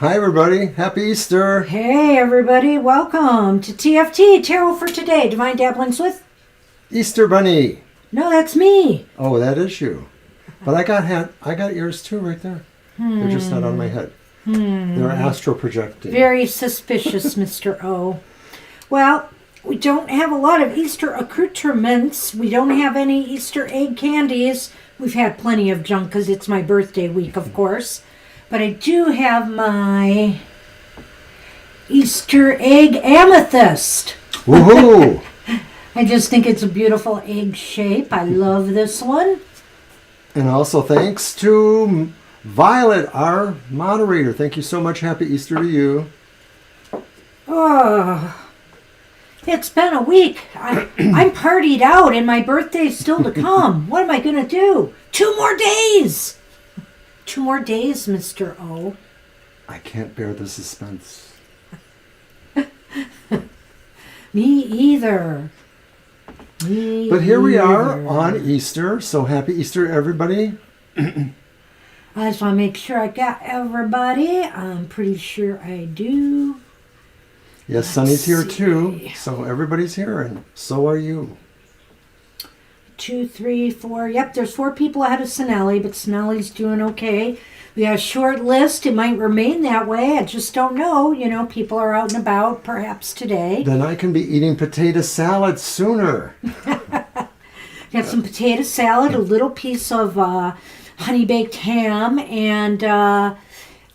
Hi everybody, happy Easter. Hey everybody, welcome to TFT, Tarot for Today. Divine Dabblings with? Easter Bunny. No, that's me. Oh, that is you. But I got yours too right there. They're just not on my head. They're astral projecting. Very suspicious, Mr. O. Well, we don't have a lot of Easter accoutrements. We don't have any Easter egg candies. We've had plenty of junk because it's my birthday week, of course. But I do have my Easter egg amethyst. Woohoo! I just think it's a beautiful egg shape. I love this one. And also thanks to Violet, our moderator. Thank you so much. Happy Easter to you. Oh, it's been a week. I'm partied out and my birthday's still to come. What am I going to do? 2 more days. 2 more days, Mr. O. I can't bear the suspense. Me either. But here we are on Easter. So happy Easter, everybody. I just want to make sure I got everybody. I'm pretty sure I do. Yes, Sunny's here too. So everybody's here, and so are you. 2, 3, 4. Yep, there's 4 people ahead of Sonelli, but Sonelli's doing okay. We got a short list. It might remain that way. I just don't know. You know, people are out and about, perhaps today. Then I can be eating potato salad sooner. Got some potato salad, a little piece of honey-baked ham, and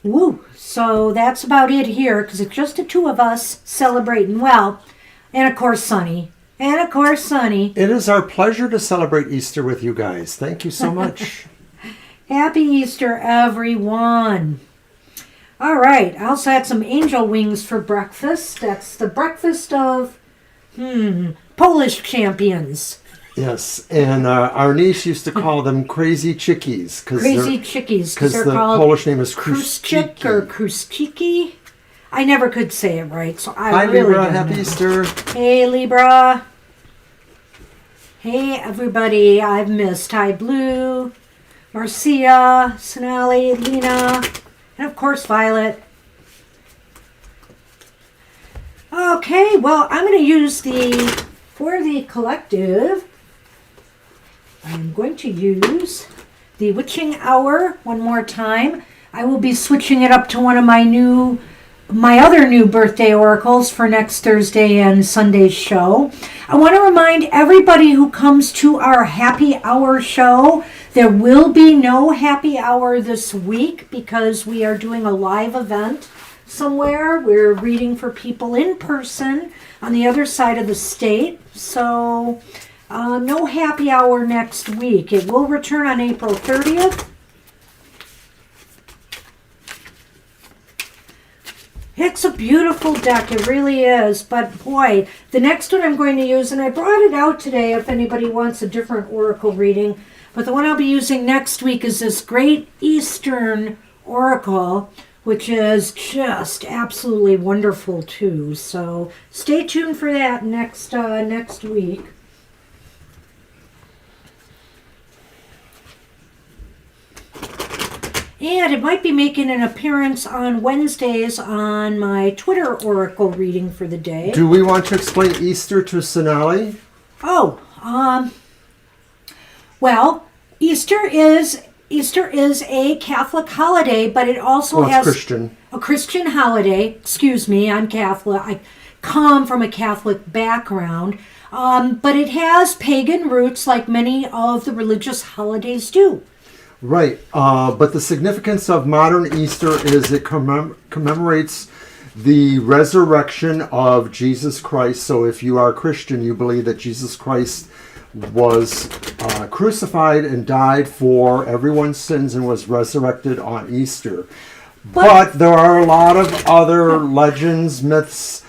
woo. So that's about it here, because it's just the 2 of us celebrating. Well, and of course, Sunny. And of course, Sunny. It is our pleasure to celebrate Easter with you guys. Thank you so much. Happy Easter, everyone. All right. I also had some angel wings for breakfast. That's the breakfast of, Polish champions. Yes, and our niece used to call them crazy chickies. Crazy chickies. Because the Polish name is Kruszczyk or Kruszczyki. I never could say it right, so I Hi, really Libra. don't Happy know. Easter. Hey, Libra. Hey, everybody. I've missed. Hi, Blue, Marcia, Sonali, Lena, and of course, Violet. Okay, well, I'm going to use for the collective, I'm going to use the Witching Hour one more time. I will be switching it up to one of my other new birthday oracles for next Thursday and Sunday's show. I want to remind everybody who comes to our happy hour show, there will be no happy hour this week because we are doing a live event somewhere. We're reading for people in person on the other side of the state. So no happy hour next week. It will return on April 30th. It's a beautiful deck, it really is, but boy, the next one I'm going to use, and I brought it out today if anybody wants a different oracle reading, but the one I'll be using next week is this Great Eastern Oracle, which is just absolutely wonderful too, so stay tuned for that next week. And it might be making an appearance on Wednesdays on my Twitter oracle reading for the day. Do we want to explain Easter to Sonali? Oh, well, Easter is a Catholic holiday, but it also has Christian. A Christian holiday. Excuse me, I'm Catholic. I come from a Catholic background, but it has pagan roots like many of the religious holidays do. Right, but the significance of modern Easter is it commemorates the resurrection of Jesus Christ. So if you are a Christian, you believe that Jesus Christ was crucified and died for everyone's sins and was resurrected on Easter. But there are a lot of other legends, myths,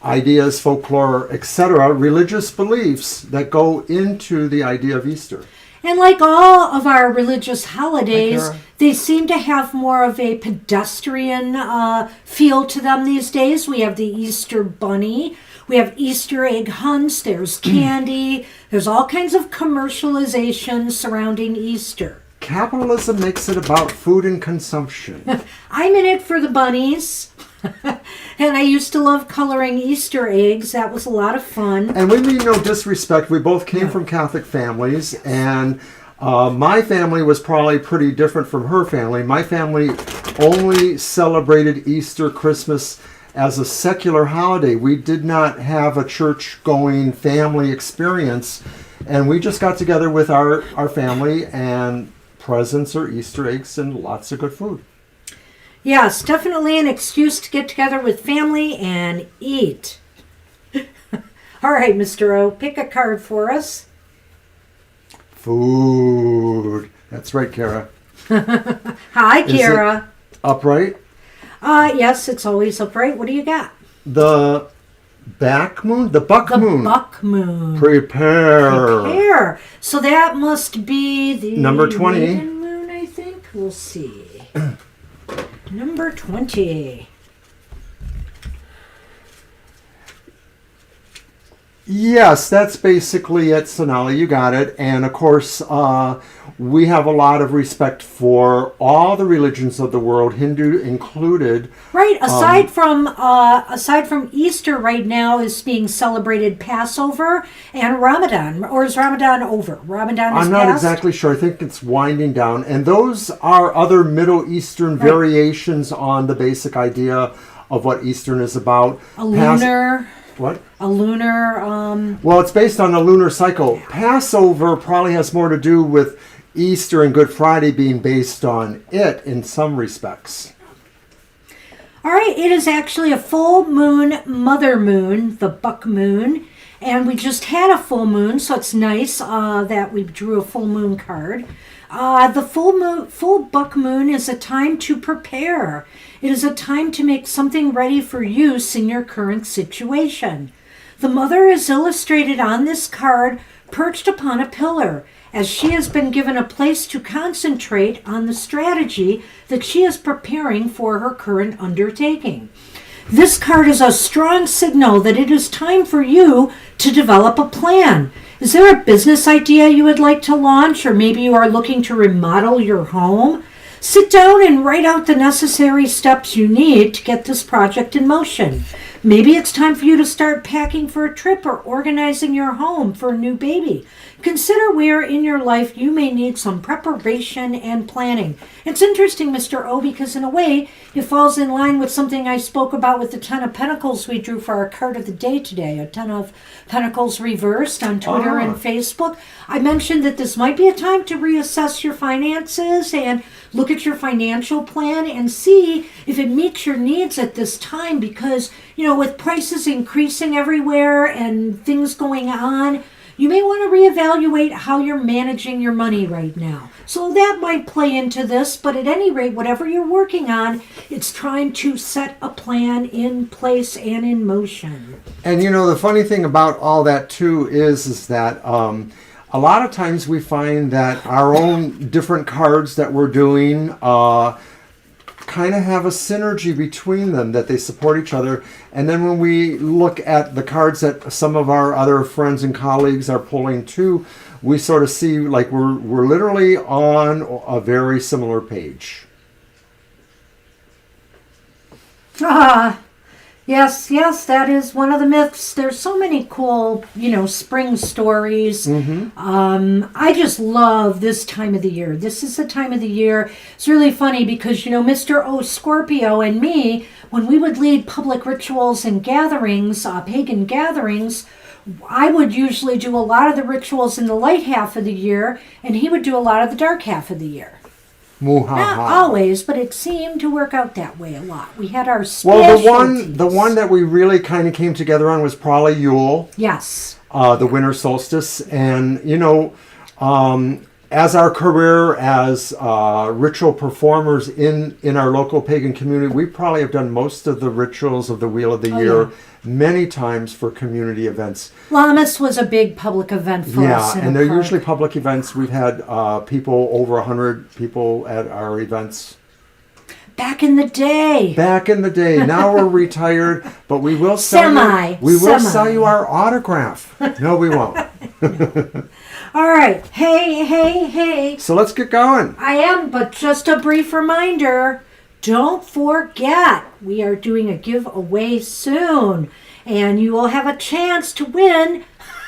ideas, folklore, etc., religious beliefs that go into the idea of Easter. And like all of our religious holidays, they seem to have more of a pedestrian feel to them these days. We have the Easter Bunny. We have Easter egg hunts. There's candy. There's all kinds of commercialization surrounding Easter. capitalism makes it about food and consumption. I'm in it for the bunnies. And I used to love coloring Easter eggs. That was a lot of fun. And we mean no disrespect. We both came from Catholic families, and my family was probably pretty different from her family. My family only celebrated Easter, Christmas as a secular holiday. We did not have a church-going family experience, and we just got together with our family, and presents or Easter eggs and lots of good food. Yes, definitely an excuse to get together with family and eat. All right, Mr. O, pick a card for us. Food. That's right, Kara. Hi, Kara. Upright? Yes, it's always upright. What do you got? The back moon? The buck moon. The buck moon. Prepare. So that must be the number 20. maiden moon, I think. We'll see. Number 20. Yes, that's basically it, Sonali. You got it. And of course, we have a lot of respect for all the religions of the world, Hindu included. Right. Aside from Easter, right now is being celebrated Passover and Ramadan. Or is Ramadan over? Ramadan is I'm not past? exactly sure. I think it's winding down. And those are other Middle Eastern variations on the basic idea of what Eastern is about. A lunar. What? A lunar. Well, it's based on a lunar cycle. Passover probably has more to do with Easter and Good Friday being based on it in some respects. All right, it is actually a full moon, mother moon, the buck moon. And we just had a full moon, so it's nice that we drew a full moon card. The full buck moon is a time to prepare. It is a time to make something ready for use in your current situation. The mother is illustrated on this card perched upon a pillar, as she has been given a place to concentrate on the strategy that she is preparing for her current undertaking. This card is a strong signal that it is time for you to develop a plan. Is there a business idea you would like to launch, or maybe you are looking to remodel your home? Sit down and write out the necessary steps you need to get this project in motion. Maybe it's time for you to start packing for a trip or organizing your home for a new baby. Consider where in your life you may need some preparation and planning. It's interesting, Mr. O, because in a way, it falls in line with something I spoke about with the Ten of Pentacles we drew for our card of the day today, a Ten of Pentacles reversed on Twitter and Facebook. I mentioned that this might be a time to reassess your finances and look at your financial plan and see if it meets your needs at this time, because, you know, with prices increasing everywhere and things going on, you may want to reevaluate how you're managing your money right now. So that might play into this, but at any rate, whatever you're working on, it's trying to set a plan in place and in motion. And you know, the funny thing about all that too is that a lot of times we find that our own different cards that we're doing kind of have a synergy between them, that they support each other. And then when we look at the cards that some of our other friends and colleagues are pulling too, we sort of see like we're literally on a very similar page. Yes, that is one of the myths. There's so many cool, spring stories. I just love this time of the year. This is the time of the year. It's really funny because, Mr. O Scorpio and me, when we would lead public rituals and gatherings, pagan gatherings, I would usually do a lot of the rituals in the light half of the year, and he would do a lot of the dark half of the year. Not always, but it seemed to work out that way a lot. We had our specialties. Well, the one that we really kind of came together on was probably Yule. Yes. The winter solstice. And, as our career as ritual performers in our local pagan community, we probably have done most of the rituals of the Wheel of the Year many times for community events. Lammas was a big public event for us. Yeah, and they're usually public events. We've had people, over 100 people at our events. Back in the day. Now we're retired, but we will sell you our autograph. No, we won't. All right. Hey. So let's get going. I am, but just a brief reminder. Don't forget, we are doing a giveaway soon, and you will have a chance to win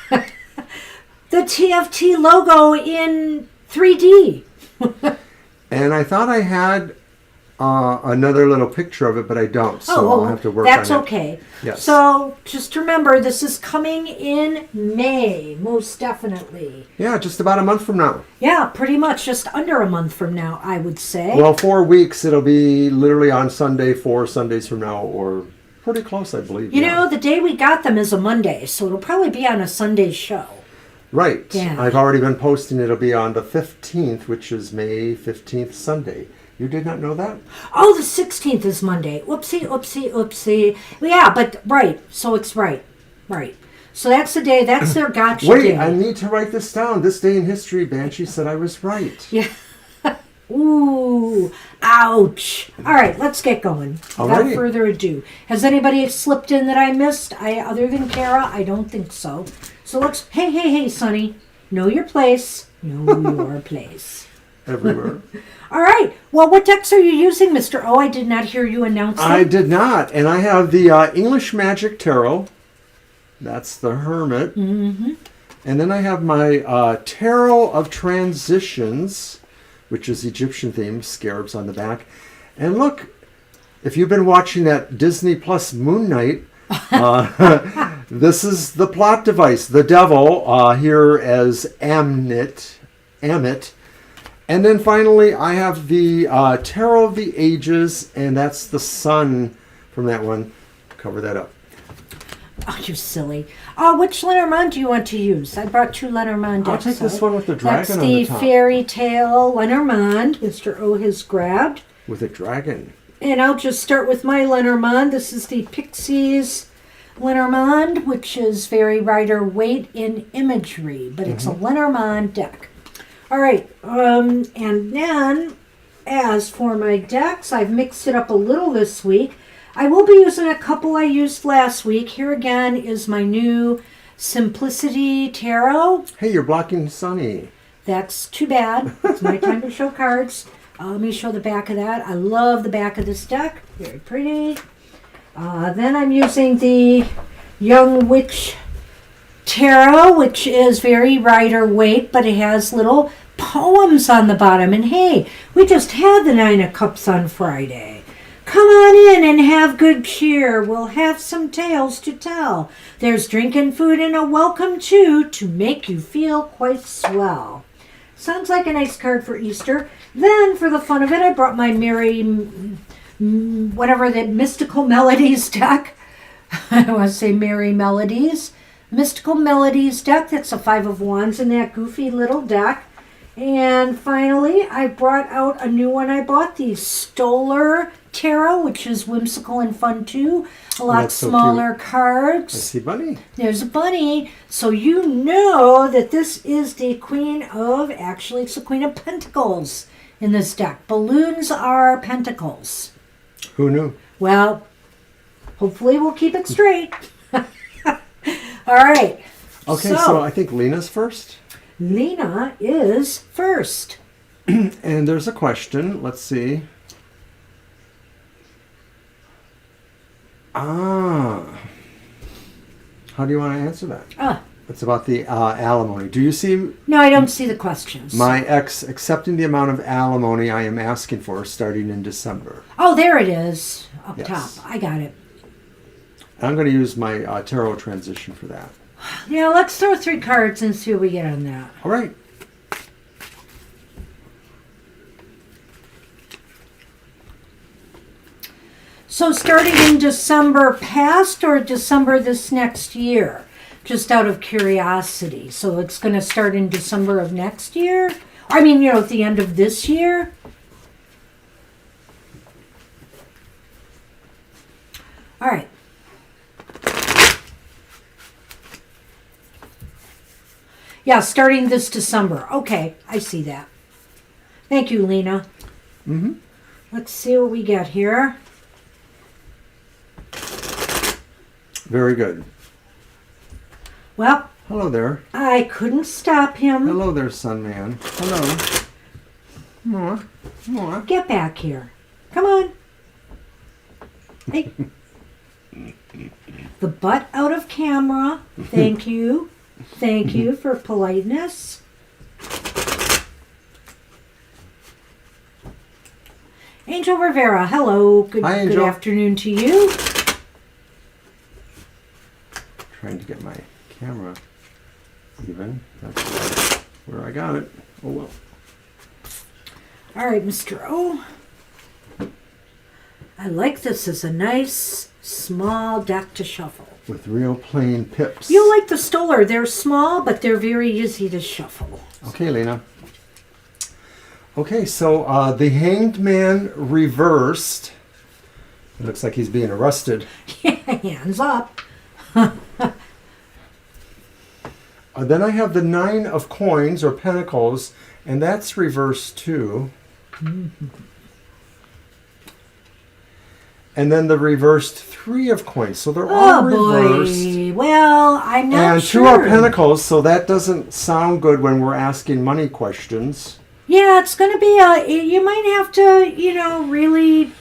the TFT logo in 3D. And I thought I had another little picture of it, but I don't, so I'll have to work on it. That's okay. Yes. So just remember, this is coming in May, most definitely. Yeah, just about a month from now. Yeah, pretty much just under a month from now, I would say. Well, 4 weeks. It'll be literally on Sunday, 4 Sundays from now, or pretty close, I believe. You know, the day we got them is a Monday, so it'll probably be on a Sunday show. Right. Yeah. I've already been posting. It'll be on the 15th, which is May 15th, Sunday. You did not know that? Oh, the 16th is Monday. Oopsie. Yeah, but right. So it's right. So that's the day. That's their gotcha Wait, day. I need to write this down. This day in history, Banshee said I was right. Yeah. Ooh, ouch. All right, let's get going. Without further ado. Has anybody slipped in that I missed? Other than Kara? I don't think so. So let's, hey, Sonny. Know your place. Know your place. Everywhere. All right. Well, what decks are you using, Mr. O? I did not hear you announce them. I did not. And I have the English Magic Tarot. That's the Hermit. Mm-hmm. And then I have my Tarot of Transitions, which is Egyptian theme, scarabs on the back. And look, if you've been watching that Disney Plus Moon Knight, this is the plot device, the devil, here as Amit. And then finally, I have the Tarot of the Ages, and that's the sun from that one. Cover that up. Oh, you're silly. Which Lenormand do you want to use? I brought 2 Lenormand decks. I'll take this one with the dragon That's on the top. the fairy tale Lenormand Mr. O has grabbed. With a dragon. And I'll just start with my Lenormand. This is the Pixies Lenormand, which is very Rider-Waite in imagery, but it's a Lenormand deck. All right, and then as for my decks, I've mixed it up a little this week. I will be using a couple I used last week. Here again is my new Simplicity Tarot. Hey, you're blocking Sunny. That's too bad. It's my time to show cards. Let me show the back of that. I love the back of this deck. Very pretty. Then I'm using the Young Witch Tarot, which is very Rider-Waite, but it has little poems on the bottom. And hey, we just had the 9 of Cups on Friday. Come on in and have good cheer. We'll have some tales to tell. There's drink and food and a welcome too to make you feel quite swell. Sounds like a nice card for Easter. Then, for the fun of it, I brought my whatever the Mystical Melodies deck. I want to say Merry Melodies. Mystical Melodies deck. That's a 5 of Wands in that goofy little deck. And finally, I brought out a new one I bought, the Stoller Tarot, which is whimsical and fun too. A lot smaller cards. I see bunny. There's a bunny. So you know that this is the Queen of, actually it's the Queen of Pentacles in this deck. Balloons are pentacles. Who knew? Well, hopefully we'll keep it straight. All right. Okay, so I think Lena's first. Lena is first. And there's a question. Let's see. How do you want to answer that? It's about the alimony. Do you see? No, I don't see the questions. My ex accepting the amount of alimony I am asking for starting in December. Oh, there it is. Up Yes. top. I got it. I'm going to use my tarot transition for that. Yeah, let's throw 3 cards and see what we get on that. All right. So starting in December past or December this next year? Just out of curiosity. So it's going to start in December of next year? I mean, at the end of this year? All right. Yeah, starting this December. Okay, I see that. Thank you, Lena. Mm-hmm. Let's see what we get here. Very good. Well, Hello there. I couldn't stop him. Hello there, Sun Man. Hello. More. More. Get back here. Come on. Hey. The butt out of camera. Thank you. Thank you for politeness. Angel Rivera, hello. Good, Hi, Angel. good afternoon to you. Trying to get my camera even. That's where I got it. Oh well. All right, Mr. O. I like this as a nice, small deck to shuffle. With real plain pips. You like the Stoller. They're small, but they're very easy to shuffle. Okay, Lena. Okay, so the Hanged Man reversed. It looks like he's being arrested. Hands up. Then I have the Nine of Coins or Pentacles, and that's reversed too. Mm-hmm. And then the reversed Three of Coins. So they're all reversed. Boy. Well, I'm not And sure. Two of Pentacles, so that doesn't sound good when we're asking money questions. Yeah, it's going to be you might have to, really.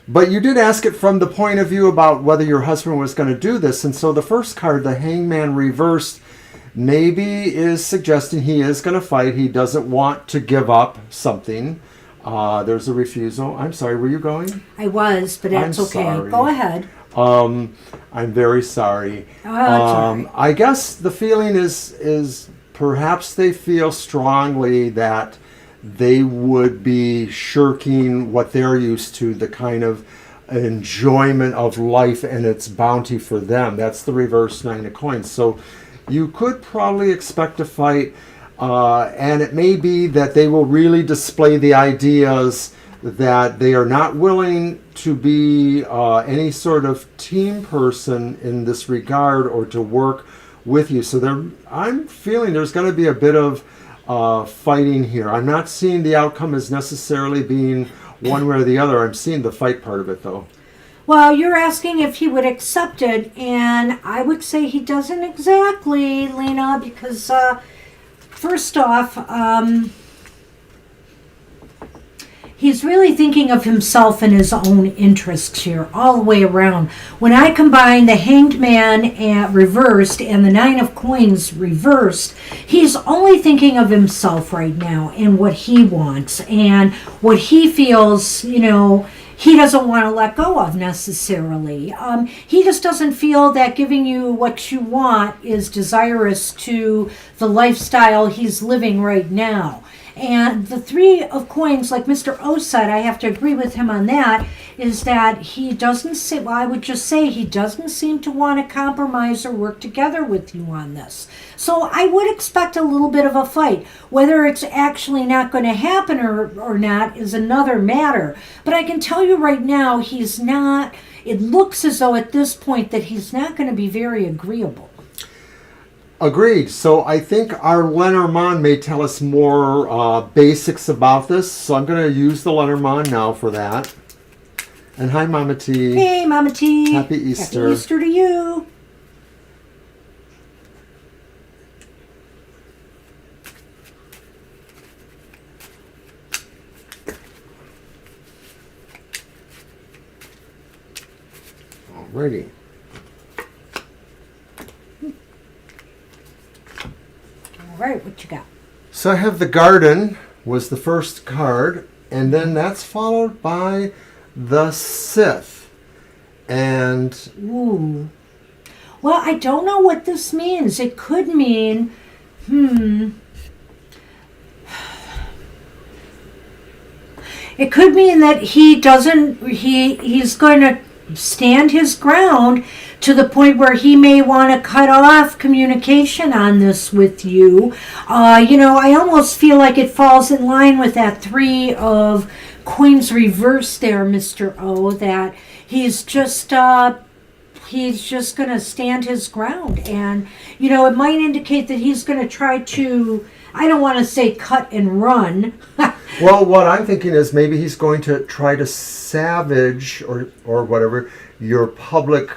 But you did ask it from the point of view about whether your husband was going to do this. And so the first card, the Hangman reversed, maybe is suggesting he is going to fight. He doesn't want to give up something. There's a refusal. I'm sorry, were you going? I was, but that's okay. Sorry. Go ahead. I'm very sorry. Oh, that's all right. I guess the feeling is perhaps they feel strongly that they would be shirking what they're used to, the kind of enjoyment of life and its bounty for them. That's the reverse Nine of Coins. So you could probably expect a fight, and it may be that they will really display the ideas that they are not willing to be any sort of team person in this regard or to work with you. So I'm feeling there's going to be a bit of fighting here. I'm not seeing the outcome as necessarily being one way or the other. I'm seeing the fight part of it, though. Well, you're asking if he would accept it, and I would say he doesn't exactly, Lena, because first off, he's really thinking of himself and his own interests here, all the way around. When I combine the Hanged Man reversed and the Nine of Coins reversed, he's only thinking of himself right now and what he wants and what he feels, he doesn't want to let go of necessarily. He just doesn't feel that giving you what you want is desirous to the lifestyle he's living right now. And the Three of Coins, like Mr. O said, I have to agree with him on that, is that he doesn't seem, well, I would just say he doesn't seem to want to compromise or work together with you on this. So I would expect a little bit of a fight. Whether it's actually not going to happen or not is another matter. But I can tell you right now, he's not, it looks as though at this point that he's not going to be very agreeable. Agreed. So I think our Lenormand may tell us more basics about this. So I'm going to use the Lenormand now for that. And hi, Mama T. Hey, Mama T. Happy Easter. Happy Easter to you. Alrighty. All right, what you got? So I have the Garden was the first card, and then that's followed by the Sith. And Ooh. Well, I don't know what this means. It could mean, It could mean that he's going to stand his ground to the point where he may want to cut off communication on this with you. I almost feel like it falls in line with that Three of Coins reverse there, Mr. O, that he's just going to stand his ground. And, it might indicate that he's going to try to, I don't want to say cut and run. well, what I'm thinking is maybe he's going to try to savage or whatever your public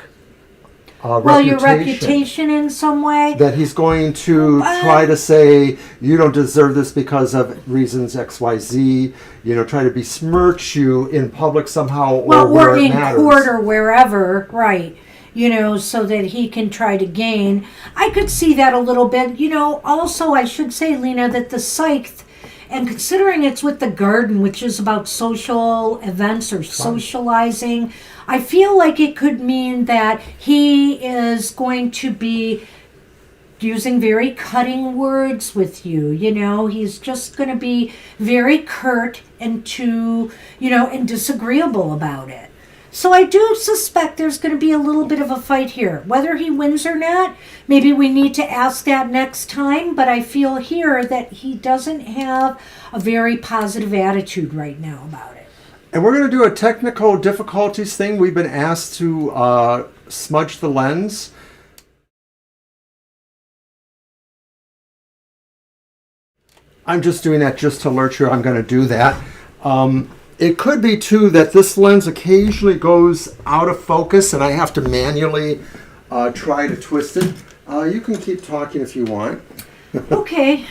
Well, your reputation in some way. That he's going to try to say, you don't deserve this because of reasons X, Y, Z. You know, try to besmirch you in public somehow, or in matters. Court or wherever, right? You know, so that he can try to gain. I could see that a little bit. You know, also I should say, Lena, that the Scythe, and considering it's with the garden, which is about social events or socializing, I feel like it could mean that he is going to be using very cutting words with you. You know, he's just going to be very curt and and disagreeable about it. So I do suspect there's going to be a little bit of a fight here. Whether he wins or not, maybe we need to ask that next time, but I feel here that he doesn't have a very positive attitude right now about it. And we're going to do a technical difficulties thing. We've been asked to smudge the lens. I'm just doing that just to alert you I'm going to do that. It could be, too, that this lens occasionally goes out of focus and I have to manually try to twist it. You can keep talking if you want. Okay.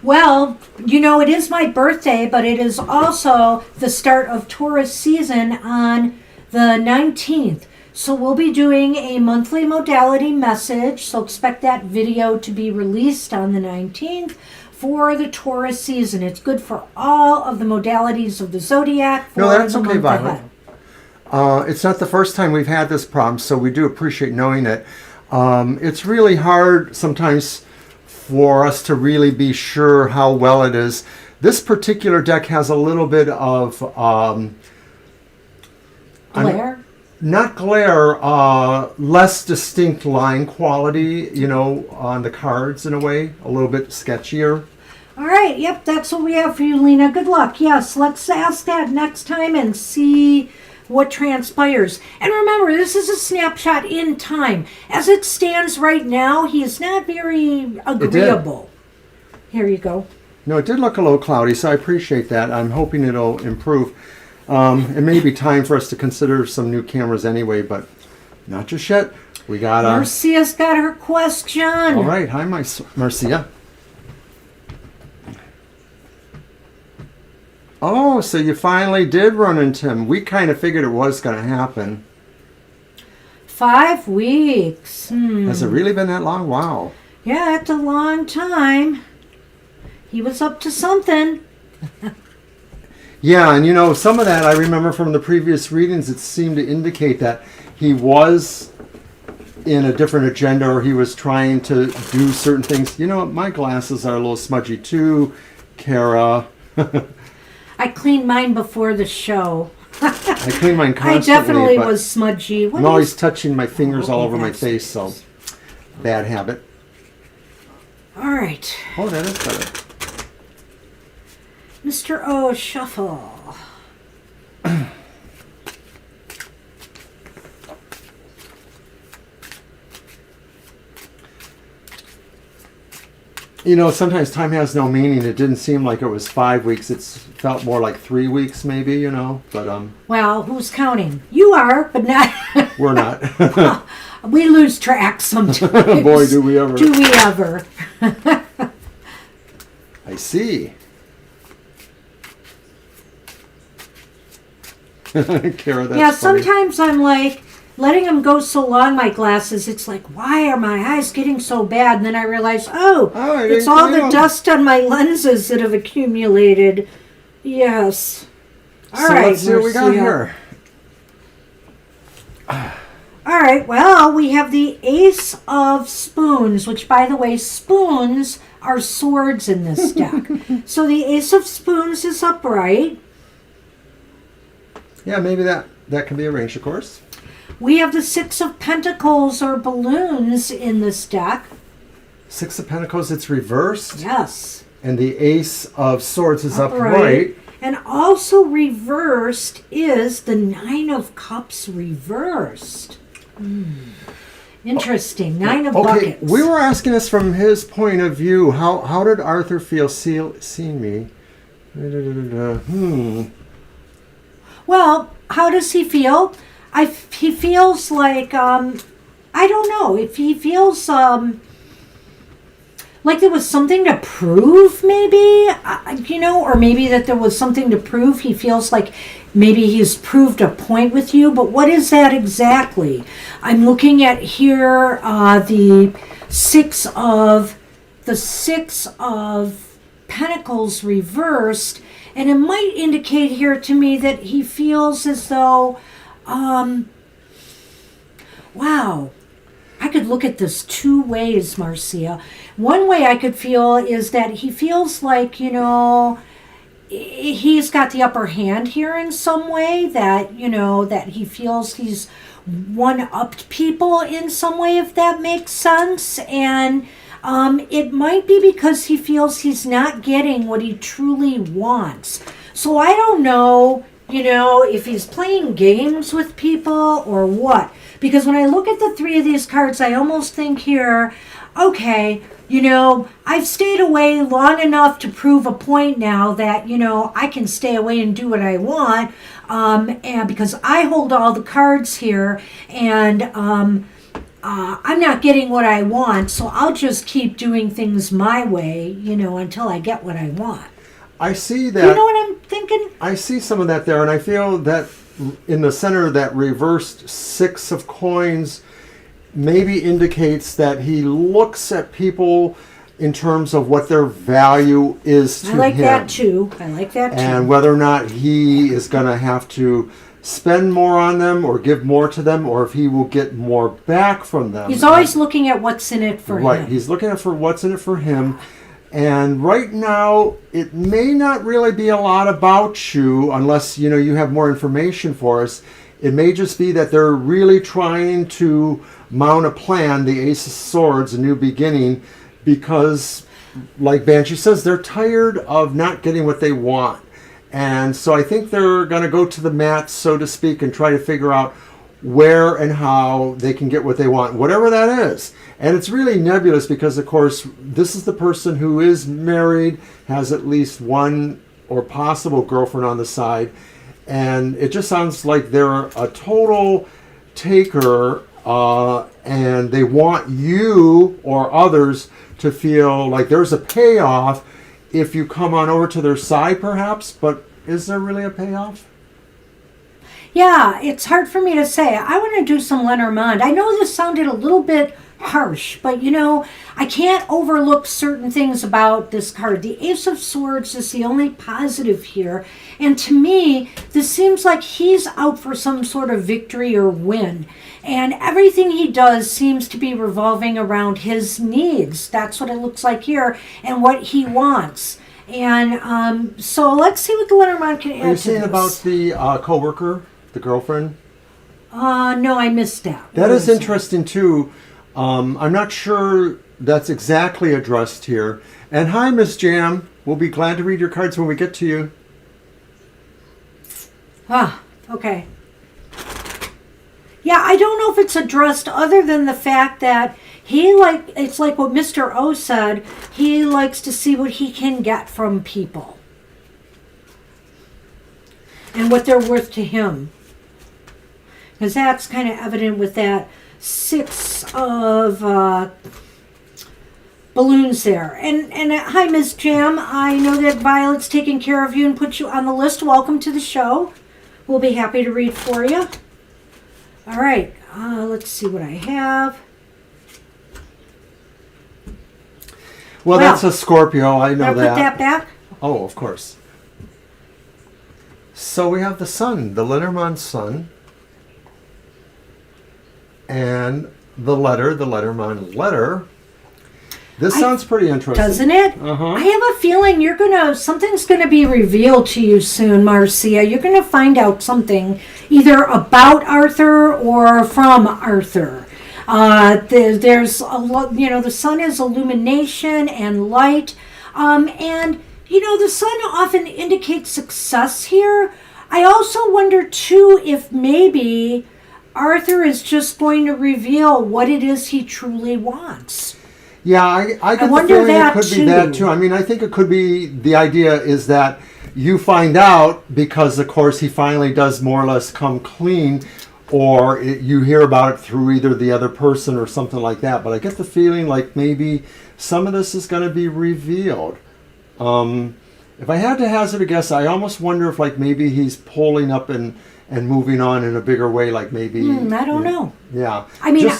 Well, you know, it is my birthday, but it is also the start of Taurus season on the 19th. So we'll be doing a monthly modality message. So expect that video to be released on the 19th. For the Taurus season. It's good for all of the modalities of the zodiac. No, that's okay, Violet. It's not the first time we've had this problem, so we do appreciate knowing it. It's really hard sometimes for us to really be sure how well it is. This particular deck has a little bit of glare? Not glare, less distinct line quality, you know, on the cards in a way, a little bit sketchier. All right, yep, that's what we have for you, Lena. Good luck. Yes, let's ask that next time and see what transpires. And remember, this is a snapshot in time. As it stands right now, he is not very agreeable. Here you go. No, it did look a little cloudy, so I appreciate that. I'm hoping it'll improve. It may be time for us to consider some new cameras anyway, but not just yet. We got Marcia's got her question. All right. Hi, Marcia. Oh, so you finally did run into him. We kind of figured it was going to happen. 5 weeks. Has it really been that long? Wow. Yeah, it's a long time. He was up to something. Yeah, and you know, some of that I remember from the previous readings, it seemed to indicate that he was in a different agenda or he was trying to do certain things. You know, my glasses are a little smudgy too, Kara. I cleaned mine before the show. I clean mine constantly. I definitely was smudgy. I'm always touching my fingers all over my face, so bad habit. All right. Oh, that is better. Mr. O, shuffle. You know, sometimes time has no meaning. It didn't seem like it was 5 weeks. It felt more like 3 weeks, maybe. You know, but Well, who's counting? You are, but not. We're not. We lose track sometimes. Boy, do we ever! Do we ever? I see. Kara, that's yeah, funny. sometimes I'm like, letting them go so long, my glasses, it's like, why are my eyes getting so bad? And then I realize, it's all the dust on my lenses that have accumulated. Yes. All right, let's see what we got here. All right, well, we have the Ace of Spoons, which, by the way, spoons are swords in this deck. So the Ace of Spoons is upright. Yeah, maybe that can be arranged, of course. We have the Six of Pentacles or balloons in this deck. Six of Pentacles, it's reversed. Yes. And the Ace of Swords is upright. And also reversed is the Nine of Cups reversed. Interesting. Nine of Buckets. We were asking this from his point of view. How did Arthur feel seeing me? Well, how does he feel? he feels like, I don't know, if he feels like there was something to prove, maybe, or maybe that there was something to prove. He feels like maybe he's proved a point with you, but what is that exactly? I'm looking at here the six of Pentacles reversed, and it might indicate here to me that he feels as though, wow, I could look at this two ways, Marcia. One way I could feel is that he feels like, he's got the upper hand here in some way, that, that he feels he's one-upped people in some way, if that makes sense. And it might be because he feels he's not getting what he truly wants. So I don't know, if he's playing games with people or what. Because when I look at the three of these cards, I almost think here, okay, I've stayed away long enough to prove a point now that, I can stay away and do what I want. And because I hold all the cards here, and I'm not getting what I want, so I'll just keep doing things my way, until I get what I want. I see that. You know what I'm thinking? I see some of that there, and I feel that in the center, that reversed Six of Coins maybe indicates that he looks at people in terms of what their value is to him. I like that too. And whether or not he is going to have to spend more on them or give more to them, or if he will get more back from them. He's always looking at what's in it for him. Right, he's looking at what's in it for him. And right now, it may not really be a lot about you unless, you have more information for us. It may just be that they're really trying to mount a plan, the Ace of Swords, a new beginning, because, like Banshee says, they're tired of not getting what they want. And so I think they're going to go to the mat, so to speak, and try to figure out where and how they can get what they want, whatever that is. And it's really nebulous because, of course, this is the person who is married, has at least one or possible girlfriend on the side, and it just sounds like they're a total taker, and they want you or others to feel like there's a payoff if you come on over to their side, perhaps, but is there really a payoff? Yeah, it's hard for me to say. I want to do some Lenormand. I know this sounded a little bit harsh, but I can't overlook certain things about this card. The Ace of Swords is the only positive here, and to me, this seems like he's out for some sort of victory or win, and everything he does seems to be revolving around his needs. That's what it looks like here, and what he wants. And so let's see what the Lenormand can add to this. Are you saying about the co-worker, the girlfriend? No, I missed that. That is interesting too. I'm not sure that's exactly addressed here. And hi, Miss Jam. We'll be glad to read your cards when we get to you. Okay. Yeah, I don't know if it's addressed other than the fact that it's like what Mr. O said, he likes to see what he can get from people. And what they're worth to him. Because that's kind of evident with that Six of balloons there. And hi, Ms. Jam. I know that Violet's taking care of you and put you on the list. Welcome to the show. We'll be happy to read for you. All right. Let's see what I have. Well, that's a Scorpio. I know that. Put that back? Oh, of course. So we have the Sun, the Lenormand Sun. And the Lenormand letter. This sounds pretty interesting. Doesn't it? Uh-huh. I have a feeling something's gonna be revealed to you soon, Marcia. You're gonna find out something either about Arthur or from Arthur. There's a lot, the sun is illumination and light. And the sun often indicates success here. I also wonder too if maybe Arthur is just going to reveal what it is he truly wants. Yeah, I get the feeling it could be that too. I mean, I think it could be, the idea is that you find out because, of course, he finally does more or less come clean or you hear about it through either the other person or something like that. But I get the feeling like maybe some of this is going to be revealed. If I had to hazard a guess, I almost wonder if like maybe he's pulling up and moving on in a bigger way, like maybe... I don't know. Yeah. I mean...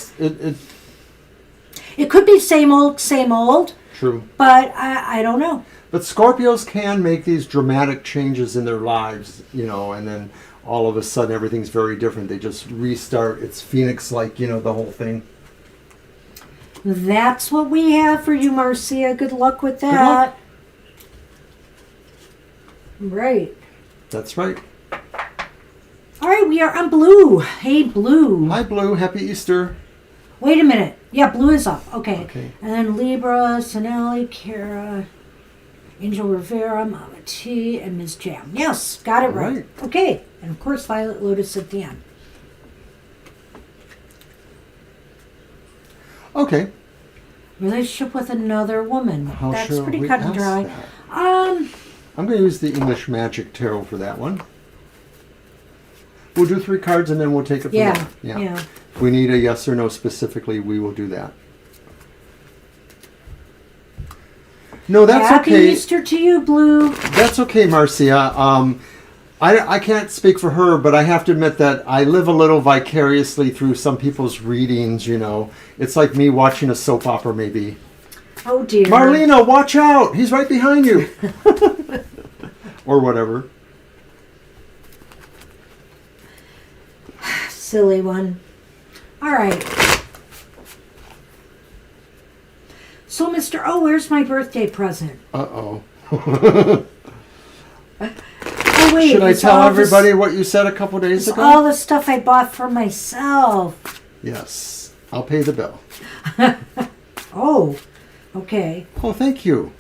It could be same old, same old. True. But I don't know. But Scorpios can make these dramatic changes in their lives, and then all of a sudden everything's very different. They just restart. It's Phoenix-like, the whole thing. That's what we have for you, Marcia. Good luck with that. Good luck. Right. That's right. All right, we are on Blue. Hey, Blue. Hi, Blue. Happy Easter. Wait a minute. Yeah, Blue is up. Okay. Okay. And then Libra, Sonali, Kara, Angel Rivera, Mama T, and Ms. Jam. Yes, got it right. Okay. And of course, Violet Lotus at the end. Okay. Relationship with another woman. How That's sure pretty we cut and dry. asked that? I'm going to use the English Magic Tarot for that one. We'll do 3 cards and then we'll take it from there. Yeah. If we need a yes or no specifically, we will do that. No, that's Happy okay. Easter to you, Blue. That's okay, Marcia. I can't speak for her, but I have to admit that I live a little vicariously through some people's readings, It's like me watching a soap opera, maybe. Oh, dear. Marlena, watch out! He's right behind you! Or whatever. Silly one. All right. So, Mr. O, where's my birthday present? Uh-oh. Oh, wait. Should I tell everybody what you said a couple days ago? All the stuff I bought for myself. Yes. I'll pay the bill. Oh, okay. Oh, thank you.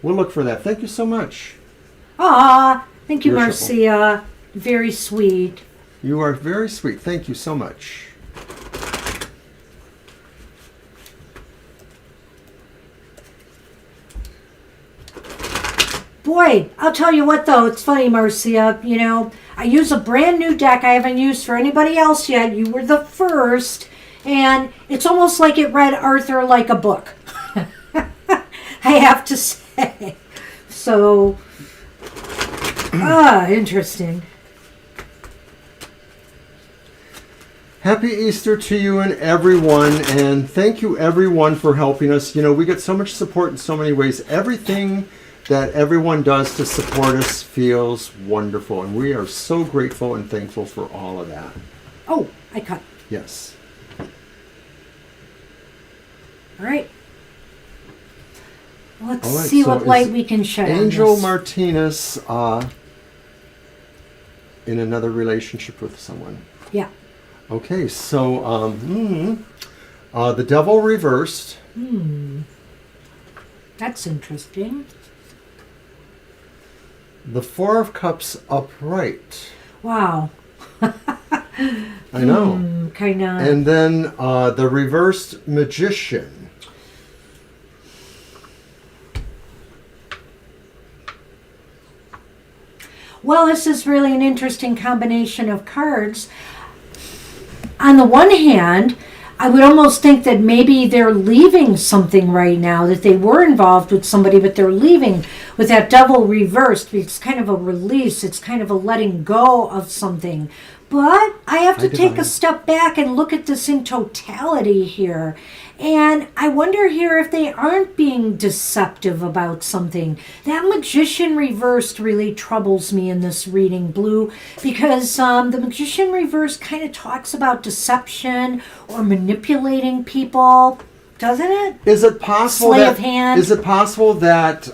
We'll look for that. Thank you so much. Ah, thank you, Worshipful. Marcia. Very sweet. You are very sweet. Thank you so much. Boy, I'll tell you what, though. It's funny, Marcia. I use a brand new deck I haven't used for anybody else yet. You were the first. And it's almost like it read Arthur like a book. I have to say. So, interesting. Happy Easter to you and everyone, and thank you everyone for helping us. We get so much support in so many ways. Everything that everyone does to support us feels wonderful, and we are so grateful and thankful for all of that. Oh, I cut. Yes. All right. Let's All right, see so what light we can shed Angel on this. Martinez in another relationship with someone. Yeah. Okay, so the Devil reversed. That's interesting. The Four of Cups upright. Wow. I know. Kind of. And then the reversed Magician. Well, this is really an interesting combination of cards. On the one hand, I would almost think that maybe they're leaving something right now, that they were involved with somebody, but they're leaving with that Devil reversed. It's kind of a release. It's kind of a letting go of something. But I have to take a step back and look at this in totality here. And I wonder here if they aren't being deceptive about something. That Magician reversed really troubles me in this reading, Blue, because the Magician reversed kind of talks about deception or manipulating people, doesn't it? Is it possible Sleight of hand. Is it possible that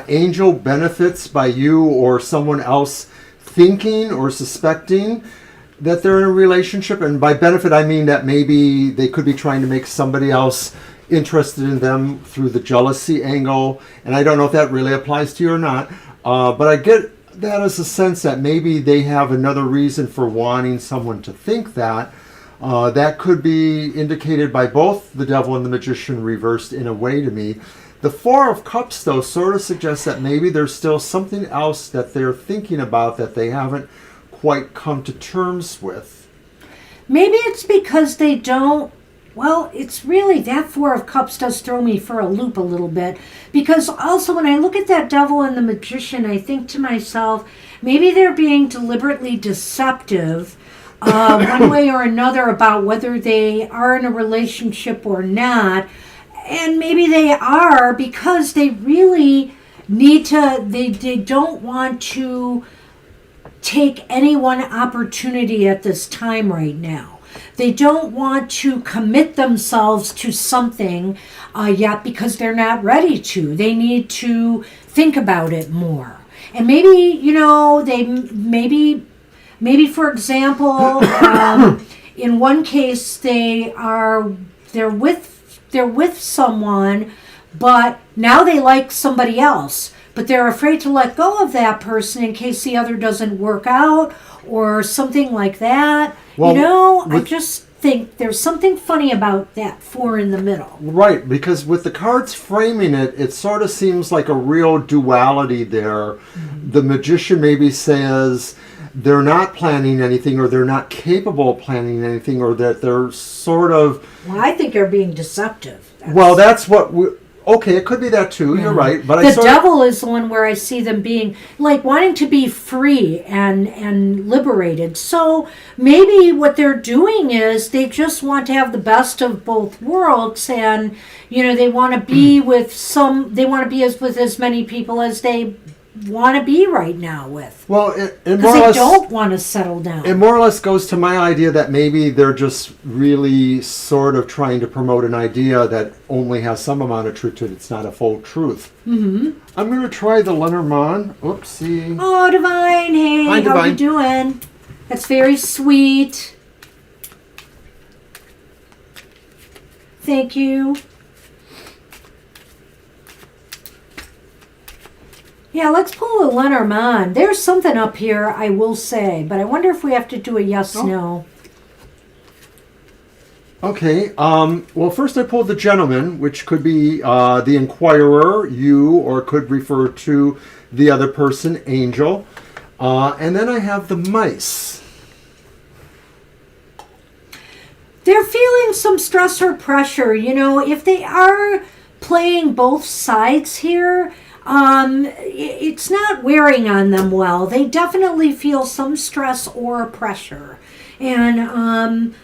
Angel benefits by you or someone else thinking or suspecting that they're in a relationship? And by benefit, I mean that maybe they could be trying to make somebody else interested in them through the jealousy angle. And I don't know if that really applies to you or not. But I get that as a sense that maybe they have another reason for wanting someone to think that. That could be indicated by both the Devil and the Magician reversed in a way to me. The Four of Cups, though, sort of suggests that maybe there's still something else that they're thinking about that they haven't quite come to terms with. maybe it's because they don't. Well, it's really that Four of Cups does throw me for a loop a little bit. Because also when I look at that Devil and the Magician, I think to myself, maybe they're being deliberately deceptive one way or another about whether they are in a relationship or not. And maybe they are because they really need to, they don't want to take any one opportunity at this time right now. They don't want to commit themselves to something yet because they're not ready to. They need to think about it more. And maybe, you know, maybe for example, in one case they're with someone, but now they like somebody else. But they're afraid to let go of that person in case the other doesn't work out or something like that. Well, you know, I just think there's something funny about that Four in the middle. Right, because with the cards framing it, it sort of seems like a real duality there. Mm-hmm. The Magician maybe says they're not planning anything, or they're not capable of planning anything, or that they're sort of... Well, I think they're being deceptive. That's what we... Okay, it could be that too. Yeah. You're right, but the Devil is the one where I see them being like wanting to be free and liberated. So maybe what they're doing is they just want to have the best of both worlds, and you know they want to be with as many people as they want to be right now with. Well, because they don't want to settle down. It more or less goes to my idea that maybe they're just really sort of trying to promote an idea that only has some amount of truth to it. It's not a full truth. Mm-hmm. I'm going to try the Lenormand. Oopsie. Oh, Divine. Hey, hi, Divine. How are you doing? That's very sweet. Thank you. Yeah, let's pull a Lenormand. There's something up here, I will say, but I wonder if we have to do a yes/no. Okay. Well, first I pulled the Gentleman, which could be the Inquirer, you, or could refer to the other person, Angel. And then I have the Mice. They're feeling some stress or pressure. You know, if they are playing both sides here... it's not wearing on them well. They definitely feel some stress or pressure. And and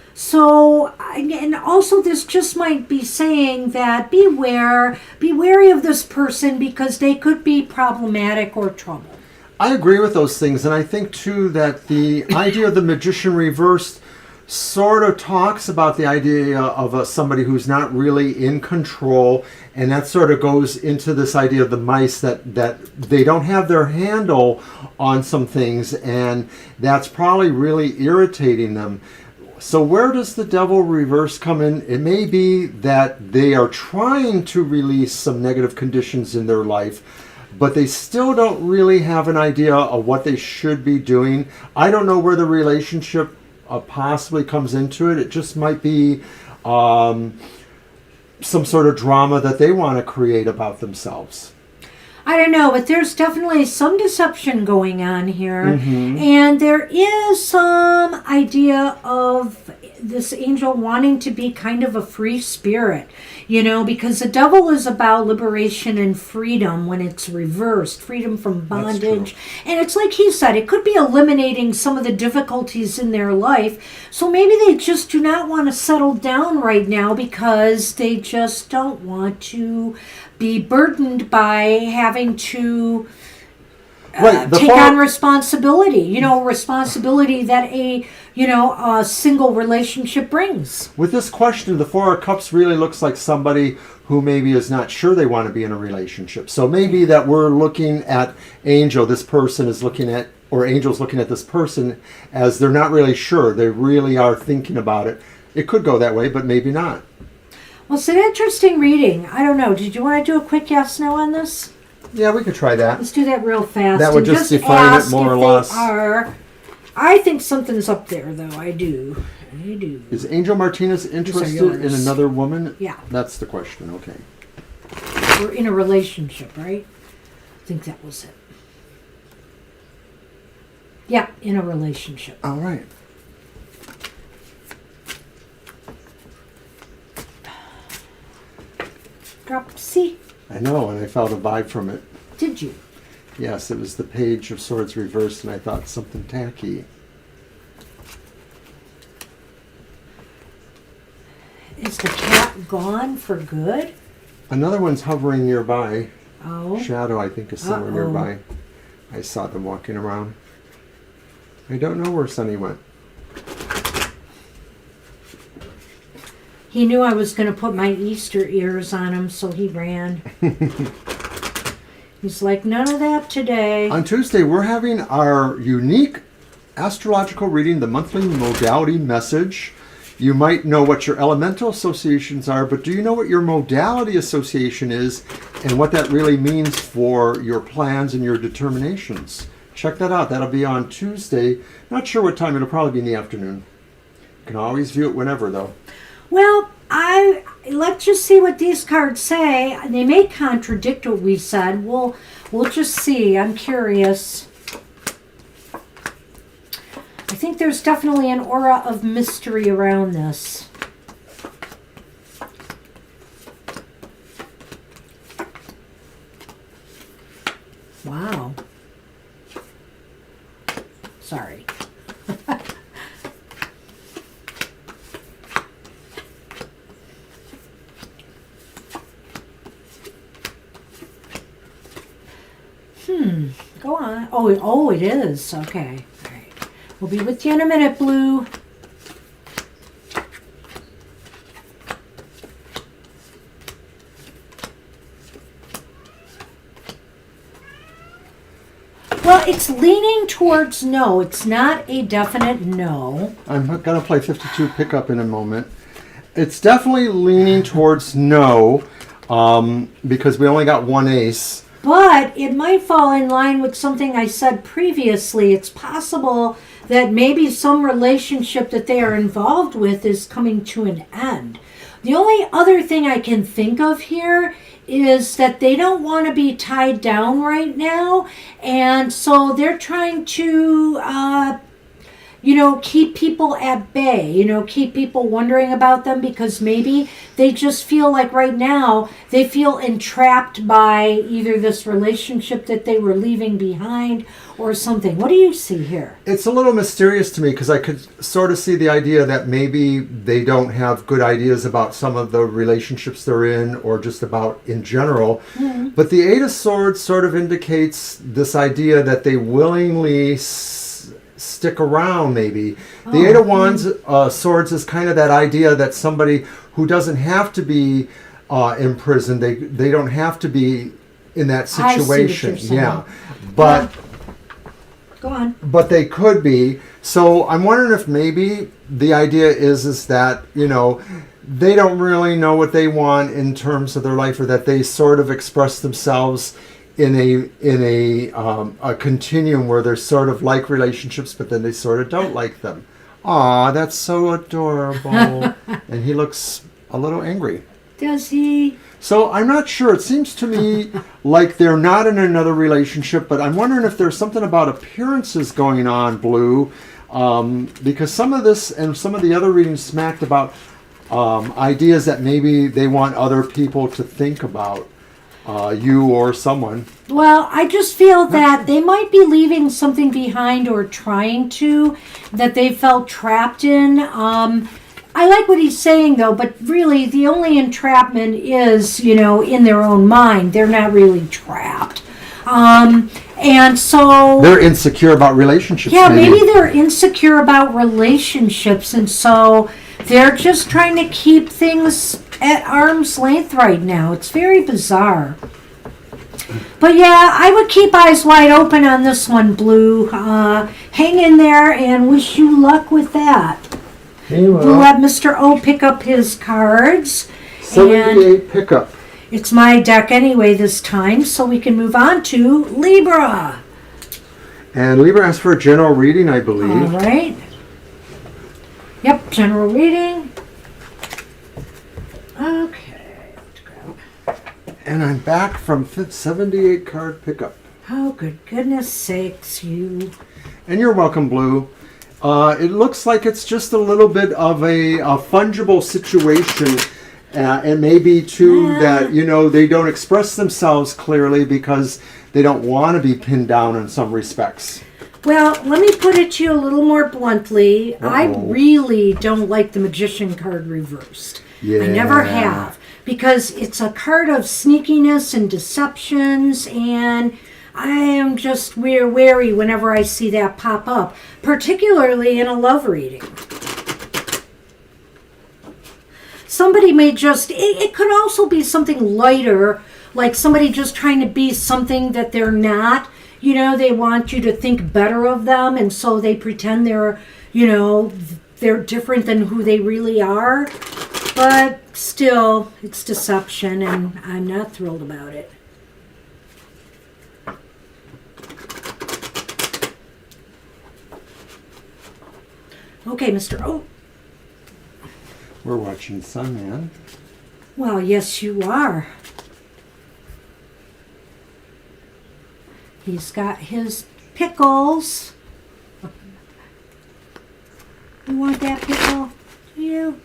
also this just might be saying that be wary of this person because they could be problematic or trouble. I agree with those things, and I think too that the idea of the Magician reversed sort of talks about the idea of somebody who's not really in control, and that sort of goes into this idea of the Mice that they don't have their handle on some things, and that's probably really irritating them. So where does the Devil reverse come in? It may be that they are trying to release some negative conditions in their life, but they still don't really have an idea of what they should be doing. I don't know where the relationship possibly comes into it. It just might be some sort of drama that they want to create about themselves. I don't know, but there's definitely some deception going on here. Mm-hmm. And there is some idea of this angel wanting to be kind of a free spirit, you know, because the Devil is about liberation and freedom when it's reversed, freedom from bondage. And it's like he said, it could be eliminating some of the difficulties in their life. So maybe they just do not want to settle down right now because they just don't want to be burdened by having to take on responsibility, you know, responsibility that a single relationship brings. With this question, the Four of Cups really looks like somebody who maybe is not sure they want to be in a relationship. So maybe that we're looking at Angel, this person is looking at, or Angel's looking at this person as they're not really sure. They really are thinking about it. It could go that way, but maybe not. Well, it's an interesting reading. I don't know. Did you want to do a quick yes/no on this? Yeah, we could try that. Let's do that real fast. That would just define it more or less. I think something's up there, though. I do. Is Angel Martinez interested in another woman? Yeah. That's the question. Okay. We're in a relationship, right? I think that was it. Yeah, in a relationship. All right. See? I know, and I felt a vibe from it. Did you? Yes, it was the Page of Swords reversed, and I thought something tacky. Is the cat gone for good? Another one's hovering nearby. Oh. Shadow, I think, is somewhere nearby. I saw them walking around. I don't know where Sonny went. He knew I was going to put my Easter ears on him, so he ran. He's like, none of that today. On Tuesday, we're having our unique astrological reading, the monthly modality message. You might know what your elemental associations are, but do you know what your modality association is and what that really means for your plans and your determinations? Check that out. That'll be on Tuesday. Not sure what time. It'll probably be in the afternoon. You can always view it whenever, though. Well, let's just see what these cards say. They may contradict what we said. We'll just see. I'm curious. I think there's definitely an aura of mystery around this. Wow. Sorry. Go on. Oh, it is. Okay. All right. We'll be with you in a minute, Blue. Well, it's leaning towards no. It's not a definite no. I'm going to play 52 pickup in a moment. It's definitely leaning towards no because we only got one ace. But it might fall in line with something I said previously. It's possible that maybe some relationship that they are involved with is coming to an end. The only other thing I can think of here is that they don't want to be tied down right now. And so they're trying to, keep people at bay, keep people wondering about them because maybe they just feel like right now they feel entrapped by either this relationship that they were leaving behind or something. What do you see here? It's a little mysterious to me because I could sort of see the idea that maybe they don't have good ideas about some of the relationships they're in or just about in general. Mm-hmm. But the Eight of Swords sort of indicates this idea that they willingly stick around maybe. The Eight of Wands, Swords is kind of that idea that somebody who doesn't have to be in prison, they don't have to be in that situation. Yeah. But go on. But they could be. So I'm wondering if maybe the idea is that, they don't really know what they want in terms of their life, or that they sort of express themselves in a continuum where they're sort of like relationships, but then they sort of don't like them. Aw, that's so adorable. And he looks a little angry. Does he? So I'm not sure. It seems to me like they're not in another relationship, but I'm wondering if there's something about appearances going on, Blue, because some of this and some of the other readings smacked about ideas that maybe they want other people to think about. You or someone. Well, I just feel that they might be leaving something behind or trying to, that they felt trapped in. I like what he's saying, though, but really the only entrapment is, in their own mind. They're not really trapped. And so... They're insecure about relationships. Yeah, maybe they're insecure about relationships, and so they're just trying to keep things at arm's length right now. It's very bizarre. But yeah, I would keep eyes wide open on this one, Blue. Hang in there and wish you luck with that. We'll let Mr. O pick up his cards. 78 pickup. It's my deck anyway this time, so we can move on to Libra. And Libra asked for a general reading, I believe. All right. Yep, general reading. Okay. And I'm back from 78 card pickup. Oh, good goodness sakes, you. And you're welcome, Blue. It looks like it's just a little bit of a fungible situation. It may be too that, they don't express themselves clearly because they don't want to be pinned down in some respects. Well, let me put it to you a little more bluntly. I really don't like the Magician card reversed. Yeah. I never have. Because it's a card of sneakiness and deceptions, and I am just wary whenever I see that pop up, particularly in a love reading. Somebody may just, it could also be something lighter, like somebody just trying to be something that they're not. They want you to think better of them, and so they pretend they're different than who they really are. But still, it's deception, and I'm not thrilled about it. Okay, Mr. O. We're watching Sun Man. Well, yes, you are. He's got his pickles. You want that pickle? Do you?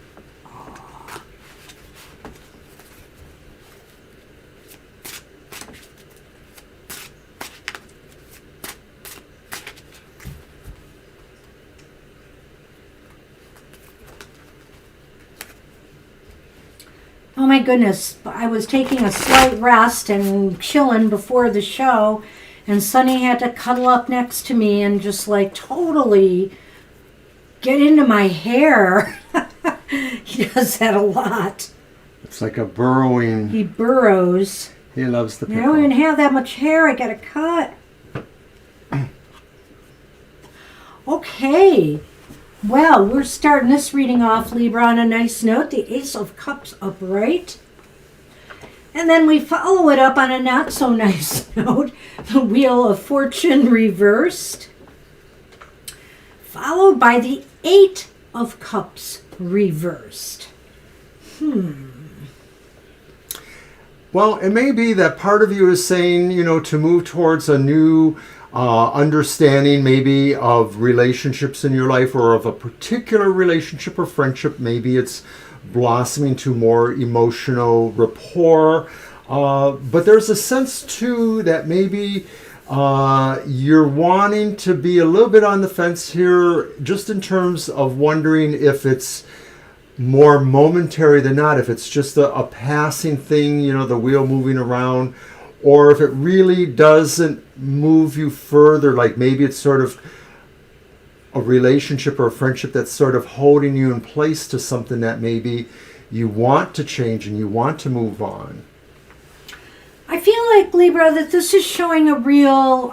Oh my goodness, I was taking a slight rest and chilling before the show, and Sonny had to cuddle up next to me and just like totally get into my hair. He does that a lot. It's like a burrowing. He burrows. He loves the pickle. I don't even have that much hair. I got to cut. Okay. Well, we're starting this reading off, Libra, on a nice note. The Ace of Cups upright. And then we follow it up on a not so nice note. The Wheel of Fortune reversed. Followed by the Eight of Cups reversed. Well, it may be that part of you is saying, to move towards a new understanding maybe of relationships in your life, or of a particular relationship or friendship. Maybe it's blossoming to more emotional rapport. But there's a sense too that maybe you're wanting to be a little bit on the fence here, just in terms of wondering if it's more momentary than not, if it's just a passing thing, the wheel moving around, or if it really doesn't move you further, like maybe it's sort of a relationship or a friendship that's sort of holding you in place to something that maybe you want to change and you want to move on. I feel like, Libra, that this is showing a real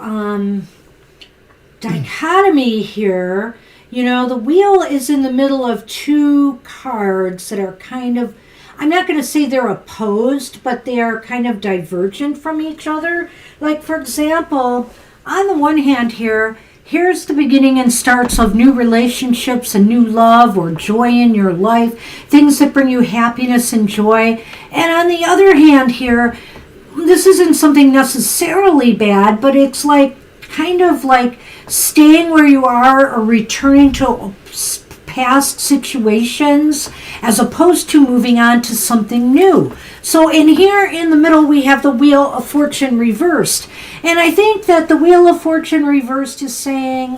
dichotomy here. The wheel is in the middle of two cards that are kind of, I'm not going to say they're opposed, but they are kind of divergent from each other. Like, for example, on the one hand here, here's the beginning and starts of new relationships and new love or joy in your life, things that bring you happiness and joy. And on the other hand here, this isn't something necessarily bad, but it's like kind of like staying where you are or returning to past situations as opposed to moving on to something new. So in here in the middle we have the Wheel of Fortune reversed. And I think that the Wheel of Fortune reversed is saying,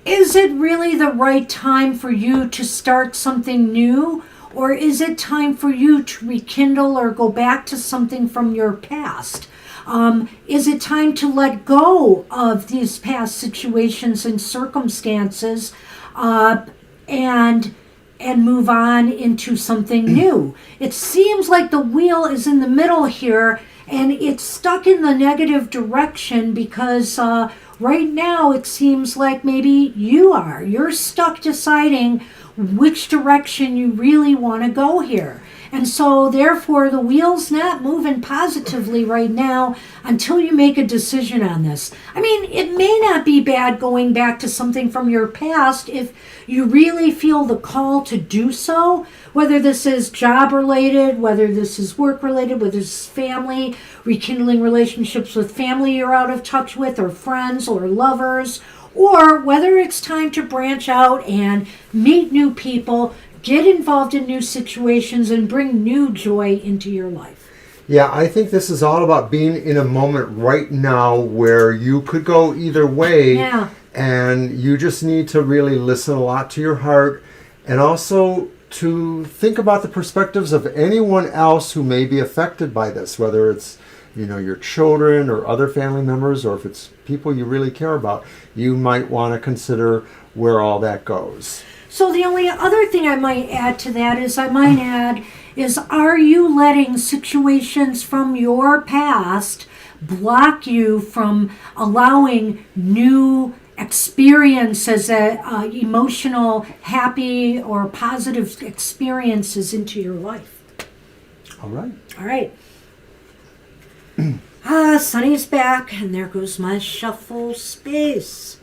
is it really the right time for you to start something new? Or is it time for you to rekindle or go back to something from your past? Is it time to let go of these past situations and circumstances and move on into something new? It seems like the wheel is in the middle here, and it's stuck in the negative direction because right now it seems like maybe you're stuck deciding which direction you really want to go here. And so, therefore, the wheel's not moving positively right now until you make a decision on this. I mean, it may not be bad going back to something from your past if you really feel the call to do so, whether this is job related, whether this is work related, whether this is family, rekindling relationships with family you're out of touch with, or friends or lovers, or whether it's time to branch out and meet new people, get involved in new situations, and bring new joy into your life. Yeah, I think this is all about being in a moment right now where you could go either way. Yeah. And you just need to really listen a lot to your heart, and also to think about the perspectives of anyone else who may be affected by this, whether it's, you know, your children or other family members, or if it's people you really care about. You might want to consider where all that goes. So the only other thing I might add to that is are you letting situations from your past block you from allowing new experiences, emotional, happy, or positive experiences into your life? All right. All right. Sunny's back, and there goes my shuffle space.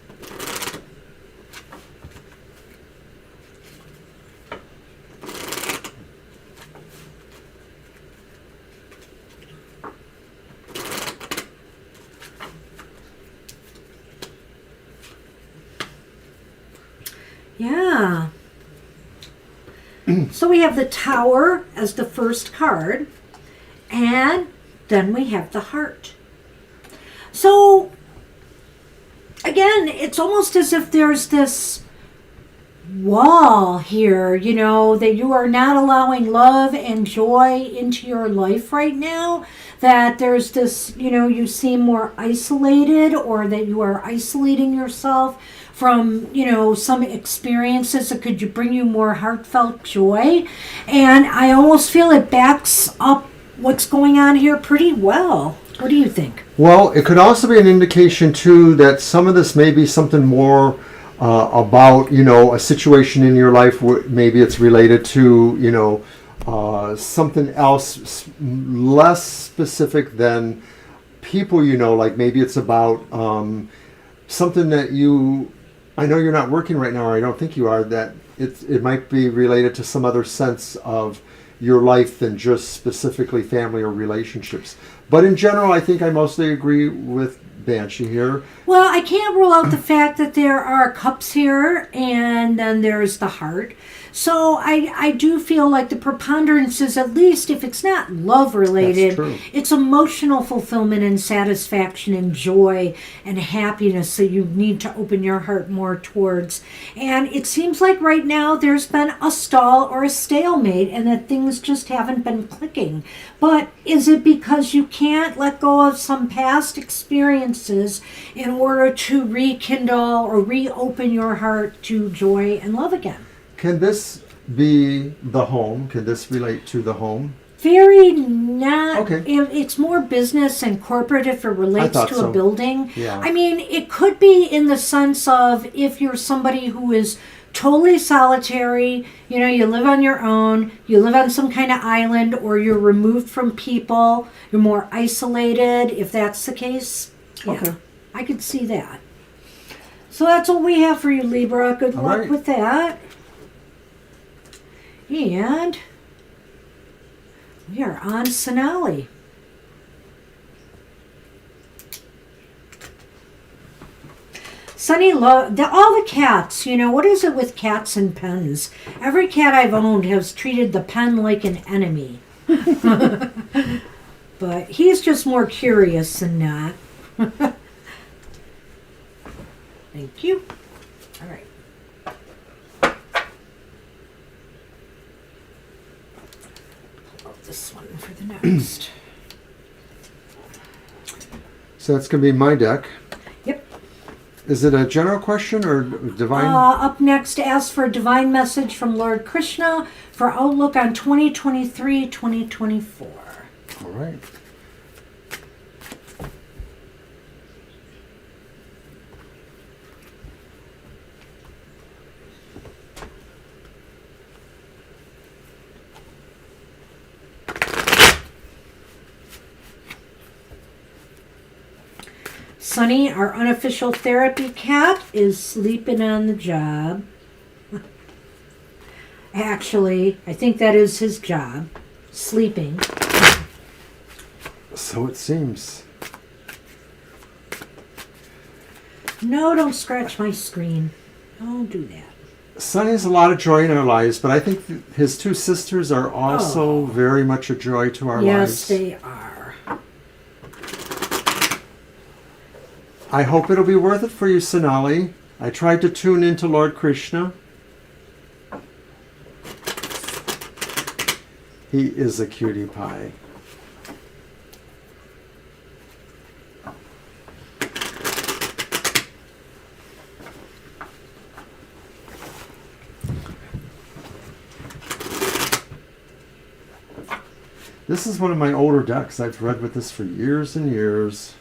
Yeah. So we have the Tower as the first card, and then we have the Heart. So again, it's almost as if there's this wall here, you know, that you are not allowing love and joy into your life right now, that there's this, you know, you seem more isolated, or that you are isolating yourself from, you know, some experiences that could bring you more heartfelt joy. And I almost feel it backs up what's going on here pretty well. What do you think? Well, it could also be an indication too that some of this may be something more about, you know, a situation in your life where maybe it's related to, you know, something else less specific than people, you know, like maybe it's about something that you, I know you're not working right now, or I don't think you are, that it might be related to some other sense of your life than just specifically family or relationships. But in general, I think I mostly agree with Banshee here. Well, I can't rule out the fact that there are cups here, and then there's the heart. So I do feel like the preponderance is, at least if it's not love related, it's emotional fulfillment and satisfaction and joy and happiness that you need to open your heart more towards. And it seems like right now there's been a stall or a stalemate, and that things just haven't been clicking. But is it because you can't let go of some past experiences in order to rekindle or reopen your heart to joy and love again? Can this be the home? Can this relate to the home? Very not. Okay. It's more business and corporate if it relates to a building. Yeah. I mean, it could be in the sense of if you're somebody who is totally solitary, you know, you live on your own, you live on some kind of island, or you're removed from people, you're more isolated, if that's the case. Yeah, okay. I could see that. So that's what we have for you, Libra. Good luck with that. And we are on Sonali. Sunny, all the cats, you know, what is it with cats and pens? Every cat I've owned has treated the pen like an enemy. But he's just more curious than not. Thank you. All right. Pull out this one for the next. So that's going to be my deck. Yep. Is it a general question or divine? Up next, ask for a divine message from Lord Krishna for outlook on 2023-2024. All right. Sunny, our unofficial therapy cat, is sleeping on the job. Actually, I think that is his job, sleeping. So it seems. No, don't scratch my screen. Don't do that. Sunny has a lot of joy in our lives, but I think his two sisters are also very much a joy to our lives. Yes, they are. I hope it'll be worth it for you, Sonali. I tried to tune into Lord Krishna. He is a cutie pie. This is one of my older decks. I've read with this for years and years.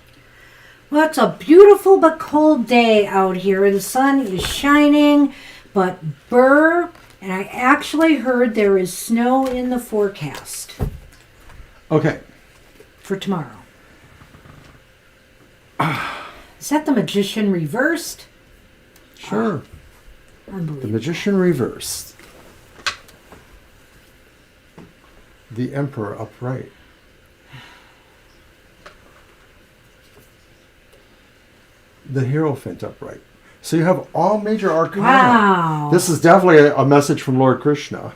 Well, it's a beautiful but cold day out here. The sun is shining, but burr, and I actually heard there is snow in the forecast. Okay. For tomorrow. Is that the Magician reversed? Sure. Unbelievable. The Magician reversed. The Emperor upright. The Hierophant upright. So you have all major arcana. Wow. This is definitely a message from Lord Krishna.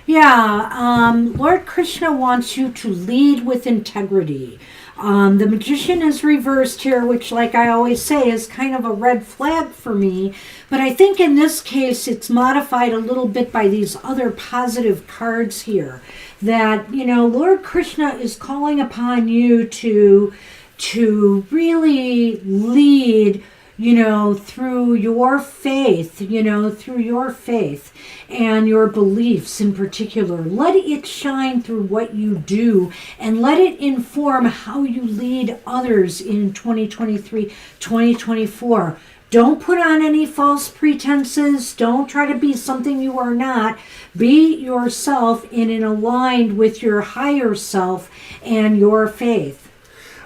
Yeah, Lord Krishna wants you to lead with integrity. The Magician is reversed here, which, like I always say, is kind of a red flag for me. But I think in this case, it's modified a little bit by these other positive cards here. That, you know, Lord Krishna is calling upon you to really lead, you know, through your faith, and your beliefs in particular. Let it shine through what you do, and let it inform how you lead others in 2023, 2024. Don't put on any false pretenses. Don't try to be something you are not. Be yourself and aligned with your higher self and your faith.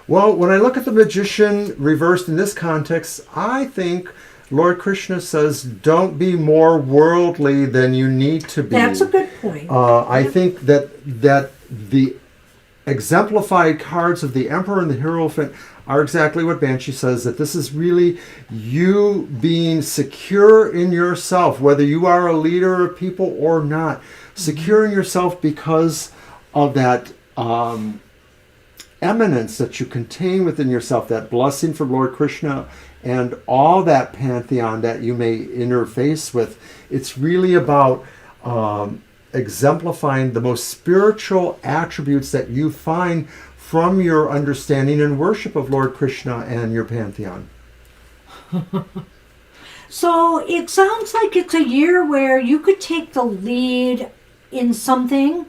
Well, when I look at the Magician reversed in this context, I think Lord Krishna says, don't be more worldly than you need to be. That's a good point. I think that the exemplified cards of the Emperor and the Hierophant are exactly what Banshee says, that this is really you being secure in yourself, whether you are a leader of people or not. Secure in yourself because of that eminence that you contain within yourself, that blessing from Lord Krishna and all that pantheon that you may interface with. It's really about exemplifying the most spiritual attributes that you find from your understanding and worship of Lord Krishna and your pantheon. So it sounds like it's a year where you could take the lead in something,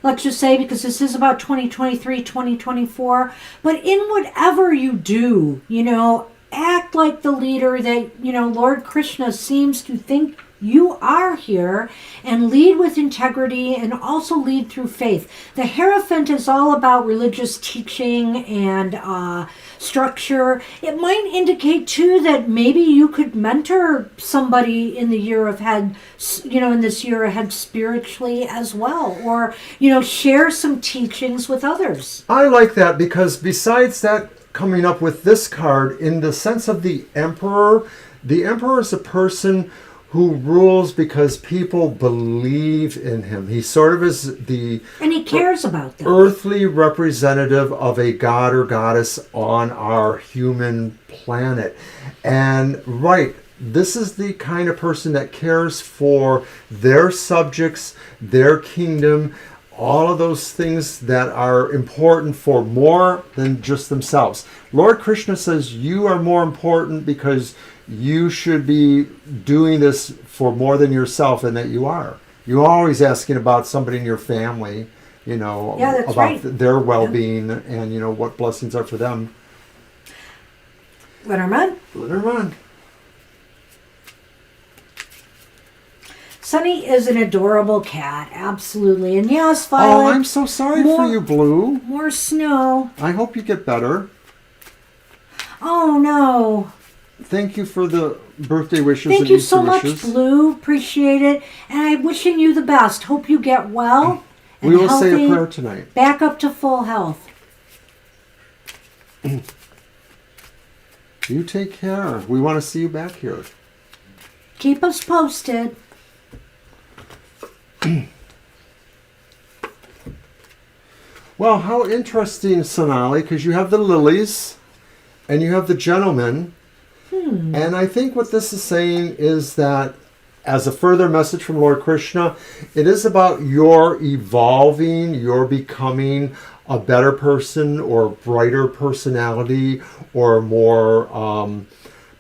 let's just say, because this is about 2023, 2024, but in whatever you do, you know, act like the leader that, you know, Lord Krishna seems to think you are here, and lead with integrity and also lead through faith. The Hierophant is all about religious teaching and structure. It might indicate too that maybe you could mentor somebody in the year ahead, you know, in this year ahead spiritually as well, or, you know, share some teachings with others. I like that because besides that, coming up with this card in the sense of the Emperor is a person who rules because people believe in him. He sort of is and he cares about them. Earthly representative of a god or goddess on our human planet. And right, this is the kind of person that cares for their subjects, their kingdom, all of those things that are important for more than just themselves. Lord Krishna says you are more important because you should be doing this for more than yourself, and that you are. You're always asking about somebody in your family, you know, about right. their well-being and, you know, what blessings are for them. Lenormand. Sunny is an adorable cat, absolutely. And yes, Violet. Oh, I'm so sorry for you, Blue. More snow. I hope you get better. Oh, no. Thank you for the birthday wishes. Thank and you Easter so much, wishes. Blue. Appreciate it. And I'm wishing you the best. Hope you get well. And We will healthy, say a prayer tonight. Back up to full health. You take care. We want to see you back here. Keep us posted. Well, how interesting, Sonali, because you have the lilies and you have the gentleman. And I think what this is saying is that, as a further message from Lord Krishna, it is about your evolving, your becoming a better person or brighter personality or more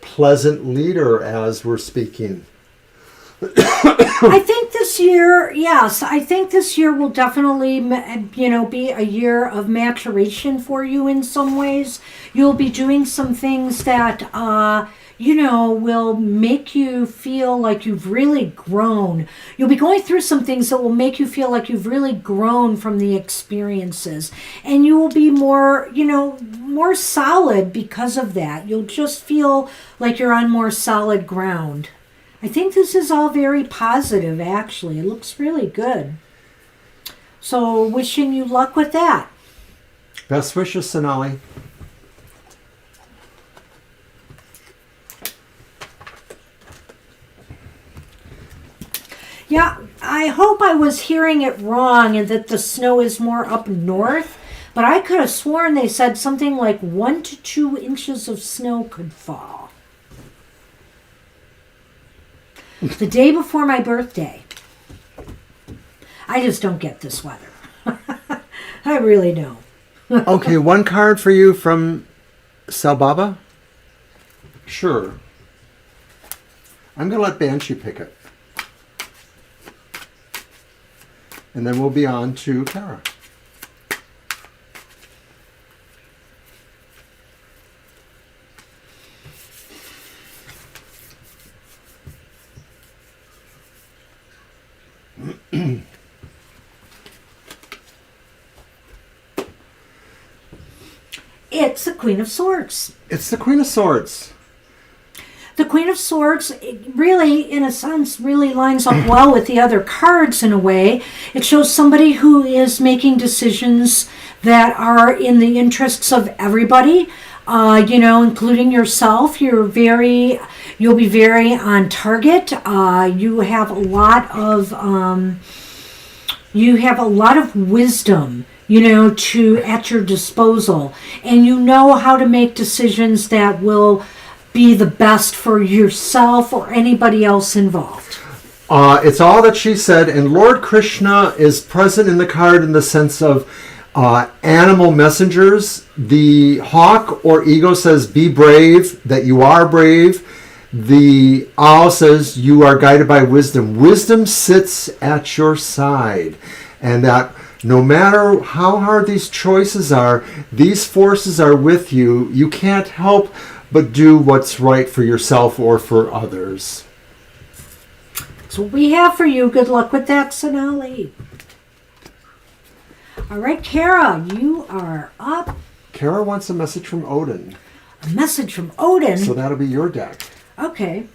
pleasant leader as we're speaking. I think this year, yes, I think this year will definitely, be a year of maturation for you in some ways. You'll be doing some things that, will make you feel like you've really grown. You'll be going through some things that will make you feel like you've really grown from the experiences. And you will be more, more solid because of that. You'll just feel like you're on more solid ground. I think this is all very positive, actually. It looks really good. So, wishing you luck with that. Best wishes, Sonali. Yeah, I hope I was hearing it wrong and that the snow is more up north, but I could have sworn they said something like 1 to 2 inches of snow could fall. The day before my birthday. I just don't get this weather. I really don't. Okay, one card for you from Selbaba. Sure. I'm going to let Banshee pick it. And then we'll be on to Kara. It's the Queen of Swords. It's the Queen of Swords. The Queen of Swords really, in a sense, really lines up well with the other cards in a way. It shows somebody who is making decisions that are in the interests of everybody, including yourself. You'll be very on target. You have a lot of wisdom, at your disposal, and you know how to make decisions that will be the best for yourself or anybody else involved. It's all that she said, and Lord Krishna is present in the card in the sense of animal messengers. The hawk or eagle says, be brave, that you are brave. The owl says, you are guided by wisdom. Wisdom sits at your side, and that no matter how hard these choices are, these forces are with you. You can't help but do what's right for yourself or for others. That's what we have for you. Good luck with that, Sonali. All right, Kara, you are up. Kara wants a message from Odin. A message from Odin? So that'll be your deck. Okay.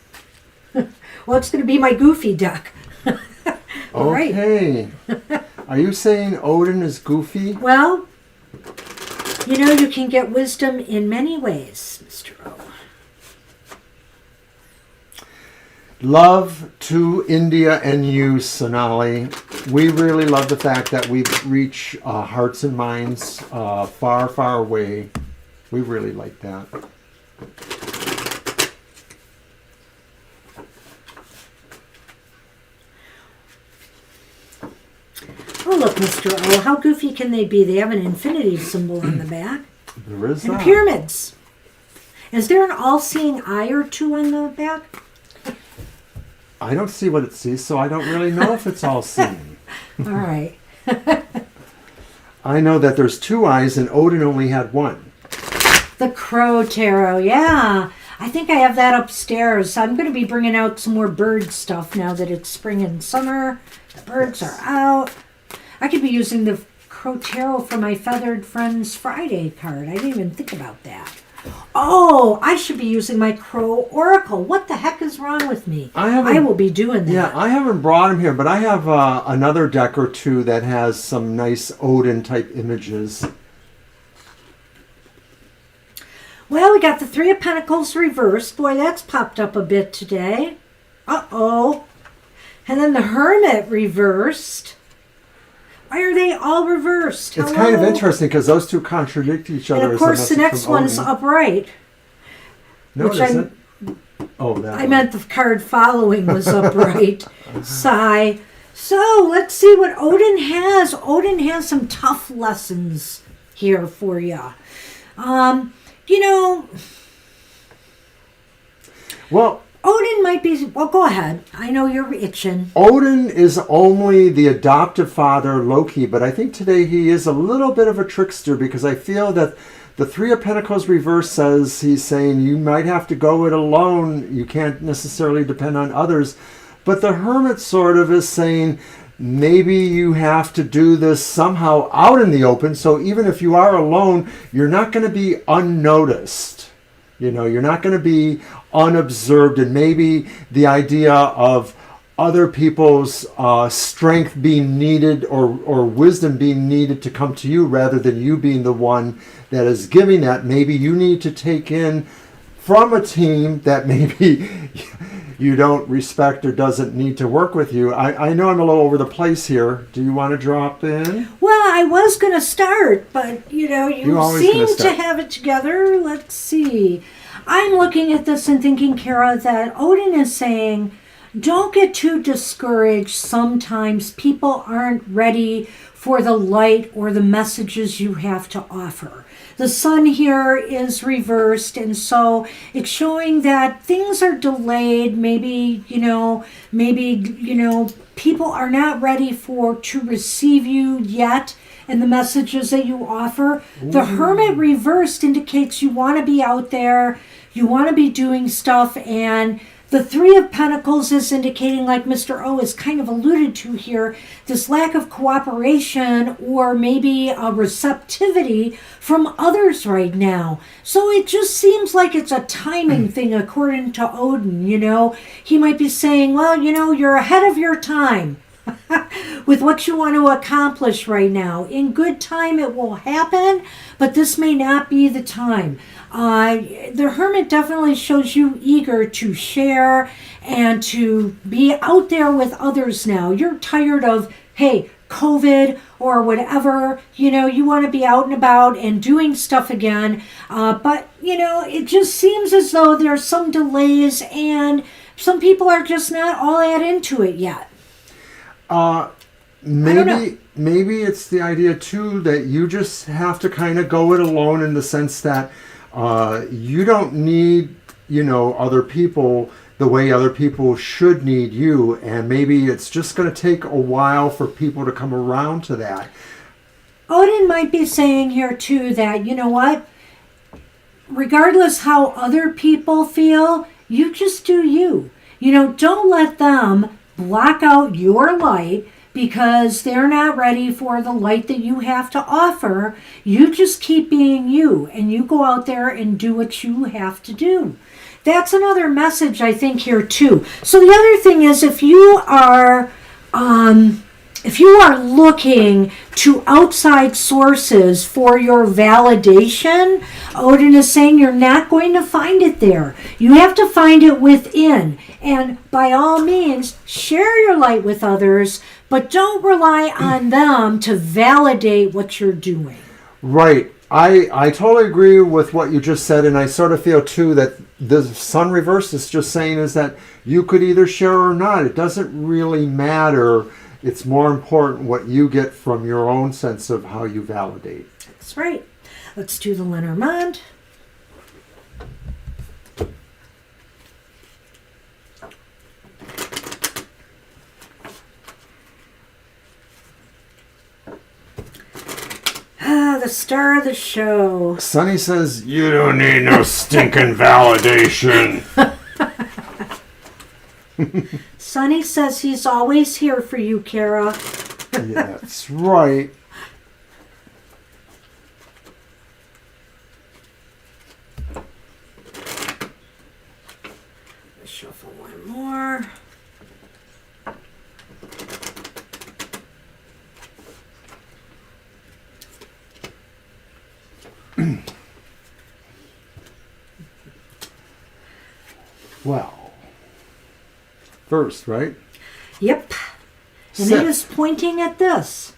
Well, it's going to be my goofy deck. All okay. Right. Are you saying Odin is goofy? Well, you can get wisdom in many ways, Mr. O. Love to India and you, Sonali. We really love the fact that we reach hearts and minds far, far away. We really like that. Oh, look, Mr. O, how goofy can they be? They have an infinity symbol on the back. There is and that. Pyramids. Is there an all-seeing eye or two on the back? I don't see what it sees, so I don't really know if it's all seen. All right. I know that there's 2 eyes and Odin only had 1. The Crow Tarot, yeah. I think I have that upstairs. I'm going to be bringing out some more bird stuff now that it's spring and summer. The birds are out. I could be using the Crow Tarot for my Feathered Friends Friday card. I didn't even think about that. Oh, I should be using my Crow Oracle. What the heck is wrong with me? I will be doing that. Yeah, I haven't brought him here, but I have another deck or two that has some nice Odin type images. Well, we got the Three of Pentacles reversed. Boy, that's popped up a bit today. Uh-oh. And then the Hermit reversed. Why are they all reversed? It's kind of interesting because those two contradict each other. And of course, the next one's upright. No, it isn't. Oh, that I meant the card following was upright. Sigh. So, let's see what Odin has. Odin has some tough lessons here for you. Well, Odin might be... Well, go ahead. I know you're itching. Odin is only the adoptive father, Loki, but I think today he is a little bit of a trickster because I feel that the Three of Pentacles reverse says he's saying you might have to go it alone. You can't necessarily depend on others. But the Hermit sort of is saying maybe you have to do this somehow out in the open. So even if you are alone, you're not going to be unnoticed. You're not going to be unobserved, and maybe the idea of other people's strength being needed or wisdom being needed to come to you rather than you being the one that is giving that. Maybe you need to take in from a team that maybe you don't respect or doesn't need to work with you. I know I'm a little over the place here. Do you want to drop in? Well, I was going to start, but, you seem to have it together. Let's see. I'm looking at this and thinking, Kara, that Odin is saying, don't get too discouraged. Sometimes people aren't ready for the light or the messages you have to offer. The sun here is reversed, and so it's showing that things are delayed. Maybe people are not ready to receive you yet and the messages that you offer. Ooh. The Hermit reversed indicates you want to be out there, you want to be doing stuff, and the Three of Pentacles is indicating, like Mr. O has kind of alluded to here, this lack of cooperation or maybe a receptivity from others right now. So it just seems like it's a timing thing according to Odin, He might be saying, well, you're ahead of your time with what you want to accomplish right now. In good time it will happen, but this may not be the time. The Hermit definitely shows you eager to share and to be out there with others now. You're tired of, hey, COVID or whatever, you want to be out and about and doing stuff again. But, it just seems as though there's some delays and some people are just not all that into it yet. Maybe it's the idea too that you just have to kind of go it alone in the sense that you don't need, other people the way other people should need you, and maybe it's just going to take a while for people to come around to that. Odin might be saying here too that, regardless how other people feel, you just do you. Don't let them block out your light because they're not ready for the light that you have to offer. You just keep being you, and you go out there and do what you have to do. That's another message, I think, here too. So the other thing is, if you are looking to outside sources for your validation, Odin is saying you're not going to find it there. You have to find it within. And by all means, share your light with others, but don't rely on them to validate what you're doing. Right. I totally agree with what you just said, and I sort of feel too that the sun reverse is just saying is that you could either share or not. It doesn't really matter. It's more important what you get from your own sense of how you validate. That's right. Let's do the Lenormand. The star of the show. Sonny says, you don't need no stinking validation. Sonny says he's always here for you, Kara. Yeah, that's right. shuffle one more. Well, first, right? Yep. And Sit. it is pointing at this.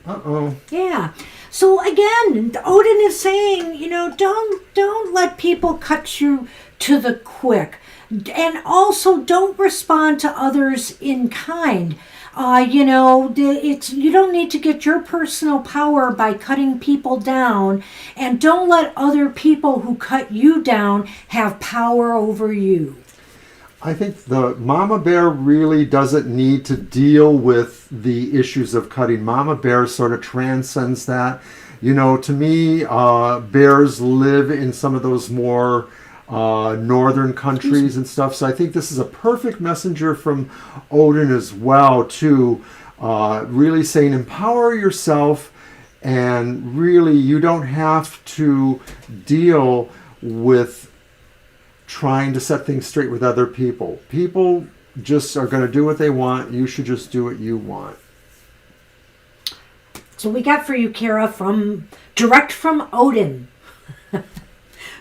Uh-oh. Yeah. So again, Odin is saying, don't let people cut you to the quick. And also don't respond to others in kind. You don't need to get your personal power by cutting people down, and don't let other people who cut you down have power over you. I think the mama bear really doesn't need to deal with the issues of cutting. Mama bear sort of transcends that. To me, bears live in some of those more northern countries and stuff. So I think this is a perfect messenger from Odin as well, to really saying empower yourself, and really you don't have to deal with trying to set things straight with other people. People just are going to do what they want. You should just do what you want. So we got for you, Kara, direct from Odin.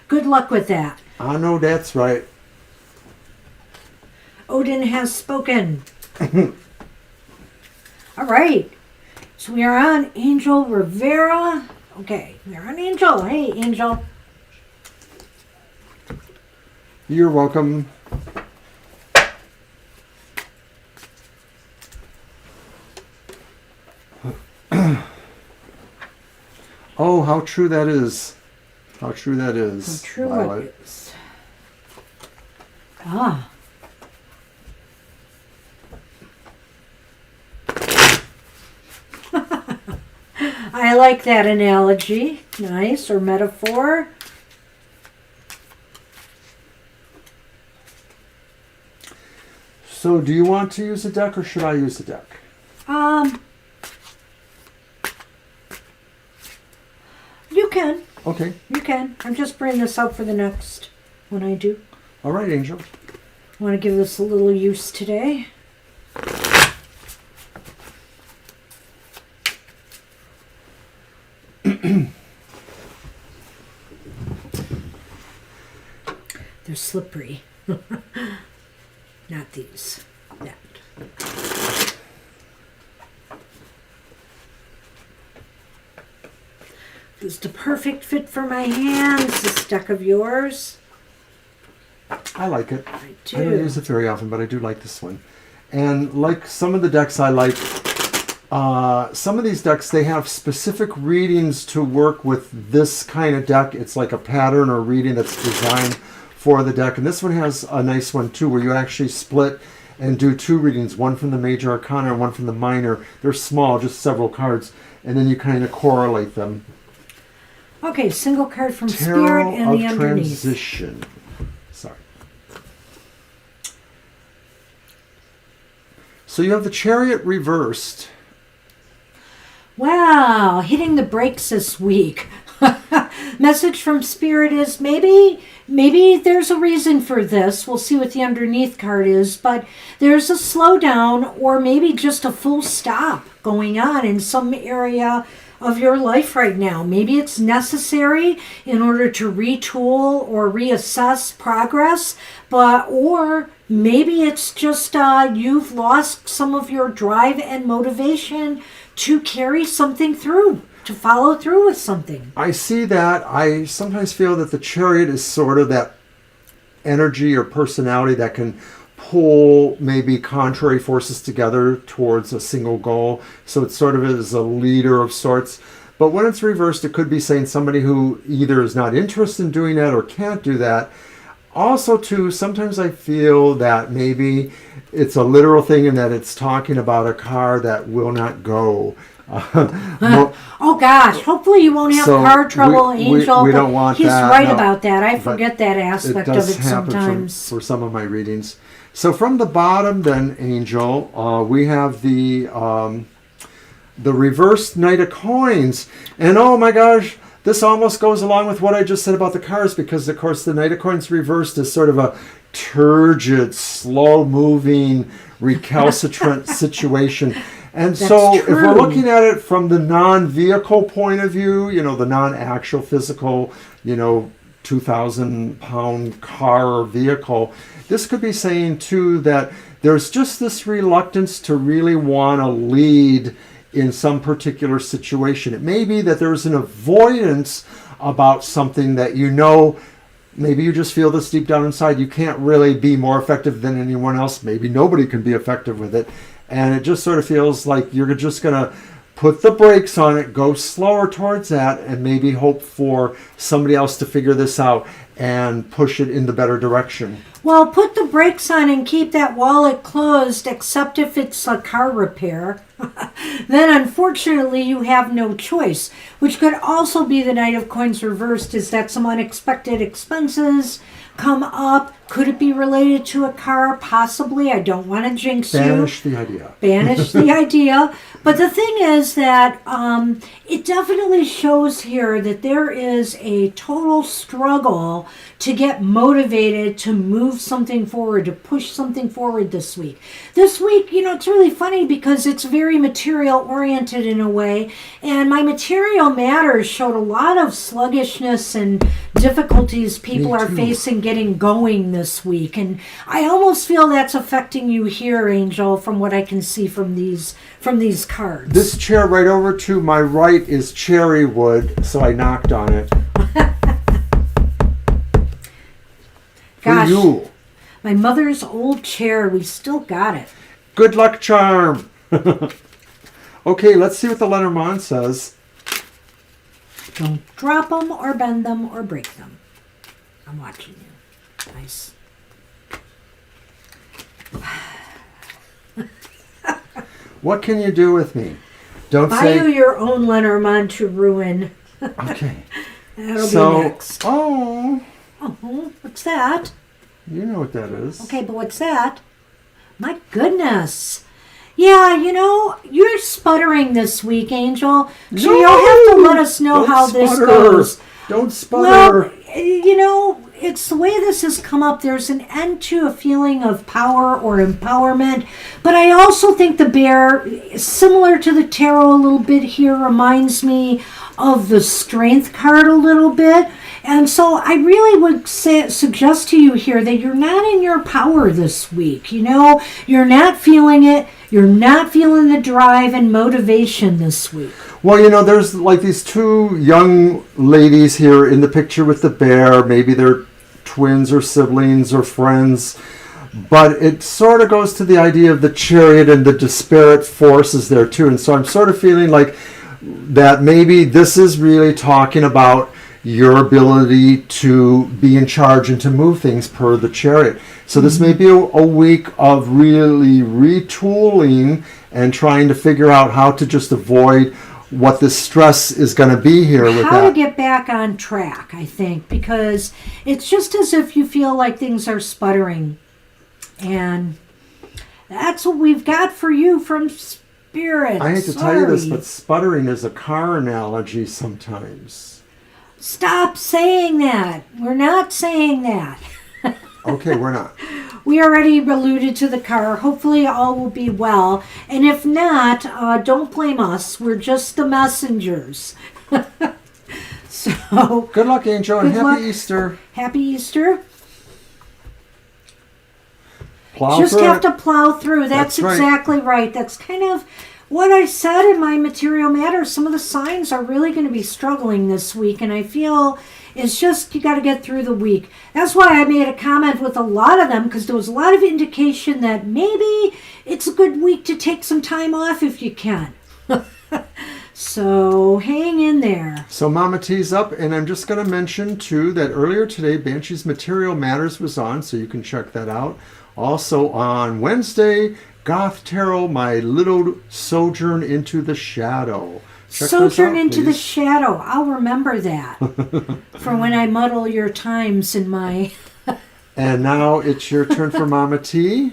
Good luck with that. I know that's right. Odin has spoken. All right. So we are on Angel Rivera. Okay, we're on Angel. Hey, Angel. You're welcome. Oh, how true that is. How true that is. How true Violet. it is. Ah. I like that analogy. Nice, or metaphor. So do you want to use a deck, or should I use the deck? You can. Okay. You can. I'm just bringing this up for the next one I do. All right, Angel. I want to give this a little use today. They're slippery. Not these. That. This is the perfect fit for my hands, this deck of yours. I like it. I do. I don't use it very often, but I do like this one. And like some of the decks I like, some of these decks, they have specific readings to work with this kind of deck. It's like a pattern or reading that's designed for the deck. And this one has a nice one too, where you actually split and do two readings, one from the major arcana and one from the minor. They're small, just several cards, and then you kind of correlate them. Okay, single card from Tarot Spirit and of the underneath. Transition. Sorry. So you have the Chariot reversed. Wow, hitting the brakes this week. Message from Spirit is maybe there's a reason for this. We'll see what the underneath card is, but there's a slowdown or maybe just a full stop going on in some area of your life right now. Maybe it's necessary in order to retool or reassess progress, or maybe it's just you've lost some of your drive and motivation to carry something through, to follow through with something. I see that. I sometimes feel that the Chariot is sort of that energy or personality that can pull maybe contrary forces together towards a single goal. So it sort of is a leader of sorts. But when it's reversed, it could be saying somebody who either is not interested in doing that or can't do that. Also, too, sometimes I feel that maybe it's a literal thing in that it's talking about a car that will not go. Oh gosh, hopefully you won't have car trouble, Angel. We don't want he's that. Right no, about that. I forget that aspect of it sometimes. For some of my readings. So from the bottom then, Angel, we have the reversed Knight of Coins. And oh my gosh, this almost goes along with what I just said about the cards, because of course the Knight of Coins reversed is sort of a turgid, slow-moving, recalcitrant situation. And That's so if we're true. looking at it from the non-vehicle point of view, the non-actual physical, 2,000-pound car or vehicle, this could be saying too that there's just this reluctance to really want to lead in some particular situation. It may be that there's an avoidance about something that maybe you just feel this deep down inside. You can't really be more effective than anyone else. Maybe nobody can be effective with it. And it just sort of feels like you're just going to put the brakes on it, go slower towards that, and maybe hope for somebody else to figure this out and push it in the better direction. Well, put the brakes on and keep that wallet closed, except if it's a car repair. Then, unfortunately, you have no choice, which could also be the Knight of Coins reversed, is that some unexpected expenses come up. Could it be related to a car? Possibly. I don't want to jinx you. Banish the idea. Banish the idea. But the thing is that it definitely shows here that there is a total struggle to get motivated to move something forward, to push something forward this week. This week, it's really funny because it's very material oriented in a way, and my material matters showed a lot of sluggishness and difficulties people are facing getting going this week. And I almost feel that's affecting you here, Angel, from what I can see from these cards. This chair right over to my right is cherry wood, so I knocked on it. Gosh, for you. My mother's old chair, we still got it. Good luck charm. Okay, let's see what the Lenormand says. Don't drop them or bend them or break them. I'm watching you. Nice. What can you do with me? Don't Buy say... you your own Lenormand to ruin. Okay. That'll be next. Oh, What's that? you know what that is. Okay, but what's that? My goodness. Yeah, you're sputtering this week, Angel. So No! you'll have to let us know Don't how this sputter. goes. Don't sputter. Well, it's the way this has come up. There's an end to a feeling of power or empowerment. But I also think the bear, similar to the tarot a little bit here, reminds me of the strength card a little bit. And so I really would suggest to you here that you're not in your power this week. You're not feeling it. You're not feeling the drive and motivation this week. Well, there's like these two young ladies here in the picture with the bear. Maybe they're twins or siblings or friends. But it sort of goes to the idea of the chariot and the disparate forces there too. And so I'm sort of feeling like that maybe this is really talking about your ability to be in charge and to move things per the chariot. So this may be a week of really retooling and trying to figure out how to just avoid what the stress is going to be here with how that. to get back on track, I think, because it's just as if you feel like things are sputtering. And that's what we've got for you from Spirit. I hate to tell you this, but sputtering is a car analogy sometimes. Stop saying that. We're not saying that. Okay, we're not. We already alluded to the car. Hopefully all will be well. And if not, don't blame us. We're just the messengers. So Good luck, Angel, and Good happy luck. Easter. Happy Easter. Plow Just through have it. to plow through. That's That's right. exactly right. That's kind of what I said in my material matter. Some of the signs are really going to be struggling this week, and I feel it's just you got to get through the week. That's why I made a comment with a lot of them, because there was a lot of indication that maybe it's a good week to take some time off if you can. So hang in there. So Mama T's up, and I'm just going to mention too that earlier today Banshee's Material Matters was on, so you can check that out. Also on Wednesday, Goth Tarot, My Little Sojourn into the Shadow. Check those Sojourn out, into the please. shadow. I'll remember that for when I muddle your times in my... And now it's your turn for Mama T.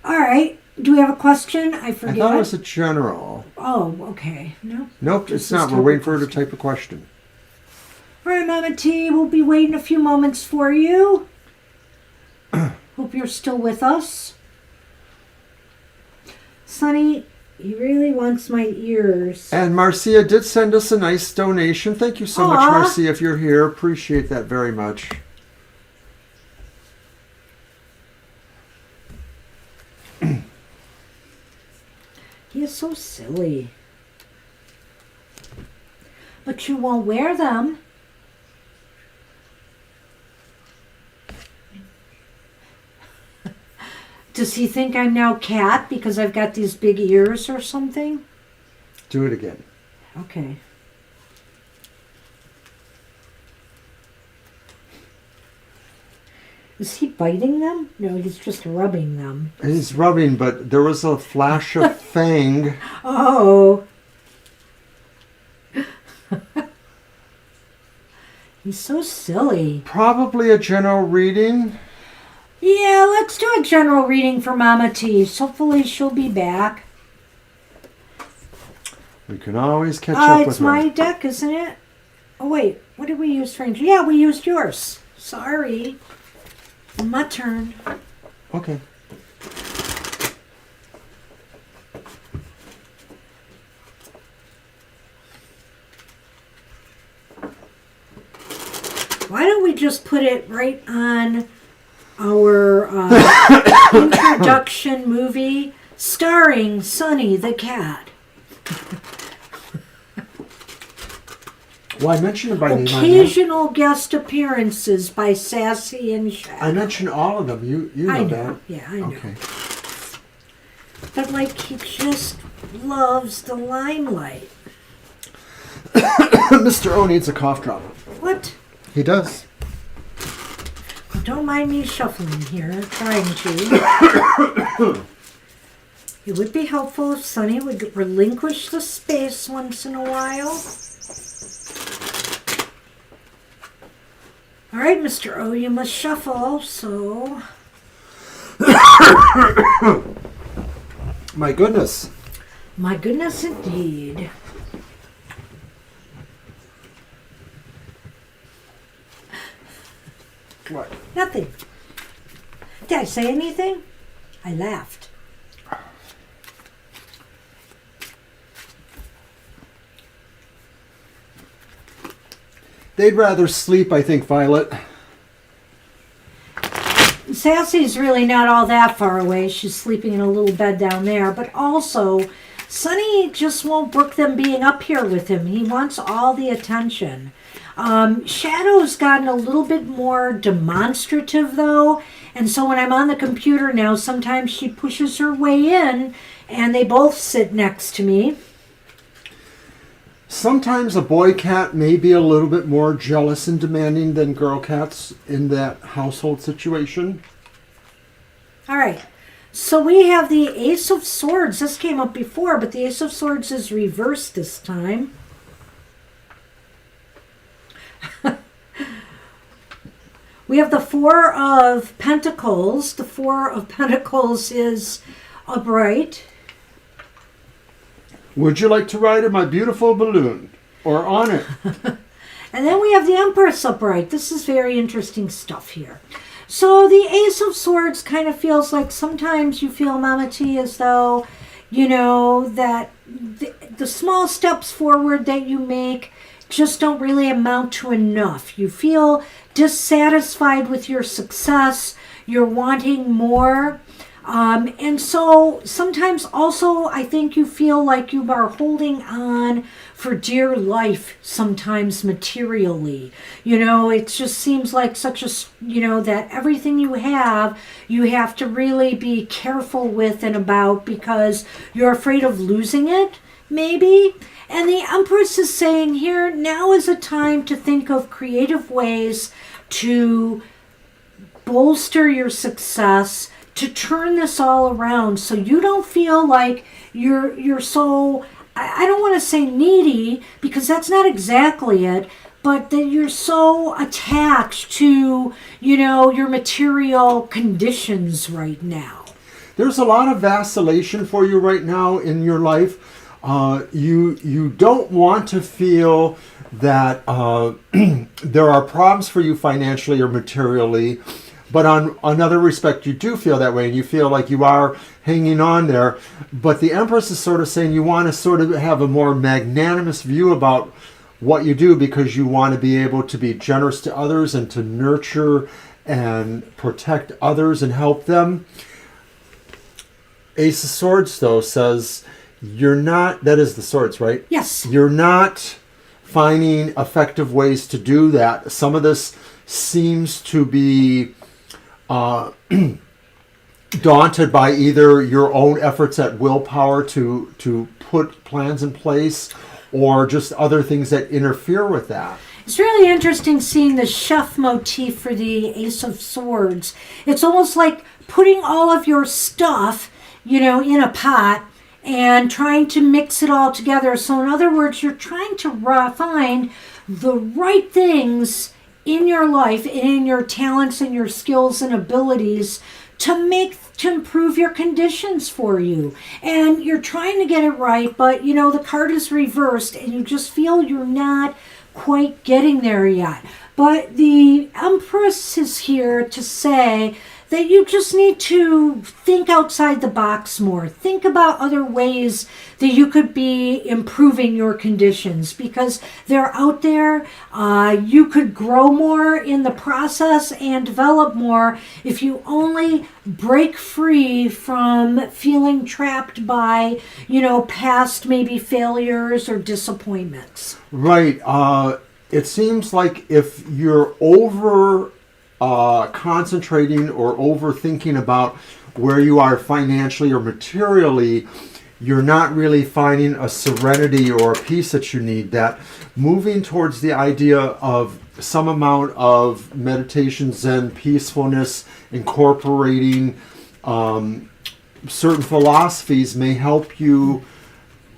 All right. Do we have a question? I I forget. thought it was a general. Oh, okay. No. Nope, This it's is not. We're type waiting of for her to question. type a question. All right, Mama T, we'll be waiting a few moments for you. Hope you're still with us. Sonny, he really wants my ears. And Marcia did send us a nice donation. Thank you so much, Marcia, if you're here. Appreciate that very much. He is so silly. But you won't wear them. Does he think I'm now Cat because I've got these big ears or something? Do it again. Okay. Is he biting them? No, he's just rubbing them. He's rubbing, but there was a flash of fang. Oh. He's so silly. Probably a general reading. Yeah, let's do a general reading for Mama T. Hopefully she'll be back. We can always catch up with her. It's my deck, isn't it? Oh, wait. What did we use for... Yeah, we used yours. Sorry. My turn. Okay. Why don't we just put it right on our introduction movie starring Sonny the Cat? Well, I mentioned it by name. Occasional guest appearances by Sassy and Shadow. I mentioned all of them. You know that. Yeah, I know. Okay. But like he just loves the limelight. Mr. O needs a cough drop. What? He does. Don't mind me shuffling here, trying to. It would be helpful if Sonny would relinquish the space once in a while. All right, Mr. O, you must shuffle, so... My goodness. My goodness, indeed. What? Nothing. Did I say anything? I laughed. They'd rather sleep, I think, Violet. Sassy's really not all that far away. She's sleeping in a little bed down there. But also, Sonny just won't brook them being up here with him. He wants all the attention. Shadow's gotten a little bit more demonstrative, though. And so when I'm on the computer now, sometimes she pushes her way in, and they both sit next to me. Sometimes a boy cat may be a little bit more jealous and demanding than girl cats in that household situation. All right. So we have the Ace of Swords. This came up before, but the Ace of Swords is reversed this time. We have the Four of Pentacles. The Four of Pentacles is upright. Would you like to ride in my beautiful balloon? Or on it? And then we have the Empress upright. This is very interesting stuff here. So the Ace of Swords kind of feels like sometimes you feel, Mama T, as though, you know, that the small steps forward that you make just don't really amount to enough. You feel dissatisfied with your success. You're wanting more. And so sometimes also I think you feel like you are holding on for dear life, sometimes materially. You know, it just seems like such a, you know, that everything you have to really be careful with and about because you're afraid of losing it, maybe. And the Empress is saying here, now is a time to think of creative ways to bolster your success, to turn this all around so you don't feel like you're so, I don't want to say needy because that's not exactly it, but that you're so attached to, you know, your material conditions right now. There's a lot of vacillation for you right now in your life. You don't want to feel that there are problems for you financially or materially, but on another respect, you do feel that way, and you feel like you are hanging on there. But the Empress is sort of saying you want to sort of have a more magnanimous view about what you do, because you want to be able to be generous to others and to nurture and protect others and help them. Ace of Swords, though, says you're not, that is the swords, right? Yes. You're not finding effective ways to do that. Some of this seems to be daunted by either your own efforts at willpower to put plans in place, or just other things that interfere with that. It's really interesting seeing the chef motif for the Ace of Swords. It's almost like putting all of your stuff, in a pot and trying to mix it all together. So in other words, you're trying to find the right things in your life and in your talents and your skills and abilities to improve your conditions for you. And you're trying to get it right, but the card is reversed and you just feel you're not quite getting there yet. But the Empress is here to say that you just need to think outside the box more. Think about other ways that you could be improving your conditions, because they're out there. You could grow more in the process and develop more if you only break free from feeling trapped by, past maybe failures or disappointments. Right. It seems like if you're concentrating or overthinking about where you are financially or materially, you're not really finding a serenity or a peace that you need. That moving towards the idea of some amount of meditation, Zen, peacefulness, incorporating certain philosophies may help you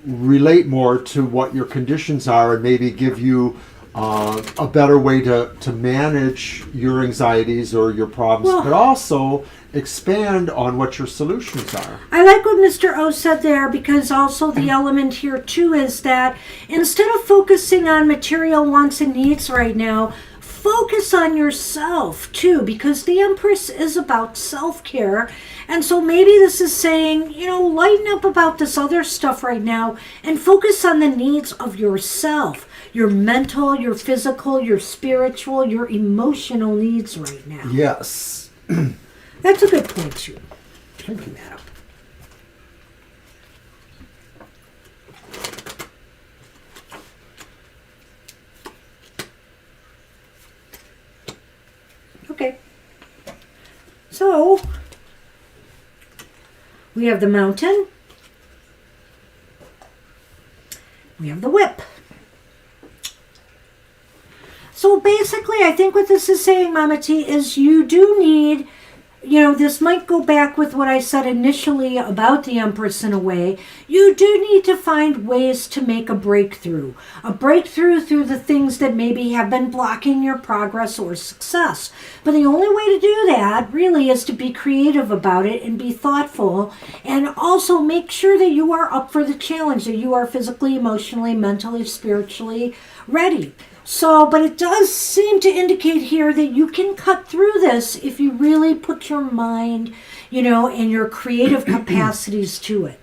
relate more to what your conditions are, and maybe give you a better way to manage your anxieties or your problems, but also expand on what your solutions are. I like what Mr. O said there, because also the element here too is that instead of focusing on material wants and needs right now, focus on yourself too, because the Empress is about self-care. And so maybe this is saying, lighten up about this other stuff right now and focus on the needs of yourself, your mental, your physical, your spiritual, your emotional needs right now. Yes. That's a good point too. Thank you, Madam. Okay. So, we have the Mountain. We have the Whip. So basically, I think what this is saying, Mama T, is you do need, this might go back with what I said initially about the Empress in a way. You do need to find ways to make a breakthrough through the things that maybe have been blocking your progress or success. But the only way to do that really is to be creative about it and be thoughtful, and also make sure that you are up for the challenge, that you are physically, emotionally, mentally, spiritually ready. So, but it does seem to indicate here that you can cut through this if you really put your mind, and your creative capacities to it.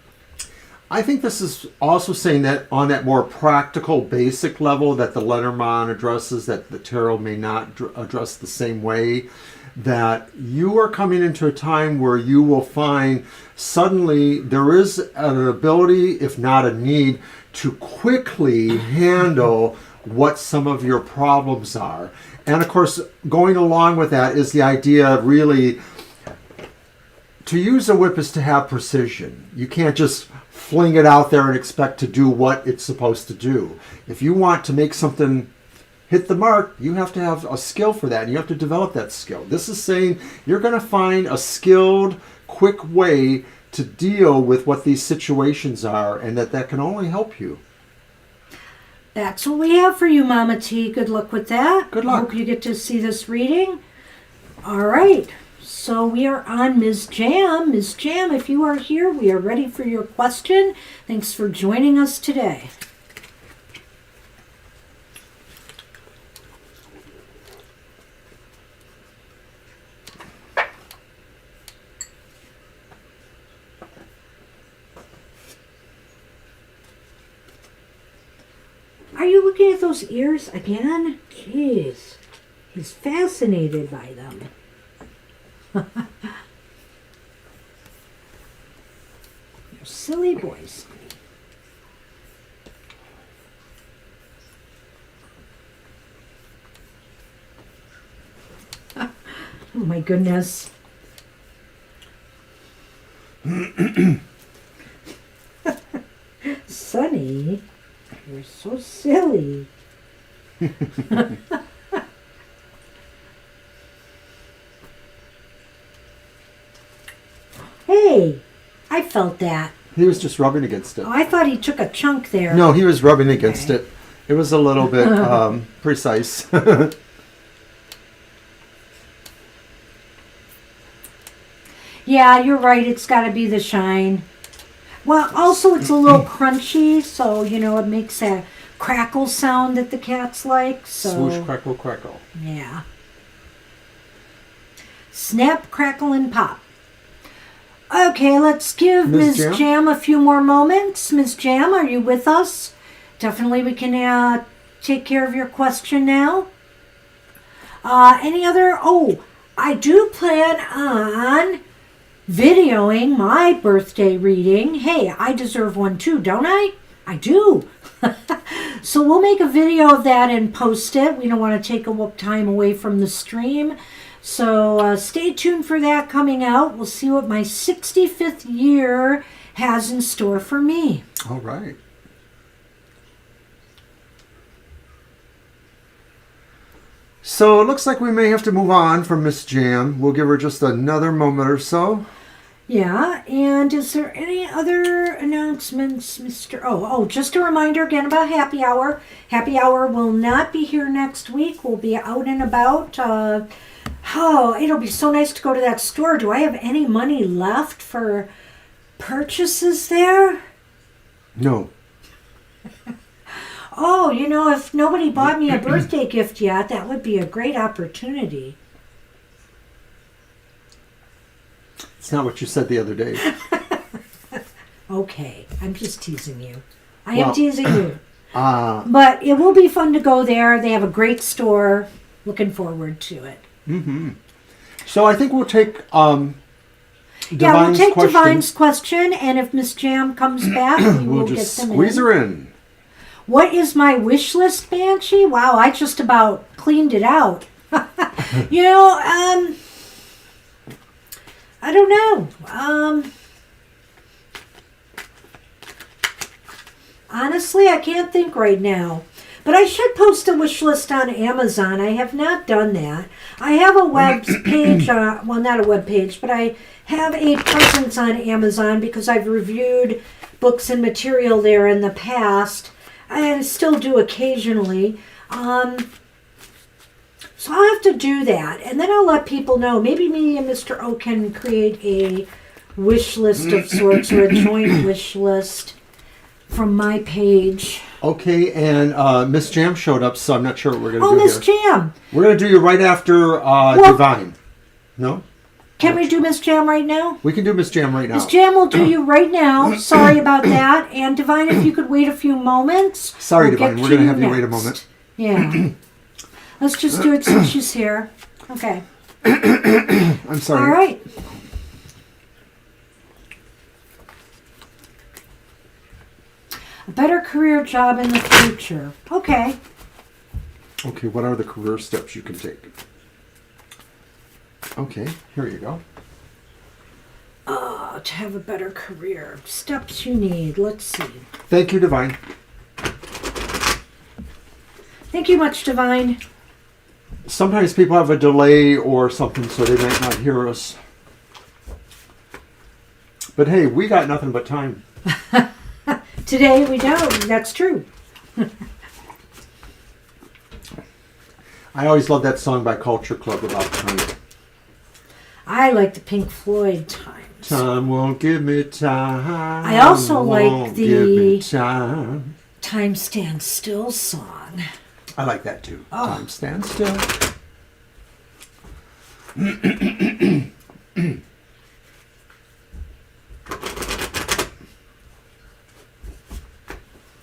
I think this is also saying that on that more practical, basic level that the Lenormand addresses, that the tarot may not address the same way, that you are coming into a time where you will find suddenly there is an ability, if not a need, to quickly handle what some of your problems are. And of course, going along with that is the idea of really, to use a whip is to have precision. You can't just fling it out there and expect to do what it's supposed to do. If you want to make something hit the mark, you have to have a skill for that, and you have to develop that skill. This is saying you're going to find a skilled, quick way to deal with what these situations are, and that can only help you. That's what we have for you, Mama T. Good luck with that. Good luck. Hope you get to see this reading. All right. So we are on Ms. Jam. Ms. Jam, if you are here, we are ready for your question. Thanks for joining us today. Are you looking at those ears again? Jeez. He's fascinated by them. You silly boys. Oh my goodness. Sonny, you're so silly. Hey, I felt that. He was just rubbing against it. Oh, I thought he took a chunk there. No, he was rubbing against it. It was a little bit precise. Yeah, you're right. It's got to be the shine. Well, also it's a little crunchy, so, you know, it makes that crackle sound that the cats like. So, Swoosh, crackle, crackle. yeah. Snap, crackle, and pop. Okay, let's give Ms. Ms. Jam? Jam a few more moments. Ms. Jam, are you with us? Definitely we can take care of your question now. Any other? Oh, I do plan on videoing my birthday reading. Hey, I deserve one too, don't I? I do. So we'll make a video of that and post it. We don't want to take time away from the stream. So stay tuned for that coming out. We'll see what my 65th year has in store for me. All right. So it looks like we may have to move on from Miss Jam. We'll give her just another moment or so. Yeah, and is there any other announcements, Mr. Oh, just a reminder again about Happy Hour. Happy Hour will not be here next week. We'll be out and about. It'll be so nice to go to that store. Do I have any money left for purchases there? No. Oh, you know, if nobody bought me a birthday gift yet, that would be a great opportunity. It's not what you said the other day. Okay, I'm just teasing you. I am teasing you. Uh, But it will be fun to go there. They have a great store. Looking forward to it. mm-hmm. So I think we'll take We'll Divine's take question. Divine's question, and if Miss Jam comes back, we We'll will just get them squeeze in. her in. What is my wish list, Banshee? Wow, I just about cleaned it out. You know, I don't know. Honestly, I can't think right now. But I should post a wish list on Amazon. I have not done that. I have a web page, well, not a web page, but I have a presence on Amazon because I've reviewed books and material there in the past. I still do occasionally. So I'll have to do that. And then I'll let people know. Maybe me and Mr. O can create a wish list of sorts or a joint wish list from my page. Okay, and Miss Jam showed up, so I'm not sure what we're going to do Miss here. Jam. We're going to do you right after Divine. No? Can we do Miss Jam right now? We can do Miss Jam right now. Miss Jam will do you right now. Sorry about that. And Divine, if you could wait a few moments. Sorry, we'll Divine. get We're going to have you next. wait a moment. Yeah. Let's just do it since she's here. Okay. I'm sorry. All right. A better career job in the future. Okay. Okay, what are the career steps you can take? Okay, here you go. To have a better career. Steps you need. Let's see. Thank you, Divine. Thank you much, Divine. Sometimes people have a delay or something, so they might not hear us. But hey, we got nothing but time. Today we don't. That's true. I always love that song by Culture Club about time. I like the Pink Floyd Times. Time won't give me time. I also like won't give me the time. Time Stands Still song. I like that too. Oh. Time stands still.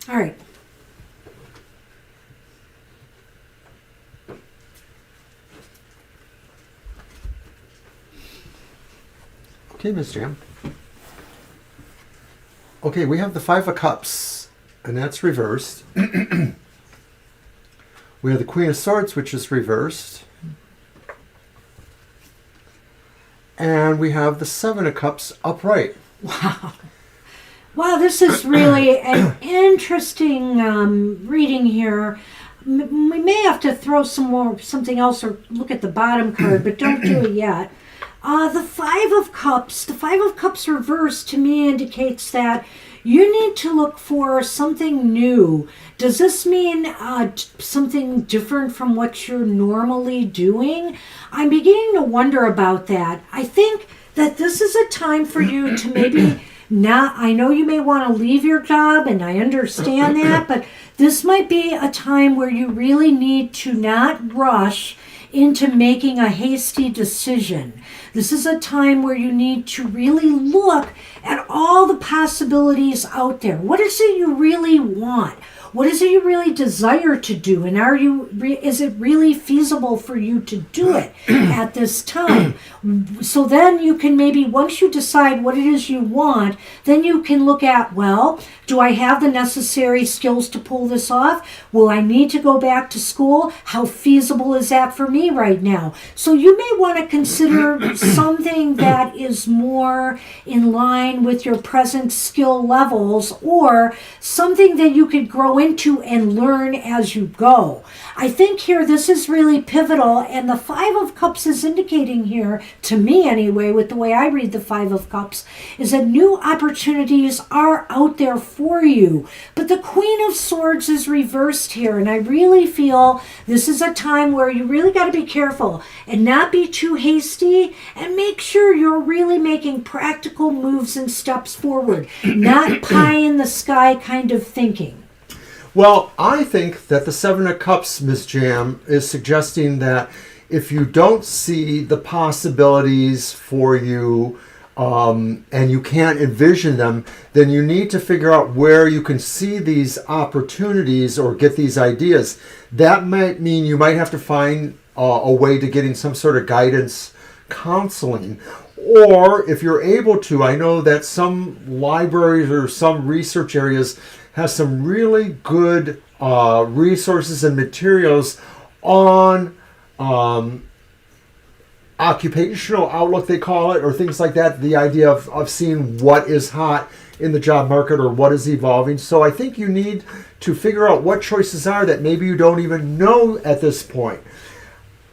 All right. Okay, Miss Jam. Okay, we have the Five of Cups, and that's reversed. We have the Queen of Swords, which is reversed. And we have the Seven of Cups upright. Wow. Wow, this is really an interesting reading here. We may have to throw something else or look at the bottom card, but don't do it yet. The Five of Cups reversed to me indicates that you need to look for something new. Does this mean something different from what you're normally doing? I'm beginning to wonder about that. I think that this is a time for you to maybe not, I know you may want to leave your job, and I understand that, but this might be a time where you really need to not rush into making a hasty decision. This is a time where you need to really look at all the possibilities out there. What is it you really want? What is it you really desire to do? And is it really feasible for you to do it at this time? So then you can maybe, once you decide what it is you want, then you can look at, well, do I have the necessary skills to pull this off? Will I need to go back to school? How feasible is that for me right now? So you may want to consider something that is more in line with your present skill levels, or something that you could grow into and learn as you go. I think here this is really pivotal, and the Five of Cups is indicating here, to me anyway, with the way I read the Five of Cups, is that new opportunities are out there for you. But the Queen of Swords is reversed here, and I really feel this is a time where you really got to be careful and not be too hasty, and make sure you're really making practical moves and steps forward, not pie in the sky kind of thinking. Well, I think that the Seven of Cups, Ms. Jam, is suggesting that if you don't see the possibilities for you and you can't envision them, then you need to figure out where you can see these opportunities or get these ideas. That might mean you might have to find a way to getting some sort of guidance counseling. Or if you're able to, I know that some libraries or some research areas has some really good resources and materials on occupational outlook, they call it, or things like that. The idea of seeing what is hot in the job market or what is evolving. So I think you need to figure out what choices are that maybe you don't even know at this point.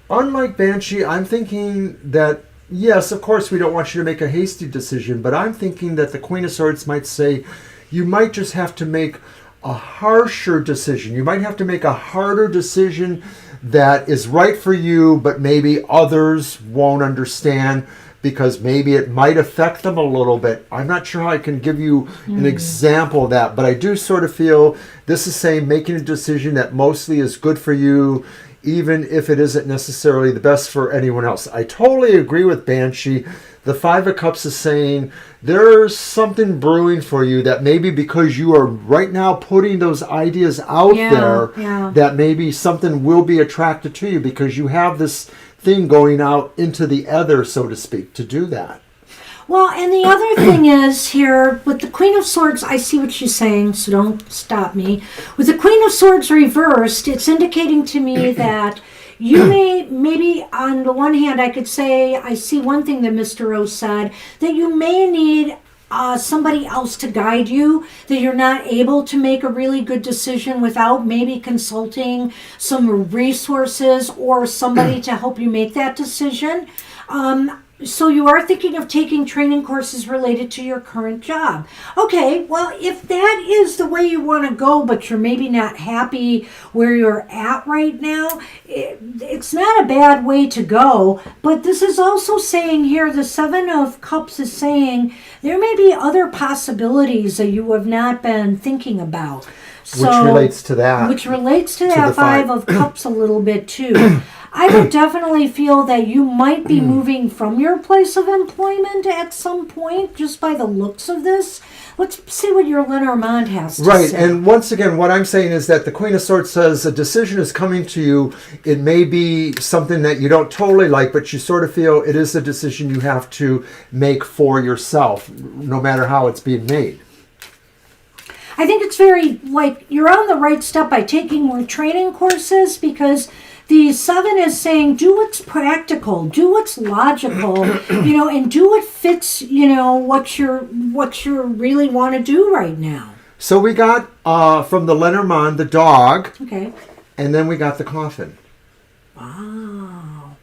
Unlike Banshee, I'm thinking that, yes, of course, we don't want you to make a hasty decision, but I'm thinking that the Queen of Swords might say you might just have to make a harsher decision. You might have to make a harder decision that is right for you, but maybe others won't understand because maybe it might affect them a little bit. I'm not sure how I can give you an example of that, but I do sort of feel this is saying making a decision that mostly is good for you, even if it isn't necessarily the best for anyone else. I totally agree with Banshee. The Five of Cups is saying there's something brewing for you that maybe because you are right now putting those ideas out there, that maybe something will be attracted to you because you have this thing going out into the ether, so to speak, to do that. Well, and the other thing is here, with the Queen of Swords, I see what she's saying, so don't stop me. With the Queen of Swords reversed, it's indicating to me that you may, maybe on the one hand, I could say, I see one thing that Mr. Rose said, that you may need somebody else to guide you, that you're not able to make a really good decision without maybe consulting some resources or somebody to help you make that decision. So you are thinking of taking training courses related to your current job. Okay, well, if that is the way you want to go, but you're maybe not happy where you're at right now, it's not a bad way to go. But this is also saying here, the Seven of Cups is saying there may be other possibilities that you have not been thinking about. So, which relates to that. Which relates to that Five of Cups a little bit too. I would definitely feel that you might be moving from your place of employment at some point, just by the looks of this. Let's see what your Lenormand has to say. Right, and once again, what I'm saying is that the Queen of Swords says a decision is coming to you. It may be something that you don't totally like, but you sort of feel it is a decision you have to make for yourself, no matter how it's being made. I think it's very, you're on the right step by taking more training courses, because the 7 is saying do what's practical, do what's logical, and do what fits, what you really want to do right now. So we got from the Lenormand the dog, Okay. and then we got the coffin. Wow.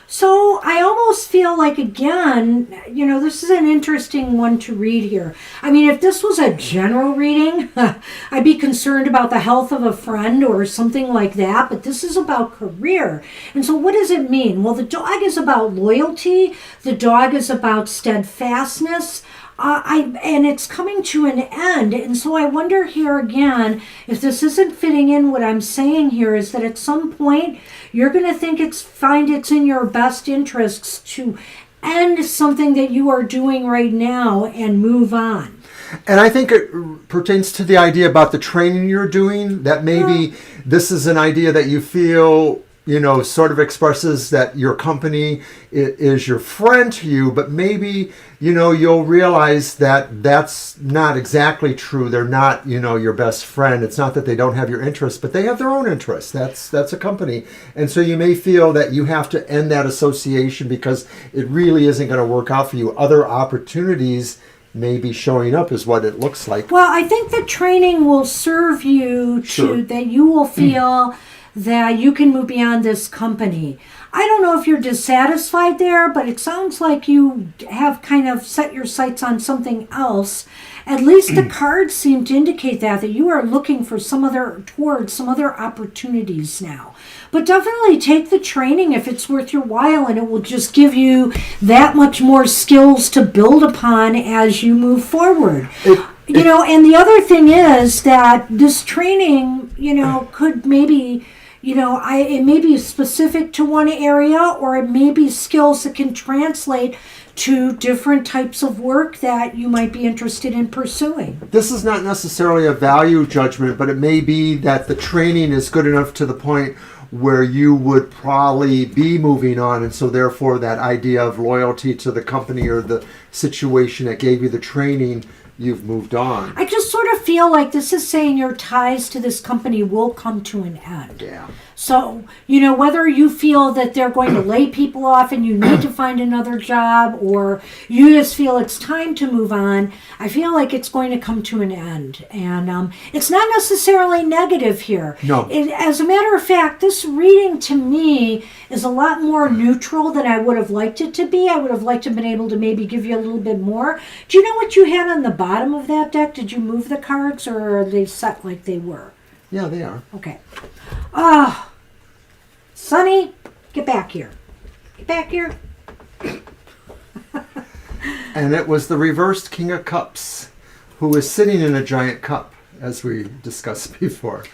So I almost feel like, again, this is an interesting one to read here. I mean, if this was a general reading, I'd be concerned about the health of a friend or something like that, but this is about career. And so what does it mean? Well, the dog is about loyalty. The dog is about steadfastness. And it's coming to an end. And so I wonder here again, if this isn't fitting in, what I'm saying here is that at some point you're going to find it's in your best interests to end something that you are doing right now and move on. And I think it pertains to the idea about the training you're doing, that maybe this is an idea that you feel, sort of expresses that your company is your friend to you, but maybe, you'll realize that that's not exactly true. They're not, your best friend. It's not that they don't have your interests, but they have their own interests. That's a company. And so you may feel that you have to end that association because it really isn't going to work out for you. Other opportunities may be showing up is what it looks like. Well, I think the training will serve you that you will feel that you can move beyond this company. I don't know if you're dissatisfied there, but it sounds like you have kind of set your sights on something else. At least the cards seem to indicate that you are looking for towards some other opportunities now. But definitely take the training if it's worth your while, and it will just give you that much more skills to build upon as you move forward. And the other thing is that this training, could maybe, it may be specific to one area, or it may be skills that can translate to different types of work that you might be interested in pursuing. This is not necessarily a value judgment, but it may be that the training is good enough to the point where you would probably be moving on, and so therefore that idea of loyalty to the company or the situation that gave you the training, you've moved on. I just sort of feel like this is saying your ties to this company will come to an end. Yeah. So, whether you feel that they're going to lay people off and you need to find another job, or you just feel it's time to move on, I feel like it's going to come to an end. And it's not necessarily negative here. No. As a matter of fact, this reading to me is a lot more neutral than I would have liked it to be. I would have liked to have been able to maybe give you a little bit more. Do you know what you had on the bottom of that deck? Did you move the cards, or are they set like they were? Yeah, they are. Okay. Sonny, get back here. Get back here. And it was the reversed King of Cups, who is sitting in a giant cup, as we discussed before.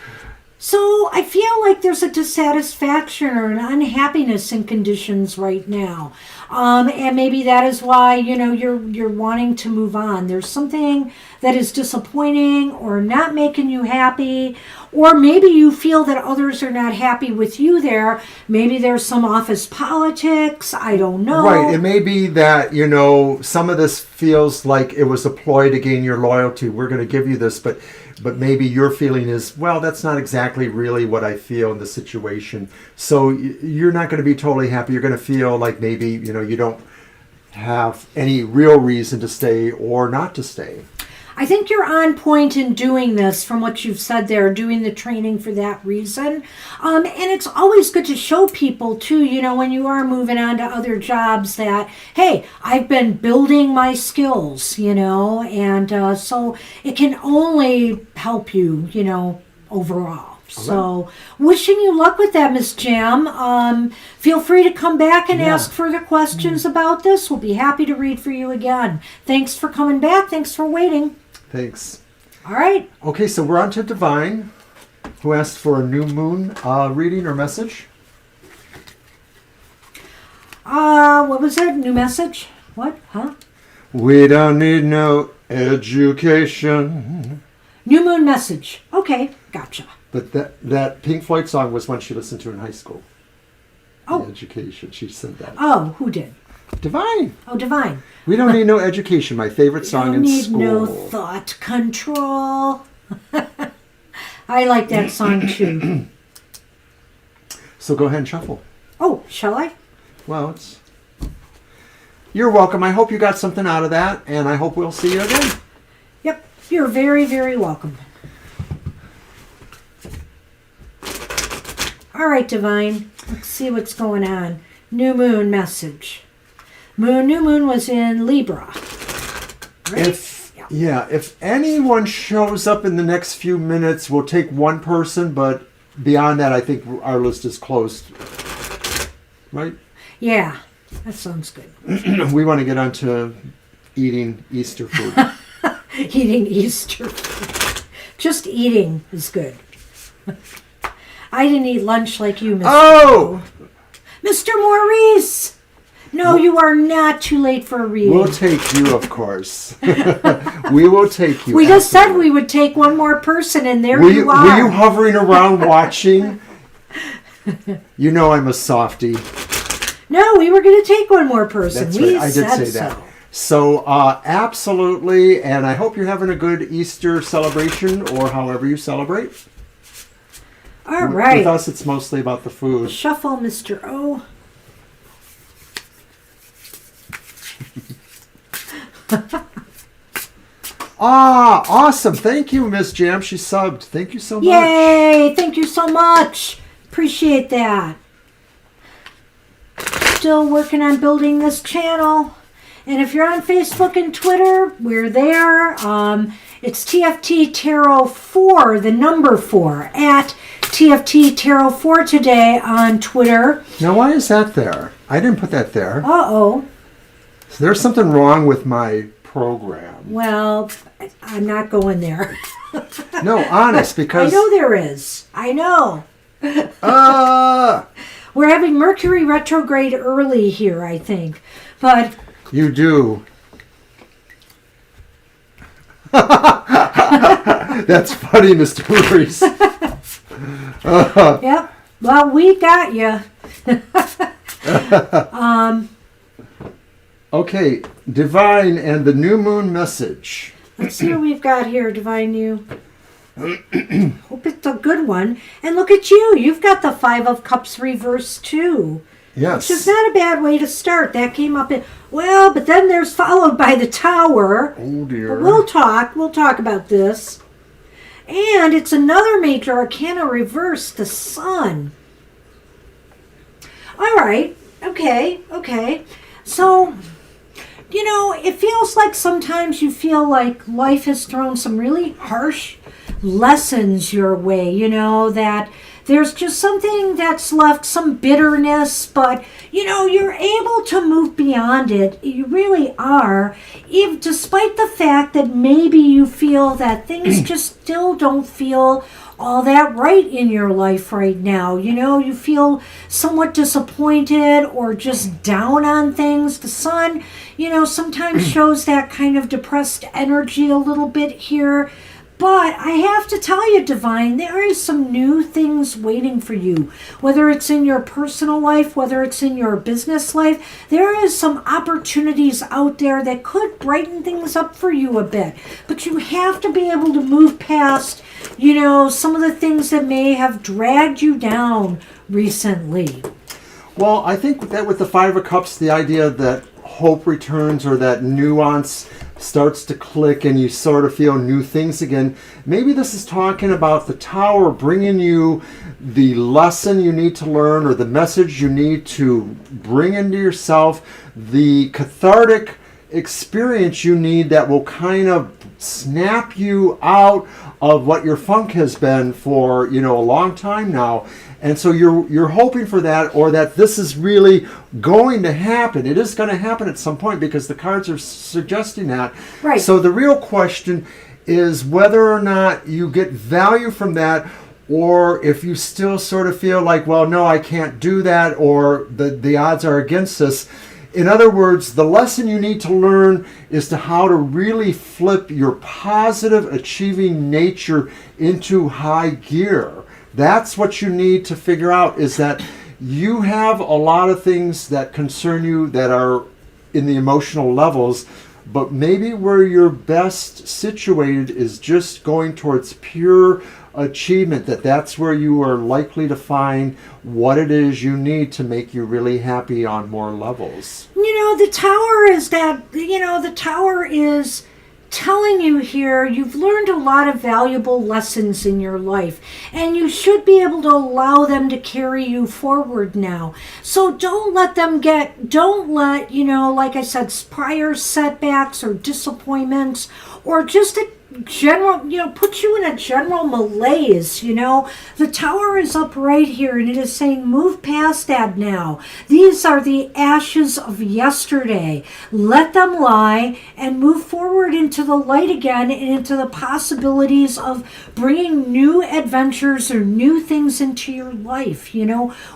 So I feel like there's a dissatisfaction or an unhappiness in conditions right now. And maybe that is why, you're wanting to move on. There's something that is disappointing or not making you happy, or maybe you feel that others are not happy with you there. Maybe there's some office politics. I don't know. Right. It may be that, some of this feels like it was a ploy to gain your loyalty. We're going to give you this, but maybe your feeling is, well, that's not exactly really what I feel in the situation. So you're not going to be totally happy. You're going to feel like maybe, you don't have any real reason to stay or not to stay. I think you're on point in doing this from what you've said there, doing the training for that reason. And it's always good to show people, too, when you are moving on to other jobs that, hey, I've been building my skills, and so it can only help you, overall. So, wishing you luck with that, Miss Jam. Feel free to come back and ask further questions about this. We'll be happy to read for you again. Thanks for coming back. Thanks for waiting. Thanks. All right. Okay, so we're on to Divine, who asked for a new moon reading or message. What was that? New message? What? Huh? We don't need no education. New moon message. Okay, gotcha. But that Pink Floyd song was one she listened to in high school. Oh. The education. She said that. Oh, who did? Divine. Oh, Divine. We don't need no education. My favorite song in school. Don't need no thought control. I like that song too. So go ahead and shuffle. Oh, shall I? Well, you're welcome. I hope you got something out of that, and I hope we'll see you again. Yep, you're very, very welcome. All right, Divine. Let's see what's going on. New moon message. New moon was in Libra. Right? If anyone shows up in the next few minutes, we'll take one person, but beyond that, I think our list is closed. Right? Yeah, that sounds good. We want to get on to eating Easter food. Eating Easter food. Just eating is good. I didn't eat lunch like you, Mr. Oh! Mr. Maurice! No, you are not too late for a reading. We'll take you, of course. We will take you. We just said we would take one more person, and there you are. Were you hovering around watching? You know I'm a softie. No, we were going to take one more person. That's We right. I did said say that. So, absolutely, and I hope you're having a good Easter celebration, or however you celebrate. All right. With us, it's mostly about the food. Shuffle, Mr. O. Awesome. Thank you, Miss Jam. She subbed. Thank you so much. Yay! Thank you so much. Appreciate that. Still working on building this channel. And if you're on Facebook and Twitter, we're there. It's TFT Tarot 4, the number 4, at TFT Tarot 4 today on Twitter. Now, why is that there? I didn't put that there. Uh-oh. So there's something wrong with my program. Well, I'm not going there. No, honest, because... I know there is. I know. We're having Mercury retrograde early here, I think. But... You do. That's funny, Mr. Maurice. Yep. Well, we got you. Okay, Divine and the New Moon message. Let's see what we've got here, Divine You. Hope it's a good one. And look at you. You've got the 5 of Cups reversed, too. Yes. Which is not a bad way to start. That came up in... Well, but then there's followed by the Tower. Oh, dear. But we'll talk about this. And it's another major arcana reverse, the Sun. All right. Okay. So, you know, it feels like sometimes you feel like life has thrown some really harsh lessons your way, you know, that there's just something that's left some bitterness, but, you know, you're able to move beyond it. You really are, even despite the fact that maybe you feel that things just still don't feel all that right in your life right now. You know, you feel somewhat disappointed or just down on things. The Sun, you know, sometimes shows that kind of depressed energy a little bit here. But I have to tell you, Divine, there is some new things waiting for you. Whether it's in your personal life, whether it's in your business life, there is some opportunities out there that could brighten things up for you a bit. But you have to be able to move past, you know, some of the things that may have dragged you down recently. Well, I think that with the 5 of Cups, the idea that hope returns or that nuance starts to click and you sort of feel new things again. Maybe this is talking about the Tower bringing you the lesson you need to learn or the message you need to bring into yourself, the cathartic experience you need that will kind of snap you out of what your funk has been for, you know, a long time now. And so you're hoping for that, or that this is really going to happen. It is going to happen at some point because the cards are suggesting that. Right. So the real question is whether or not you get value from that, or if you still sort of feel like, well, no, I can't do that, or the odds are against us. In other words, the lesson you need to learn is to how to really flip your positive achieving nature into high gear. That's what you need to figure out, is that you have a lot of things that concern you that are in the emotional levels, but maybe where you're best situated is just going towards pure achievement, that's where you are likely to find what it is you need to make you really happy on more levels. The tower is telling you here you've learned a lot of valuable lessons in your life, and you should be able to allow them to carry you forward now. So don't let, like I said, prior setbacks or disappointments or just a general, put you in a general malaise. The tower is up right here, and it is saying move past that now. These are the ashes of yesterday. Let them lie and move forward into the light again and into the possibilities of bringing new adventures or new things into your life,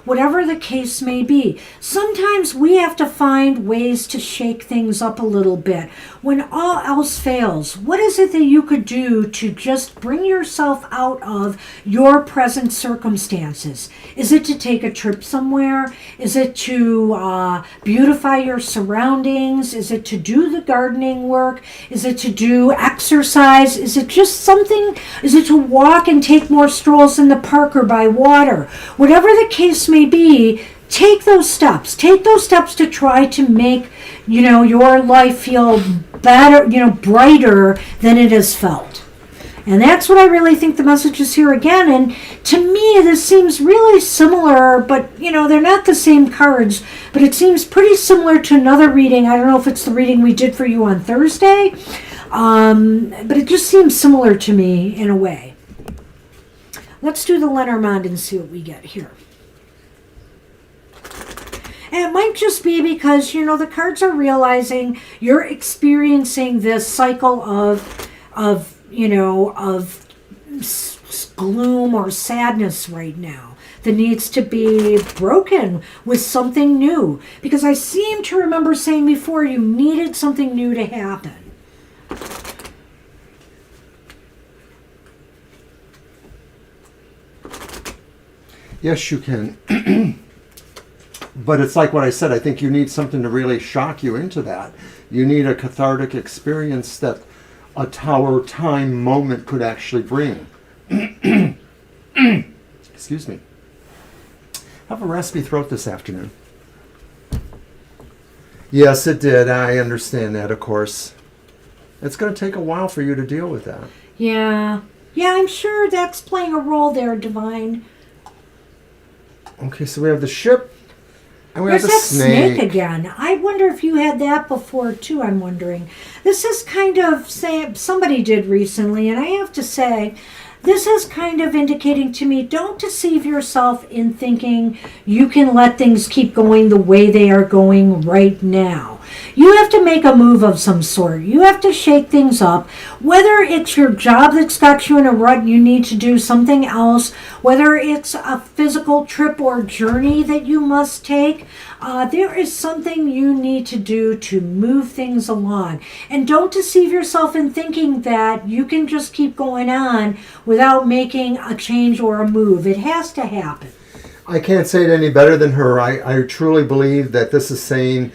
whatever the case may be. Sometimes we have to find ways to shake things up a little bit. When all else fails, what is it that you could do to just bring yourself out of your present circumstances? Is it to take a trip somewhere? Is it to beautify your surroundings? Is it to do the gardening work? Is it to do exercise? Is it just something? Is it to walk and take more strolls in the park or by water? Whatever the case may be, take those steps. Take those steps to try to make, your life feel better, brighter than it has felt. And that's what I really think the message is here again. And to me, this seems really similar, but, they're not the same cards, but it seems pretty similar to another reading. I don't know if it's the reading we did for you on Thursday, but it just seems similar to me in a way. Let's do the Lenormand and see what we get here. And it might just be because, the cards are realizing you're experiencing this cycle of gloom or sadness right now that needs to be broken with something new. Because I seem to remember saying before you needed something new to happen. Yes, you can. But it's like what I said, I think you need something to really shock you into that. You need a cathartic experience that a tower time moment could actually bring. Excuse me. I have a raspy throat this afternoon. Yes, it did. I understand that, of course. It's going to take a while for you to deal with that. Yeah, I'm sure that's playing a role there, Divine. Okay, so we have the ship. And we There's have the that snake again. I wonder if you had that before too, I'm wondering. This is kind of, somebody did recently, and I have to say, this is kind of indicating to me, don't deceive yourself in thinking you can let things keep going the way they are going right now. You have to make a move of some sort. You have to shake things up. Whether it's your job that's got you in a rut and you need to do something else, whether it's a physical trip or journey that you must take, there is something you need to do to move things along. And don't deceive yourself in thinking that you can just keep going on without making a change or a move. It has to happen. I can't say it any better than her. I truly believe that this is saying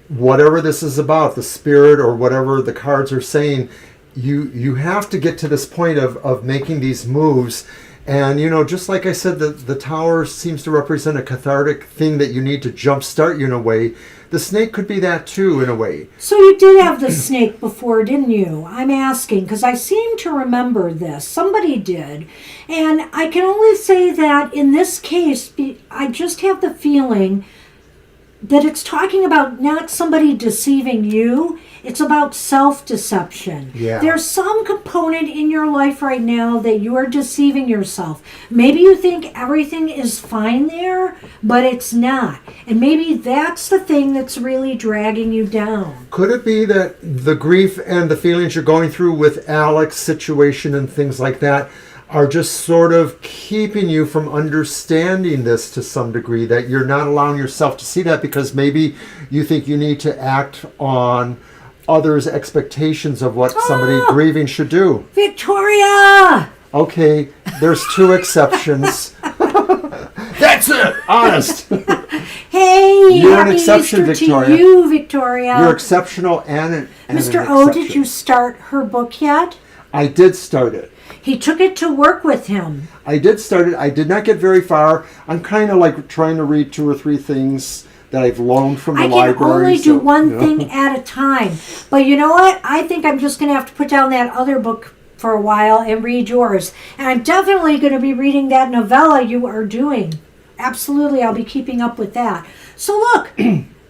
whatever this is about, the spirit or whatever the cards are saying, you have to get to this point of making these moves. And, just like I said, the tower seems to represent a cathartic thing that you need to jumpstart you in a way. The snake could be that too, in a way. So you did have the snake before, didn't you? I'm asking, because I seem to remember this. Somebody did. And I can only say that in this case, I just have the feeling that it's talking about not somebody deceiving you. It's about self-deception. Yeah. There's some component in your life right now that you are deceiving yourself. Maybe you think everything is fine there, but it's not. And maybe that's the thing that's really dragging you down. Could it be that the grief and the feelings you're going through with Alex's situation and things like that, are just sort of keeping you from understanding this to some degree, that you're not allowing yourself to see that because maybe you think you need to act on others' expectations of what somebody grieving should do. Victoria! Okay, there's 2 exceptions. That's it! Honest! Hey, You're an happy exception, Easter Victoria. to you, Victoria. You're exceptional and Mr. an O, exception. did you start her book yet? I did start it. He took it to work with him. I did start it. I did not get very far. I'm kind of like trying to read 2 or 3 things that I've loaned from the I library. can only do one you know. thing at a time. But you know what? I think I'm just going to have to put down that other book for a while and read yours. And I'm definitely going to be reading that novella you are doing. Absolutely, I'll be keeping up with that. So look,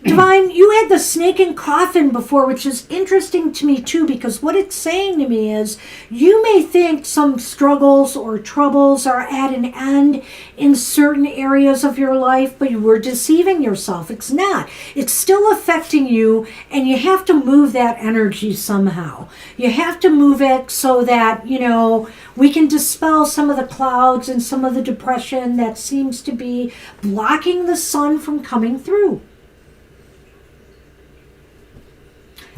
Divine, you had the snake and coffin before, which is interesting to me too, because what it's saying to me is you may think some struggles or troubles are at an end in certain areas of your life, but you were deceiving yourself. It's not. It's still affecting you, and you have to move that energy somehow. You have to move it so that, we can dispel some of the clouds and some of the depression that seems to be blocking the sun from coming through.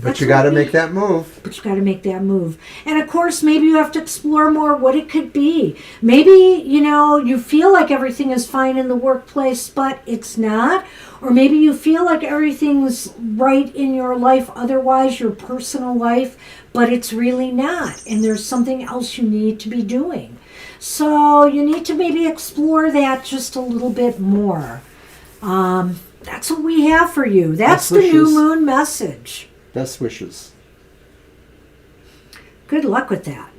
But you got to make that move. But you got to make that move. And of course, maybe you have to explore more what it could be. Maybe, you feel like everything is fine in the workplace, but it's not. Or maybe you feel like everything's right in your life, otherwise your personal life, but it's really not. And there's something else you need to be doing. So you need to maybe explore that just a little bit more. That's what we have for you. That's the new moon message. Best wishes. Good luck with that.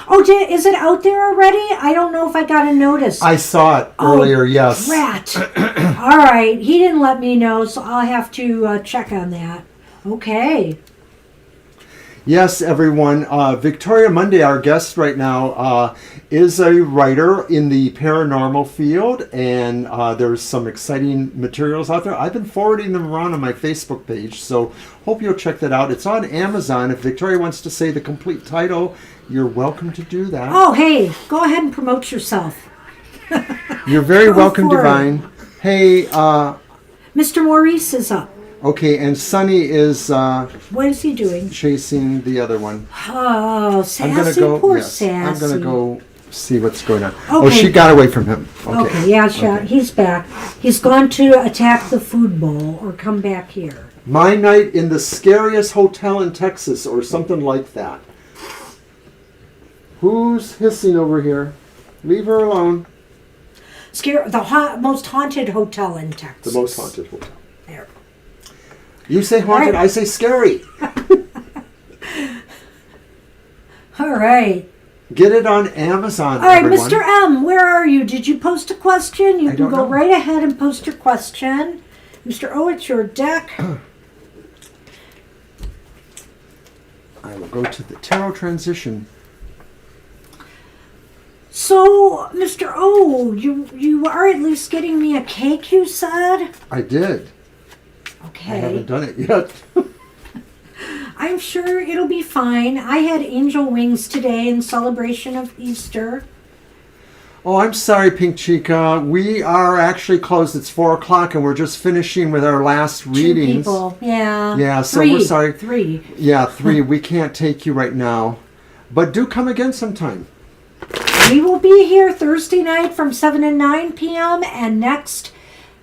Oh, is it out there already? I don't know if I got a notice. I saw it earlier, yes. Rat. All right. He didn't let me know, so I'll have to check on that. Okay. Yes, everyone. Victoria Monday, our guest right now, is a writer in the paranormal field, and there's some exciting materials out there. I've been forwarding them around on my Facebook page, so hope you'll check that out. It's on Amazon. If Victoria wants to say the complete title, you're welcome to do that. Oh, hey, go ahead and promote yourself. You're very welcome, Divine. Hey, Mr. Maurice is up. Okay, and Sonny is what is he doing? Chasing the other one. Oh, Sassy, poor Sassy. I'm gonna go see what's going on. Okay. Oh, she got away from him. Okay, yeah, he's back. He's gone to attack the food bowl or come back here. My night in the scariest hotel in Texas, or something like that. Who's hissing over here? Leave her alone. The most haunted hotel in Texas. The most haunted hotel. There. You say haunted, right. I say scary. All right. Get it on Amazon, All right, everyone. Mr. M, where are you? Did you post a question? You can go right ahead and post your question. Mr. O, it's your deck. I will go to the tarot transition. So, Mr. O, you are at least getting me a cake, you said? I did. Okay. I haven't done it yet. I'm sure it'll be fine. I had angel wings today in celebration of Easter. Oh, I'm sorry, Pink Chica. We are actually closed. It's 4 o'clock, and we're just finishing with our last readings. 2 people, yeah. Yeah, so we're sorry. 3. Yeah, 3. We can't take you right now. But do come again sometime. We will be here Thursday night from 7 to 9 p.m. and next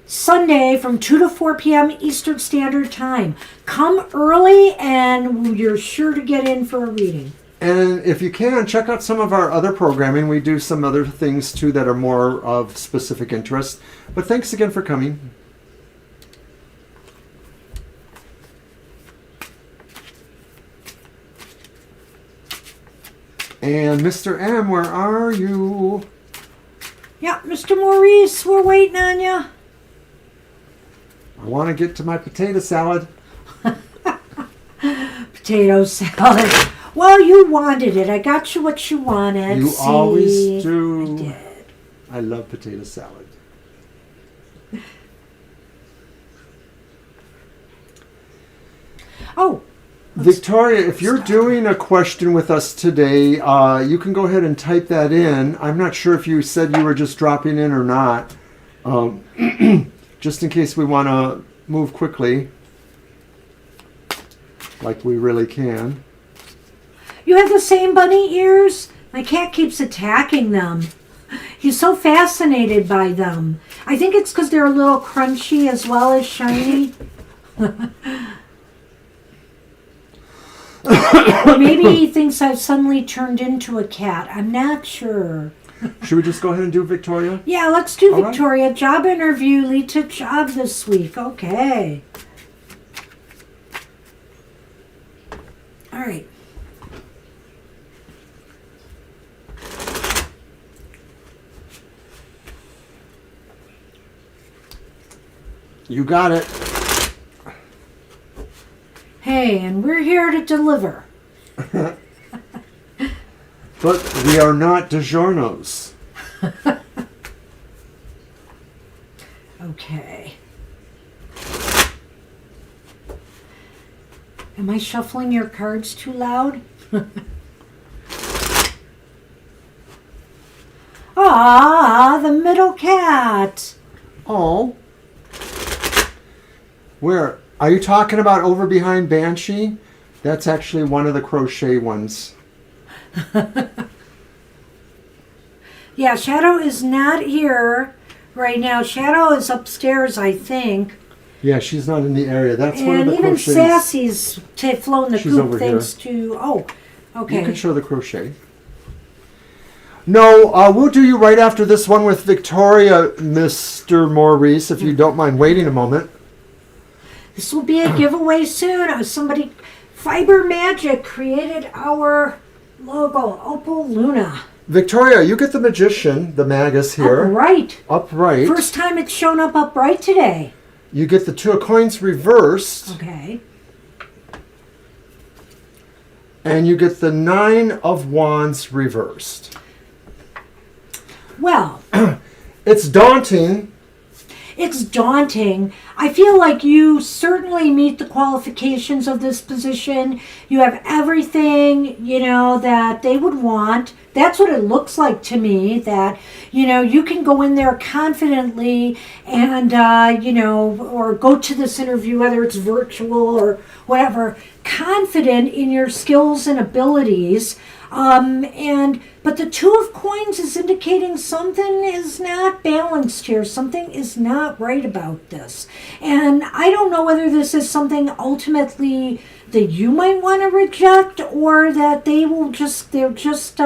Sunday from 2 to 4 p.m. Eastern Standard Time. Come early and you're sure to get in for a reading. And if you can, check out some of our other programming. We do some other things too that are more of specific interest. But thanks again for coming. And Mr. M, where are you? Yeah, Mr. Maurice, we're waiting on you. I want to get to my potato salad. Potato salad. Well, you wanted it. I got you what you wanted. You always do. I did. I love potato salad. Oh, Victoria, if you're doing a question with us today, you can go ahead and type that in. I'm not sure if you said you were just dropping in or not. Just in case we want to move quickly, like we really can. You have the same bunny ears? My cat keeps attacking them. He's so fascinated by them. I think it's because they're a little crunchy as well as shiny. Or maybe he thinks I've suddenly turned into a cat. I'm not sure. Should we just go ahead and do Victoria? Yeah, let's do All Victoria. Right. Job interview. Lee took job this week. Okay. All right. You got it. Hey, and we're here to deliver. But we are not DiGiorno's. Okay. Am I shuffling your cards too loud? Ah, the middle cat. Oh. Where? Are you talking about over behind Banshee? That's actually one of the crochet ones. Yeah, Shadow is not here right now. Shadow is upstairs, I think. Yeah, she's not in the area. That's one of And the even crochets. Sassy's flown the She's coop over thanks to... Oh, okay. You can show the crochet. No, we'll do you right after this one with Victoria, Mr. Maurice, if you don't mind waiting a moment. This will be a giveaway soon. Somebody, Fiber Magic, created our logo, Opal Luna. Victoria, you get the Magician, the Magus here. Upright. Upright. First time it's shown up upright today. You get the Two of Coins reversed. Okay. And you get the Nine of Wands reversed. Well. It's daunting. It's daunting. I feel like you certainly meet the qualifications of this position. You have everything, that they would want. That's what it looks like to me, that, you can go in there confidently and, or go to this interview, whether it's virtual or whatever, confident in your skills and abilities. But the Two of Coins is indicating something is not balanced here. Something is not right about this. And I don't know whether this is something ultimately that you might want to reject, or that they're just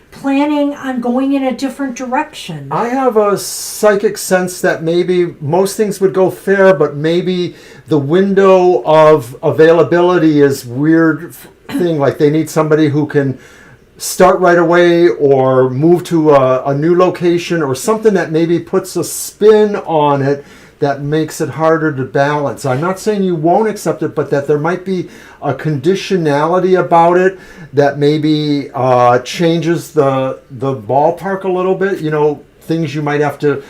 planning on going in a different direction. I have a psychic sense that maybe most things would go fair, but maybe the window of availability is weird thing. Like they need somebody who can start right away or move to a new location or something that maybe puts a spin on it that makes it harder to balance. I'm not saying you won't accept it, but that there might be a conditionality about it that maybe changes the ballpark a little bit. Things you might have to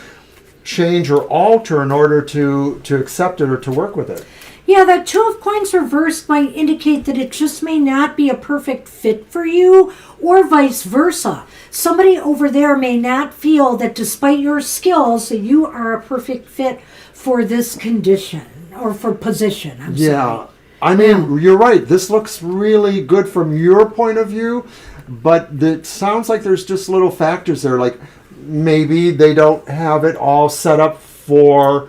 change or alter in order to accept it or to work with it. Yeah, that Two of Coins reversed might indicate that it just may not be a perfect fit for you, or vice versa. Somebody over there may not feel that despite your skills that you are a perfect fit for this condition or for position. I'm sorry. I mean, You're right. This looks really good from your point of view, but it sounds like there's just little factors there. Like maybe they don't have it all set up for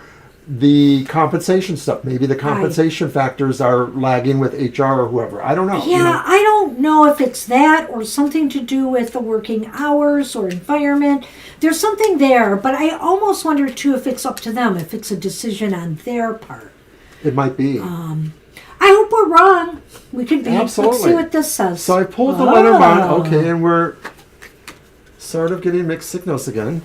the compensation stuff. Maybe the compensation factors are lagging with HR or whoever. I don't know. Yeah, I don't know if it's that or something to do with the working hours or environment. There's something there, but I almost wonder too if it's up to them, if it's a decision on their part. It might be. I hope we're wrong. We could be. Absolutely. Let's see what this says. So I pulled the Lenormand. Okay, and we're sort of getting mixed signals again.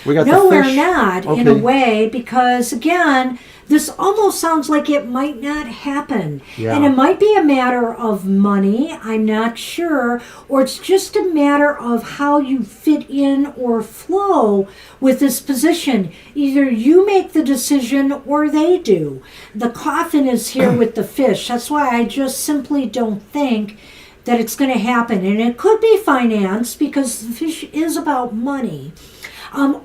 We got no, the we're fish. not in a way, because again, this almost sounds like it might not happen. Yeah. And it might be a matter of money, I'm not sure, or it's just a matter of how you fit in or flow with this position. Either you make the decision or they do. The coffin is here with the fish. That's why I just simply don't think that it's going to happen. And it could be finance, because the fish is about money.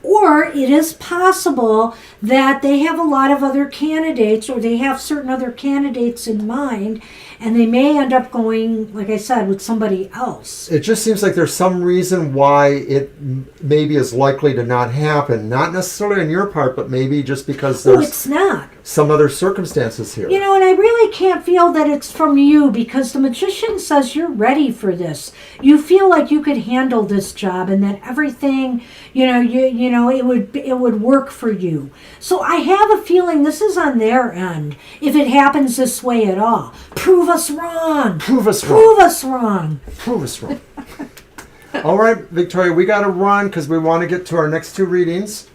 Or it is possible that they have a lot of other candidates, or they have certain other candidates in mind, and they may end up going, like I said, with somebody else. It just seems like there's some reason why it maybe is likely to not happen. Not necessarily on your part, but maybe just because Oh, there's it's not. some other circumstances here. You know, and I really can't feel that it's from you, because the magician says you're ready for this. You feel like you could handle this job, and that everything, it would work for you. So I have a feeling this is on their end, if it happens this way at all. Prove us wrong. Prove us wrong. Prove us wrong. Prove us wrong. All right, Victoria, we got to run because we want to get to our next two readings.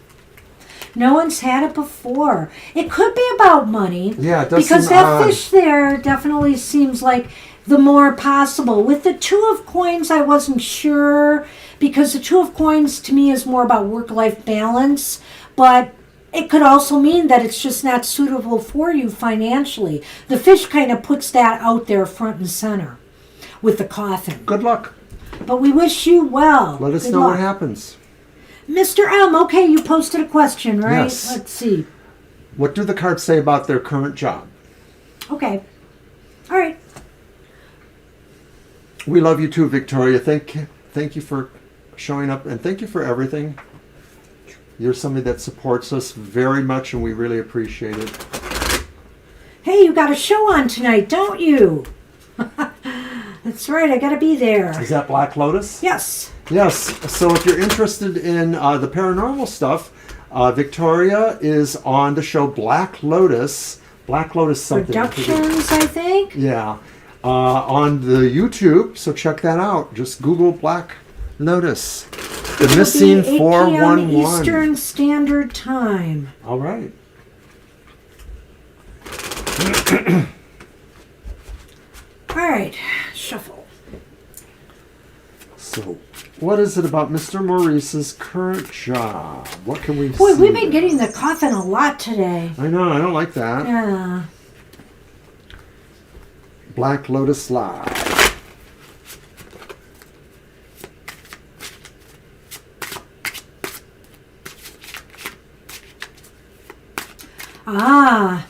No one's had it before. It could be about money. Yeah, it does because seem that odd. fish there definitely seems like the more possible. With the Two of Coins, I wasn't sure, because the Two of Coins to me is more about work-life balance, but it could also mean that it's just not suitable for you financially. The fish kind of puts that out there front and center with the coffin. Good luck. But we wish you well. Let us Good know luck. what happens. Mr. M, okay, you posted a question, right? Yes. Let's see. What do the cards say about their current job? Okay. All right. We love you too, Victoria. Thank you for showing up, and thank you for everything. You're somebody that supports us very much, and we really appreciate it. Hey, you got a show on tonight, don't you? That's right, I gotta be there. Is that Black Lotus? Yes. Yes. So if you're interested in the paranormal stuff, Victoria is on the show Black Lotus. Black Lotus something. Productions, I think. Yeah. On the YouTube, so check that out. Just Google Black Lotus. The It'll Missing be 8 p.m. 411. Eastern Standard Time. All right. All right, shuffle. So, what is it about Mr. Maurice's current job? What can we Boy, see? we've been getting the coffin a lot today. I know, I don't like that. Yeah. Black Lotus Live. Ah.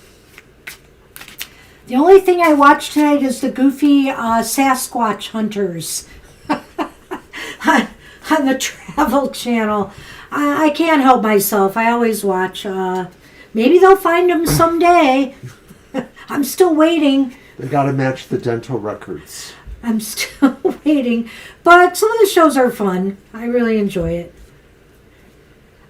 The only thing I watched tonight is the goofy Sasquatch hunters on the Travel Channel. I can't help myself. I always watch. Maybe they'll find them someday. I'm still waiting. They got to match the dental records. I'm still waiting. But some of the shows are fun. I really enjoy it.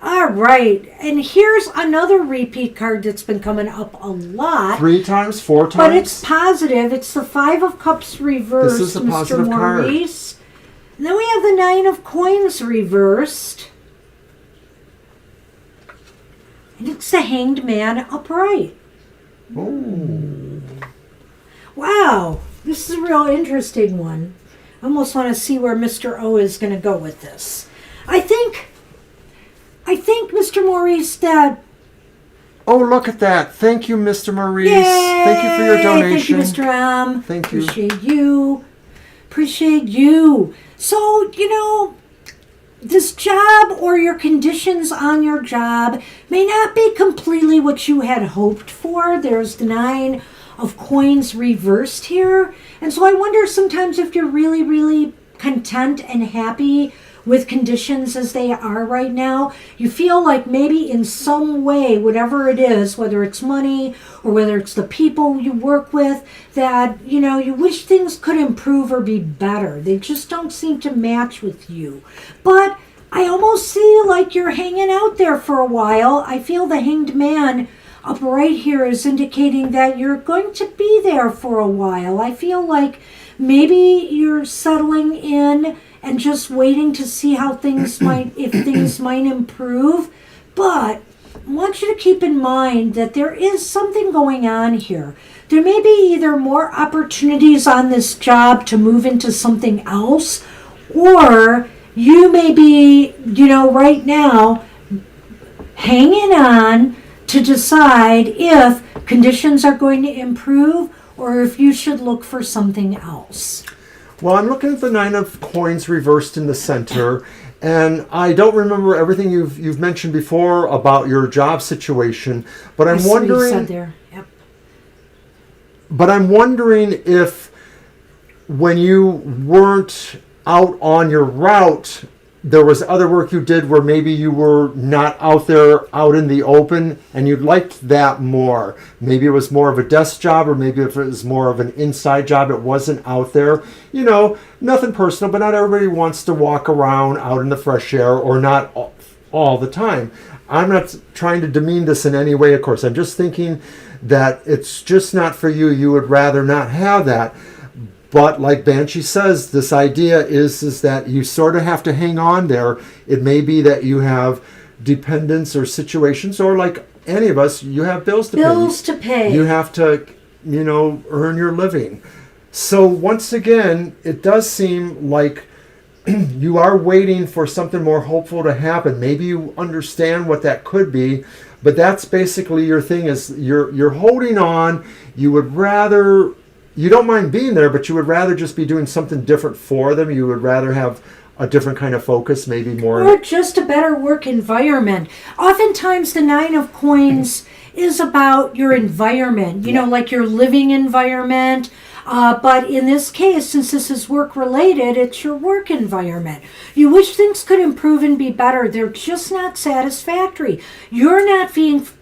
All right. And here's another repeat card that's been coming up a lot. 3 times, 4 times? But it's positive. It's the Five of Cups reversed, This is a Mr. positive card. Maurice. And then we have the Nine of Coins reversed. And it's the Hanged Man upright. Oh. Wow. This is a real interesting one. I almost want to see where Mr. O is going to go with this. I think, Mr. Maurice, that... Oh, look at that. Thank you, Mr. Maurice. Yay! Thank you for your donation. Thank you, Mr. M. Thank you. Appreciate you. Appreciate you. So, this job or your conditions on your job may not be completely what you had hoped for. There's the Nine of Coins reversed here. And so I wonder sometimes if you're really, really content and happy with conditions as they are right now. You feel like maybe in some way, whatever it is, whether it's money or whether it's the people you work with, that, you wish things could improve or be better. They just don't seem to match with you. But I almost see like you're hanging out there for a while. I feel the Hanged Man upright here is indicating that you're going to be there for a while. I feel like maybe you're settling in and just waiting to see how things if things might improve. But I want you to keep in mind that there is something going on here. There may be either more opportunities on this job to move into something else, or you may be, right now hanging on to decide if conditions are going to improve or if you should look for something else. Well, I'm looking at the Nine of Coins reversed in the center, and I don't remember everything you've mentioned before about your job situation, but I'm wondering. What you said there. Yep. But I'm wondering if, when you weren't out on your route, there was other work you did where maybe you were not out there, out in the open, and you liked that more. Maybe it was more of a desk job, or maybe if it was more of an inside job, it wasn't out there. Nothing personal, but not everybody wants to walk around out in the fresh air, or not all the time. I'm not trying to demean this in any way, of course. I'm just thinking that it's just not for you. You would rather not have that. But like Banshee says, this idea is that you sort of have to hang on there. It may be that you have dependents or situations, or like any of us, you have bills to pay. Bills to pay. You have to, earn your living. So once again, it does seem like you are waiting for something more hopeful to happen. Maybe you understand what that could be, but that's basically your thing, is you're holding on. You don't mind being there, but you would rather just be doing something different for them. You would rather have a different kind of focus, maybe more. Or just a better work environment. Oftentimes the Nine of Coins is about your environment, like your living environment. But in this case, since this is work related, it's your work environment. You wish things could improve and be better. They're just not satisfactory. You're not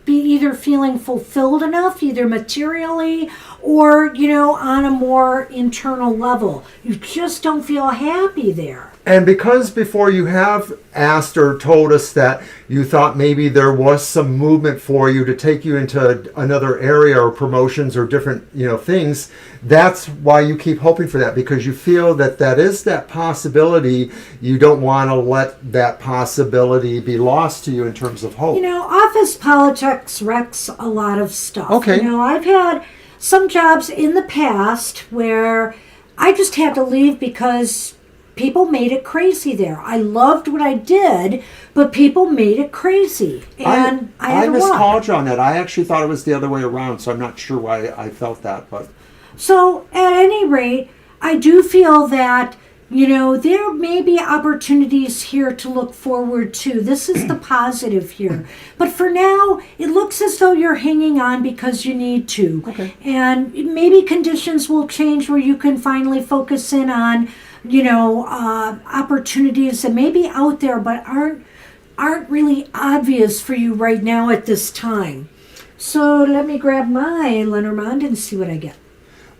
either feeling fulfilled enough, either materially or, on a more internal level. You just don't feel happy there. And because before you have asked or told us that you thought maybe there was some movement for you to take you into another area, or promotions or different, things, that's why you keep hoping for that, because you feel that is that possibility. You don't want to let that possibility be lost to you in terms of hope. Office politics wrecks a lot of stuff. Okay. I've had some jobs in the past where I just had to leave because people made it crazy there. I loved what I did, but people made it crazy. And I had to walk. miscalled you on that. I actually thought it was the other way around, so I'm not sure why I felt that. But so at any rate, I do feel that, there may be opportunities here to look forward to. This is the positive here. But for now, it looks as though you're hanging on because you need to. Okay. And maybe conditions will change where you can finally focus in on opportunities that may be out there but aren't really obvious for you right now at this time. So let me grab my Lenormand and see what I get.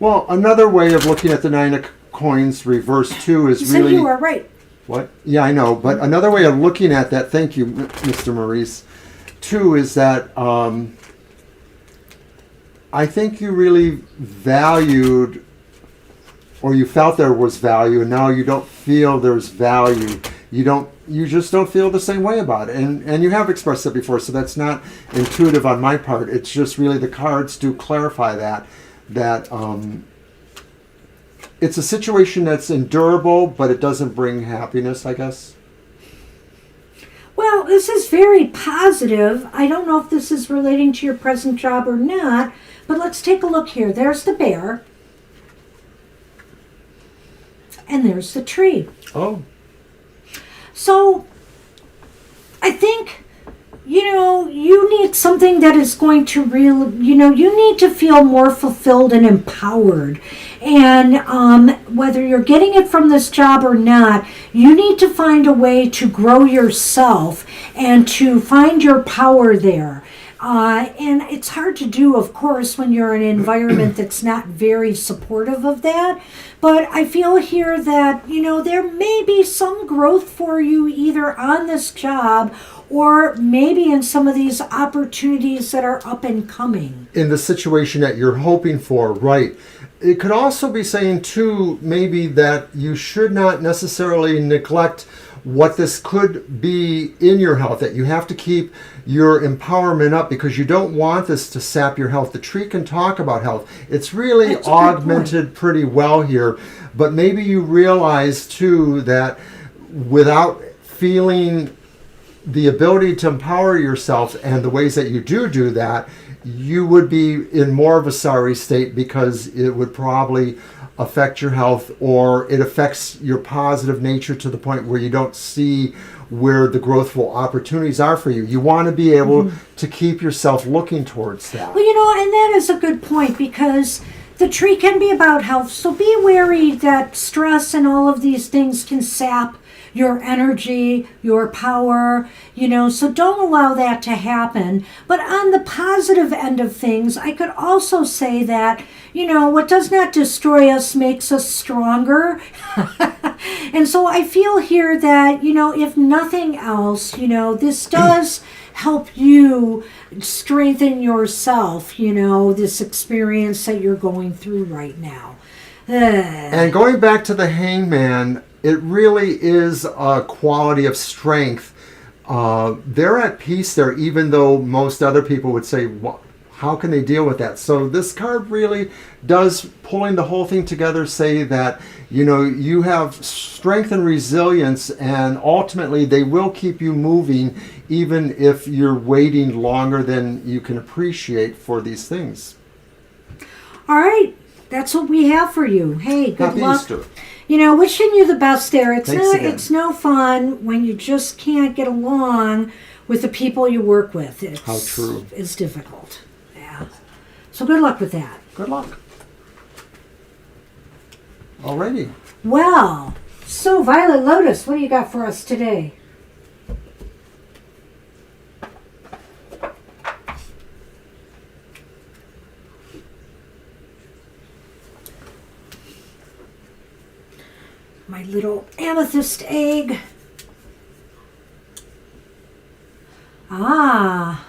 Well, another way of looking at the Nine of Coins reversed too is You really. said you were right. What? Yeah, I know. But another way of looking at that, thank you, Mr. Maurice, too, is that I think you really valued, or you felt there was value, and now you don't feel there's value. You just don't feel the same way about it. And you have expressed it before, so that's not intuitive on my part. It's just really the cards do clarify that it's a situation that's endurable, but it doesn't bring happiness, I guess. Well, this is very positive. I don't know if this is relating to your present job or not, but let's take a look here. There's the bear. And there's the tree. Oh. So, I think, you need something that is going to you need to feel more fulfilled and empowered. And whether you're getting it from this job or not, you need to find a way to grow yourself and to find your power there. And it's hard to do, of course, when you're in an environment that's not very supportive of that. But I feel here that, there may be some growth for you either on this job or maybe in some of these opportunities that are up and coming. In the situation that you're hoping for, right. It could also be saying, too, maybe that you should not necessarily neglect what this could be in your health, that you have to keep your empowerment up because you don't want this to sap your health. The tree can talk about health. It's really augmented pretty well here, but maybe you realize, too, that without feeling the ability to empower yourself and the ways that you do that, you would be in more of a sorry state because it would probably affect your health, or it affects your positive nature to the point where you don't see where the growthful opportunities are for you. You want to be able to keep yourself looking towards that. Well, and that is a good point, because the tree can be about health, so be wary that stress and all of these things can sap your energy, your power, so don't allow that to happen. But on the positive end of things, I could also say that, what does not destroy us makes us stronger. And so I feel here that, if nothing else, this does help you strengthen yourself, this experience that you're going through right now. And going back to the Hangman, it really is a quality of strength. They're at peace there, even though most other people would say, how can they deal with that? So this card really does, pulling the whole thing together, say that, you have strength and resilience, and ultimately they will keep you moving, even if you're waiting longer than you can appreciate for these things. All right. That's what we have for you. Hey, good Happy luck. Easter. Wishing you the best there. Thanks again. No fun when you just can't get along with the people you work with. How true. It's difficult. Yeah. So good luck with that. Good luck. Alrighty. Well, so Violet Lotus, what do you got for us today? My little amethyst egg. Ah.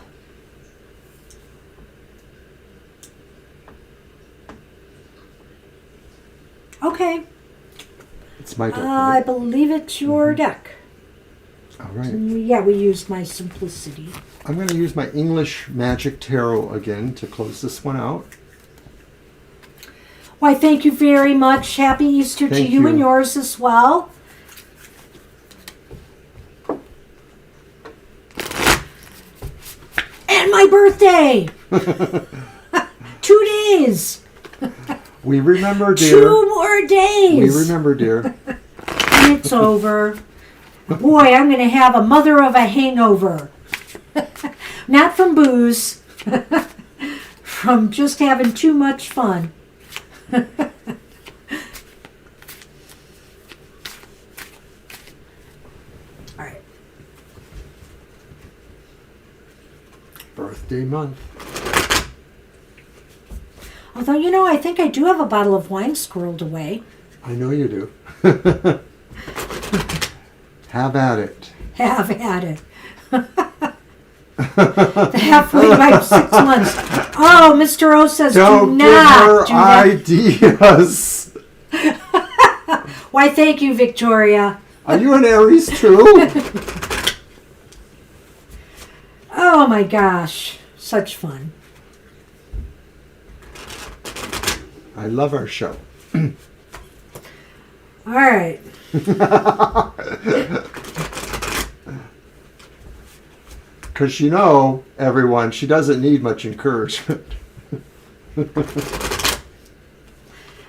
Okay. It's my deck. I believe it's your deck. All right. Yeah, we used my simplicity. I'm going to use my English Magic Tarot again to close this one out. Why, thank you very much. Happy Easter to you and yours as well. And my birthday! 2 days! We remember, dear. 2 more days! We remember, dear. And it's over. Boy, I'm going to have a mother of a hangover. Not from booze. From just having too much fun. All right. Birthday month. Although, I think I do have a bottle of wine squirreled away. I know you do. Have at it. Have at it. The halfway mark 6 months. Oh, Mr. O says Don't do give not her do that. ideas. Why, thank you, Victoria. Are you an Aries too? Oh my gosh, such fun. I love our show. All right. Because everyone, she doesn't need much encouragement.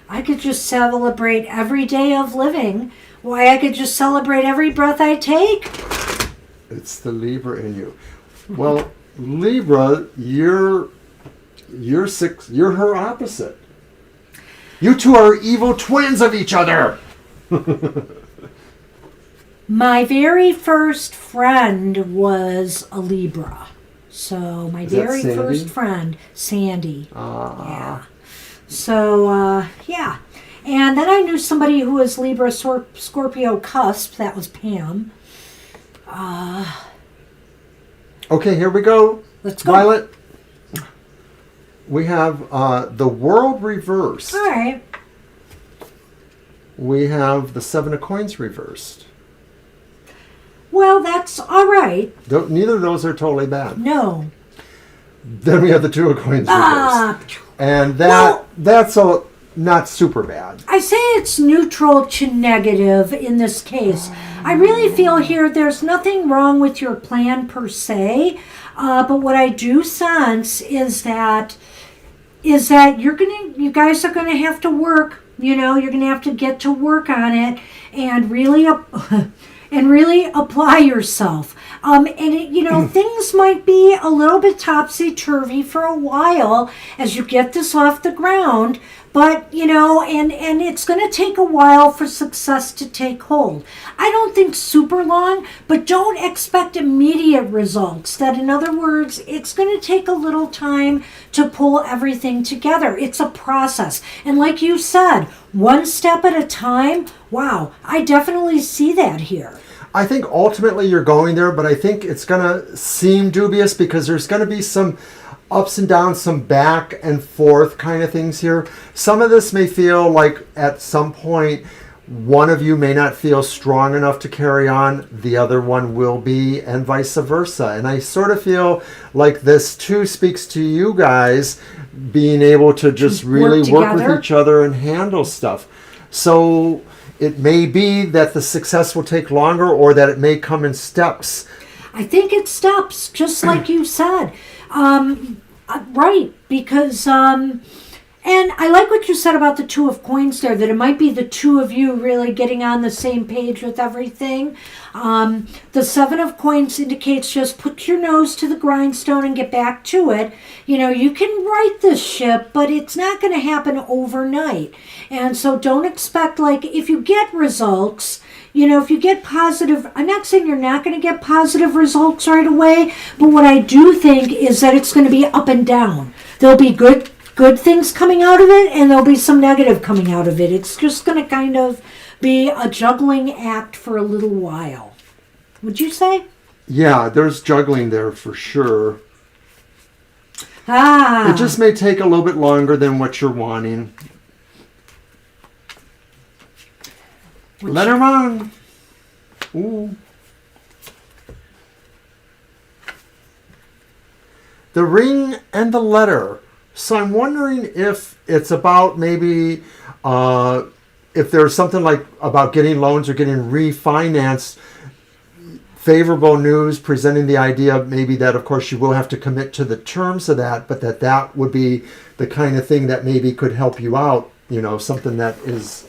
I could just celebrate every day of living. Why, I could just celebrate every breath I take. It's the Libra in you. Well, Libra, you're her opposite. You two are evil twins of each other. My very first friend was a Libra. So my very first friend, Sandy. Yeah. So, yeah. And then I knew somebody who was Libra Scorpio cusp. That was Pam. Okay, here we go. Let's go. Violet. We have the World reversed. All right. We have the Seven of Coins reversed. Well, that's all right. Neither of those are totally bad. No. Then we have the Two of Coins reversed. And that's not super bad. I say it's neutral to negative in this case. I really feel here there's nothing wrong with your plan per se, but what I do sense is that you guys are gonna have to work. You're gonna have to get to work on it and really apply yourself. Things might be a little bit topsy-turvy for a while as you get this off the ground, but, and it's going to take a while for success to take hold. I don't think super long, but don't expect immediate results. That, in other words, it's going to take a little time to pull everything together. It's a process. And like you said, one step at a time, wow, I definitely see that here. I think ultimately you're going there, but I think it's going to seem dubious because there's going to be some ups and downs, some back and forth kind of things here. Some of this may feel like at some point one of you may not feel strong enough to carry on, the other one will be, and vice versa. And I sort of feel like this too speaks to you guys being able to just really work with each other and handle stuff. So it may be that the success will take longer or that it may come in steps. I think it steps, just like you said. Right, because, and I like what you said about the Two of Coins there, that it might be the two of you really getting on the same page with everything. The Seven of Coins indicates just put your nose to the grindstone and get back to it. You can right this ship, but it's not going to happen overnight. And so don't expect, if you get results, if you get positive, I'm not saying you're not going to get positive results right away, but what I do think is that it's going to be up and down. There'll be good things coming out of it, and there'll be some negative coming out of it. It's just going to kind of be a juggling act for a little while. Would you say? Yeah, there's juggling there for sure. It just may take a little bit longer than what you're wanting. Lenormand. Ooh. The Ring and the Letter. So I'm wondering if it's about maybe if there's something like about getting loans or getting refinanced, favorable news presenting the idea maybe that of course you will have to commit to the terms of that, but that would be the kind of thing that maybe could help you out, something that is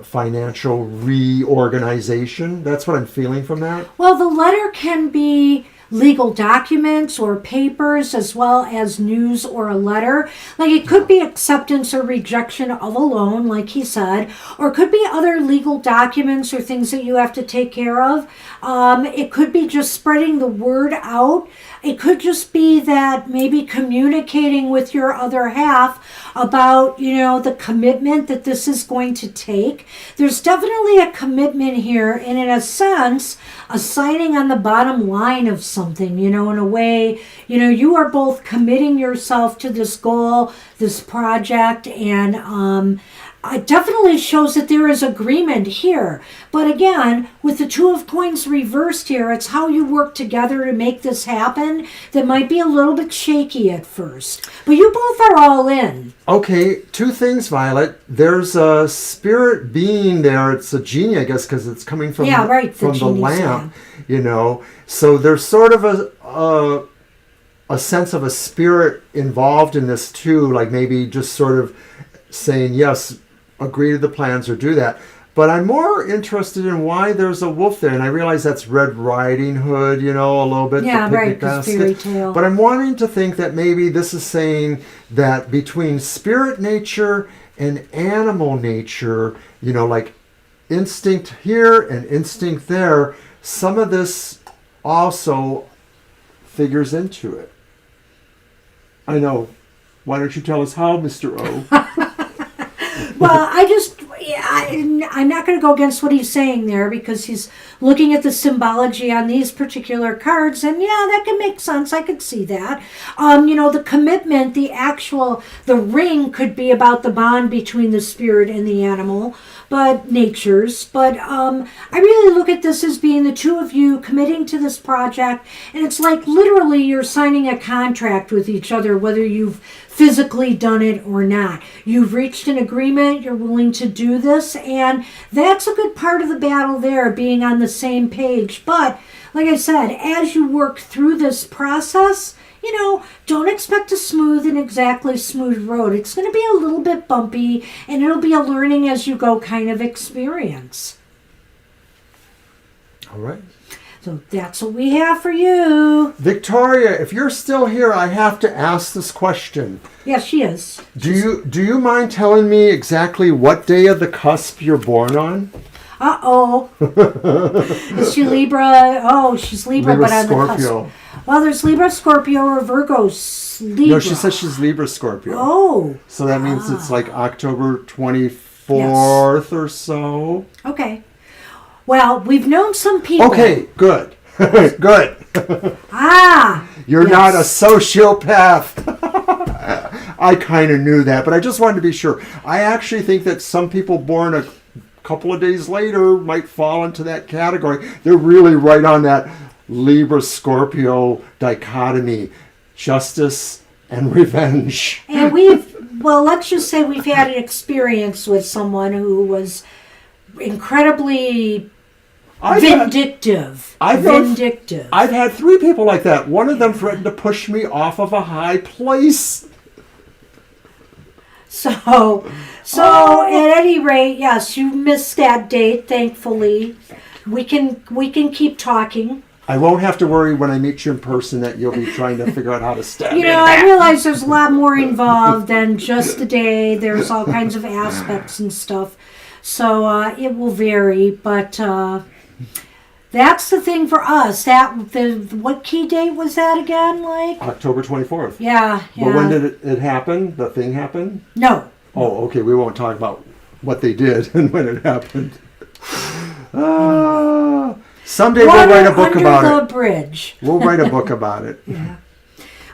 financial reorganization. That's what I'm feeling from that. Well, the letter can be legal documents or papers as well as news or a letter. It could be acceptance or rejection of a loan, like he said, or it could be other legal documents or things that you have to take care of. It could be just spreading the word out. It could just be that maybe communicating with your other half about, the commitment that this is going to take. There's definitely a commitment here, and in a sense, a signing on the bottom line of something, in a way, you are both committing yourself to this goal, this project, and it definitely shows that there is agreement here. But again, with the Two of Coins reversed here, it's how you work together to make this happen that might be a little bit shaky at first. But you both are all in. Okay, two things, Violet. There's a spirit being there. It's a genie, I guess, because it's coming from, from the lamp, So there's sort of a sense of a spirit involved in this too, like maybe just sort of saying, yes, agree to the plans or do that. But I'm more interested in why there's a wolf there. And I realize that's Red Riding Hood, a little bit. Yeah, right, the fairy tale. But I'm wanting to think that maybe this is saying that between spirit nature and animal nature, like instinct here and instinct there, some of this also figures into it. I know. Why don't you tell us how, Mr. O? Well, I'm not going to go against what he's saying there because he's looking at the symbology on these particular cards, and yeah, that can make sense. I could see that. The commitment, the ring could be about the bond between the spirit and the animal, but natures. But I really look at this as being the two of you committing to this project, and it's like literally you're signing a contract with each other, whether you've physically done it or not. You've reached an agreement, you're willing to do this, and that's a good part of the battle there, being on the same page. But like I said, as you work through this process, don't expect a smooth and exactly smooth road. It's going to be a little bit bumpy, and it'll be a learning as you go kind of experience. All right. So that's what we have for you. Victoria, if you're still here, I have to ask this question. Yes, she is. Do you mind telling me exactly what day of the cusp you're born on? Uh-oh. Is she Libra? Oh, she's Libra, but on Scorpio. the cusp. Well, there's Libra, Scorpio, or Virgo, Libra. No, she says she's Libra Scorpio. Oh. So that means it's like October 24th or so. Okay. Well, we've known some people. Okay, good. Good. You're not a sociopath. I kind of knew that, but I just wanted to be sure. I actually think that some people born a couple of days later might fall into that category. They're really right on that Libra-Scorpio dichotomy, justice and revenge. And let's just say we've had an experience with someone who was incredibly vindictive. I've had 3 people like that. One of them threatened to push me off of a high place. So at any rate, yes, you missed that date, thankfully. We can keep talking. I won't have to worry when I meet you in person that you'll be trying to figure out how to stab me. I realize there's a lot more involved than just the day. There's all kinds of aspects and stuff. So it will vary, but that's the thing for us. What key date was that again? Like October 24th. Yeah. But when did it happen? The thing happened? No. Oh, okay. We won't talk about what they did and when it happened. Someday we'll write a book about it. Under the bridge. We'll write a book about it. Yeah.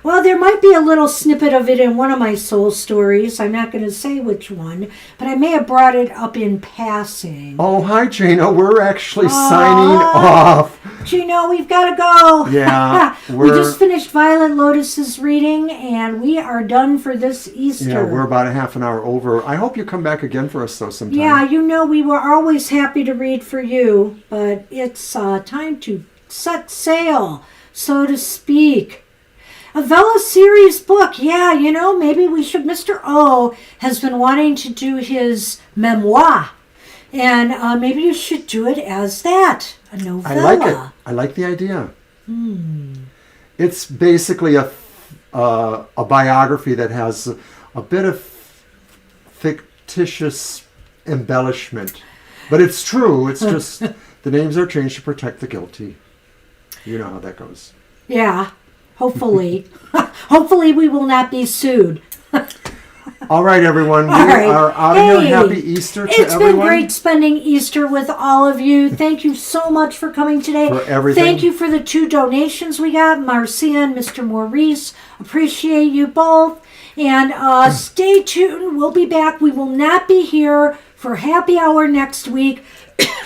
Well, there might be a little snippet of it in one of my soul stories. I'm not going to say which one, but I may have brought it up in passing. Oh, hi, Gina. We're actually signing off. Gina, we've got to go. Yeah. We just finished Violet Lotus's reading, and we are done for this Easter. Yeah, we're about a half an hour over. I hope you come back again for us, though, sometime. Yeah, we were always happy to read for you, but it's time to set sail, so to speak. A Vela series book, yeah, maybe we should. Mr. O has been wanting to do his memoir, and maybe you should do it as that, a novella. I like it. I like the idea. It's basically a biography that has a bit of fictitious embellishment, but it's true. It's just the names are changed to protect the guilty. You know how that goes. Yeah. Hopefully. Hopefully we will not be sued. All right, everyone. We are out of here. Happy Easter to everyone. It's been great spending Easter with all of you. Thank you so much for coming today. For everything. Thank you for the 2 donations we got, Marcia and Mr. Maurice. Appreciate you both. And stay tuned. We'll be back. We will not be here for happy hour next week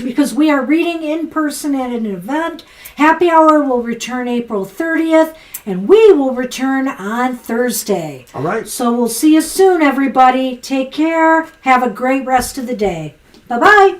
because we are reading in person at an event. Happy hour will return April 30th. And we will return on Thursday. All right. So we'll see you soon, everybody. Take care. Have a great rest of the day. Bye-bye.